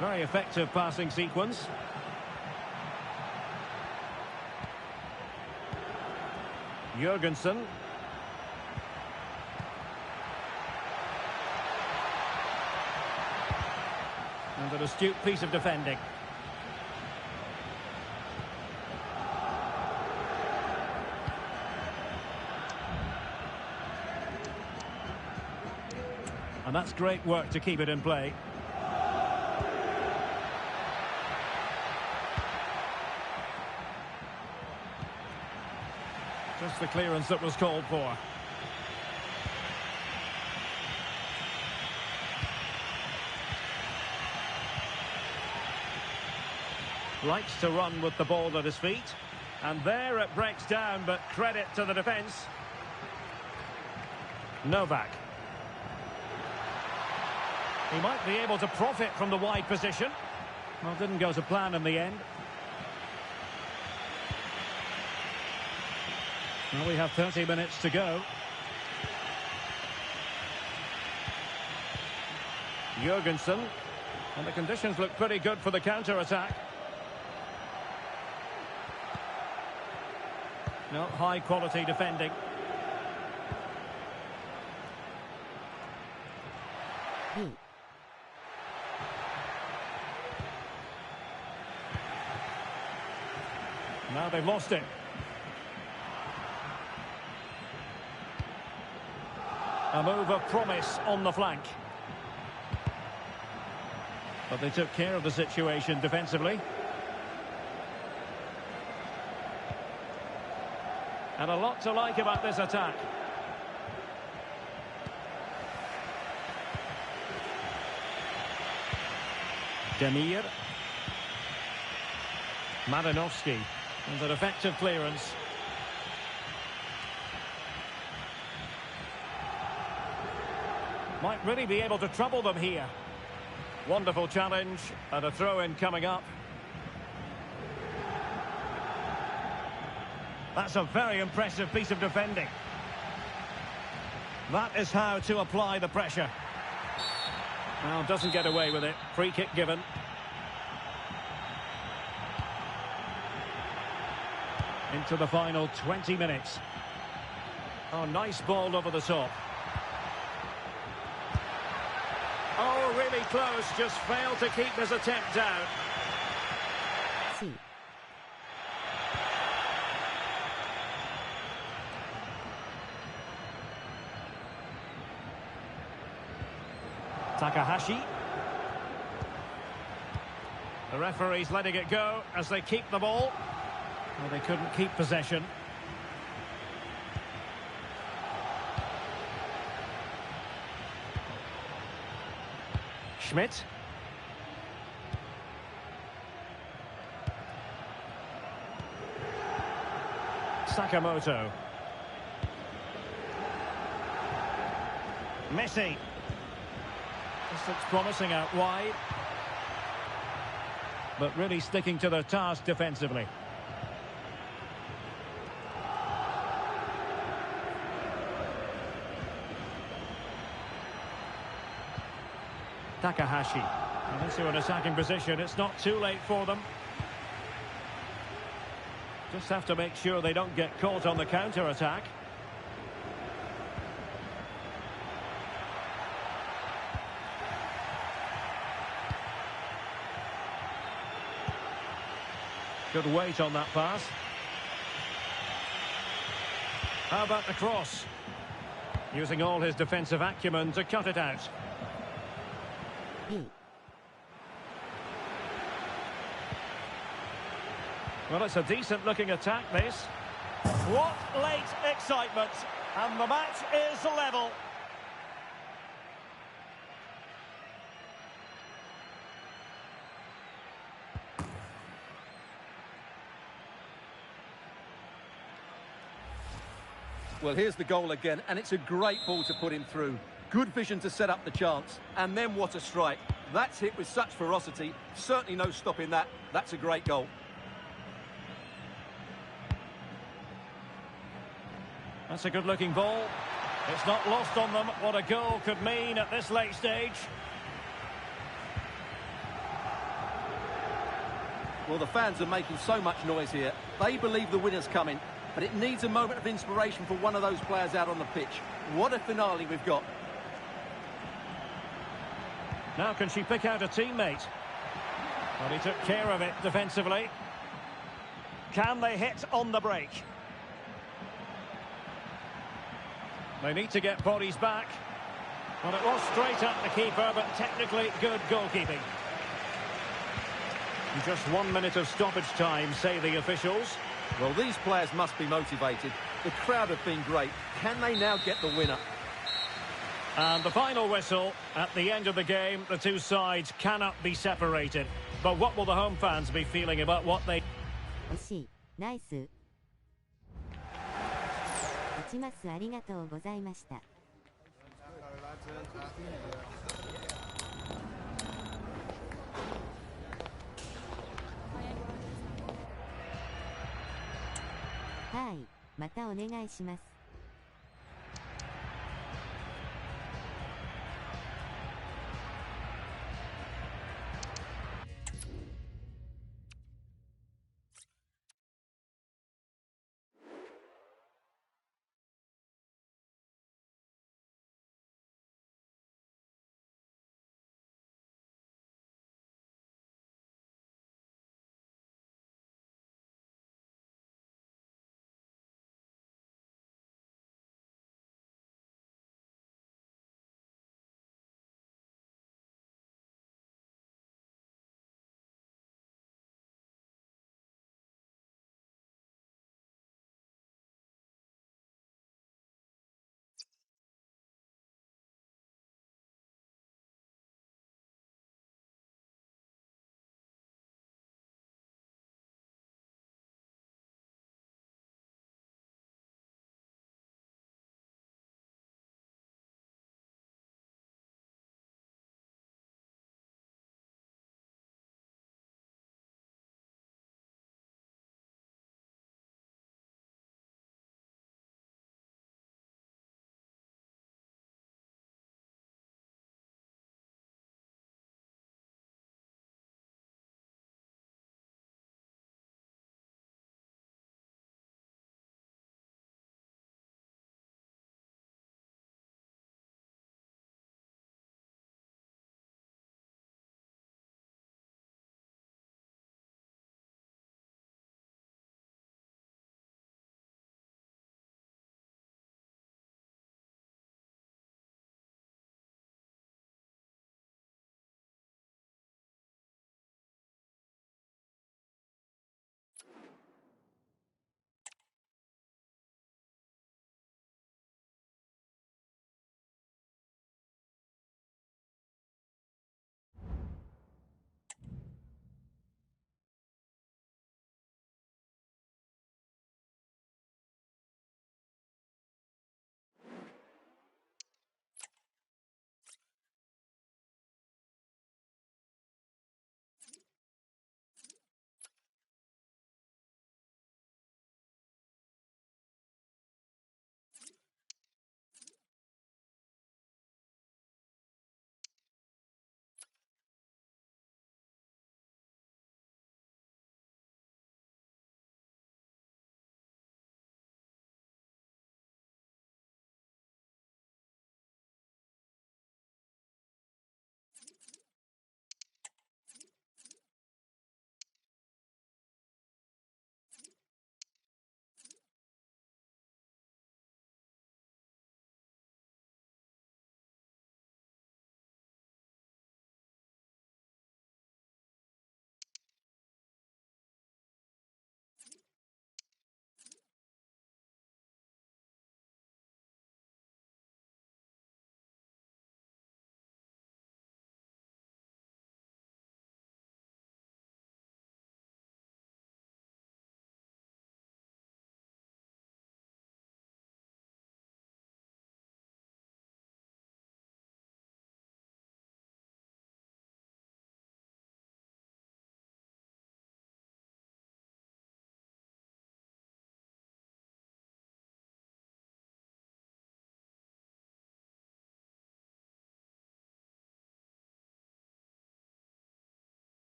Very effective passing sequence. Jurgensen. And an astute piece of defending. And that's great work to keep it in play. Just the clearance that was called for. Likes to run with the ball at his feet. And there it breaks down, but credit to the defence. Novak. He might be able to profit from the wide position. Well, didn't go to plan in the end. Well, we have 30 minutes to go. Jurgensen. And the conditions look pretty good for the counter-attack. No, high-quality defending. Now they've lost it. A move of promise on the flank. But they took care of the situation defensively. And a lot to like about this attack. Demir. Madanovsky. And an effective clearance. Might really be able to trouble them here. Wonderful challenge and a throw-in coming up. That's a very impressive piece of defending. That is how to apply the pressure. Well, doesn't get away with it. Free kick given. Into the final 20 minutes. Oh, nice ball over the top. Oh, really close. Just failed to keep his attempt down. Takahashi. The referee's letting it go as they keep the ball. Well, they couldn't keep possession. Schmidt. Sakamoto. Messi. This looks promising out wide. but really sticking to their task defensively. Takahashi. Into an attacking position. It's not too late for them. Just have to make sure they don't get caught on the counter-attack. Good weight on that pass. How about the cross? Using all his defensive acumen to cut it out. Well, it's a decent-looking attack, this. What late excitement! And the match is level. Well, here's the goal again, and it's a great ball to put him through. Good vision to set up the chance, and then what a strike. That's hit with such ferocity. Certainly no stopping that. That's a great goal. That's a good-looking ball. It's not lost on them what a goal could mean at this late stage. Well, the fans are making so much noise here. They believe the winner's coming, but it needs a moment of inspiration for one of those players out on the pitch. What a finale we've got. Now can she pick out a teammate? Well, he took care of it defensively. Can they hit on the break? They need to get bodies back. Well, it was straight at the keeper, but technically good goalkeeping. Just 1 minute of stoppage time, say the officials. Well, these players must be motivated. The crowd have been great. Can they now get the winner? And the final whistle. At the end of the game, the two sides cannot be separated. But what will the home fans be feeling about what they... 惜しい。ナイス。打ちますありがとうございました。はい、またお願いします。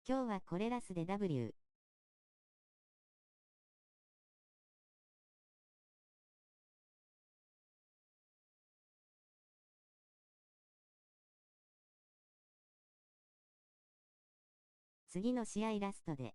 今日はこれらすで W。次の試合ラストで。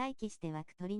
再起して枠取りな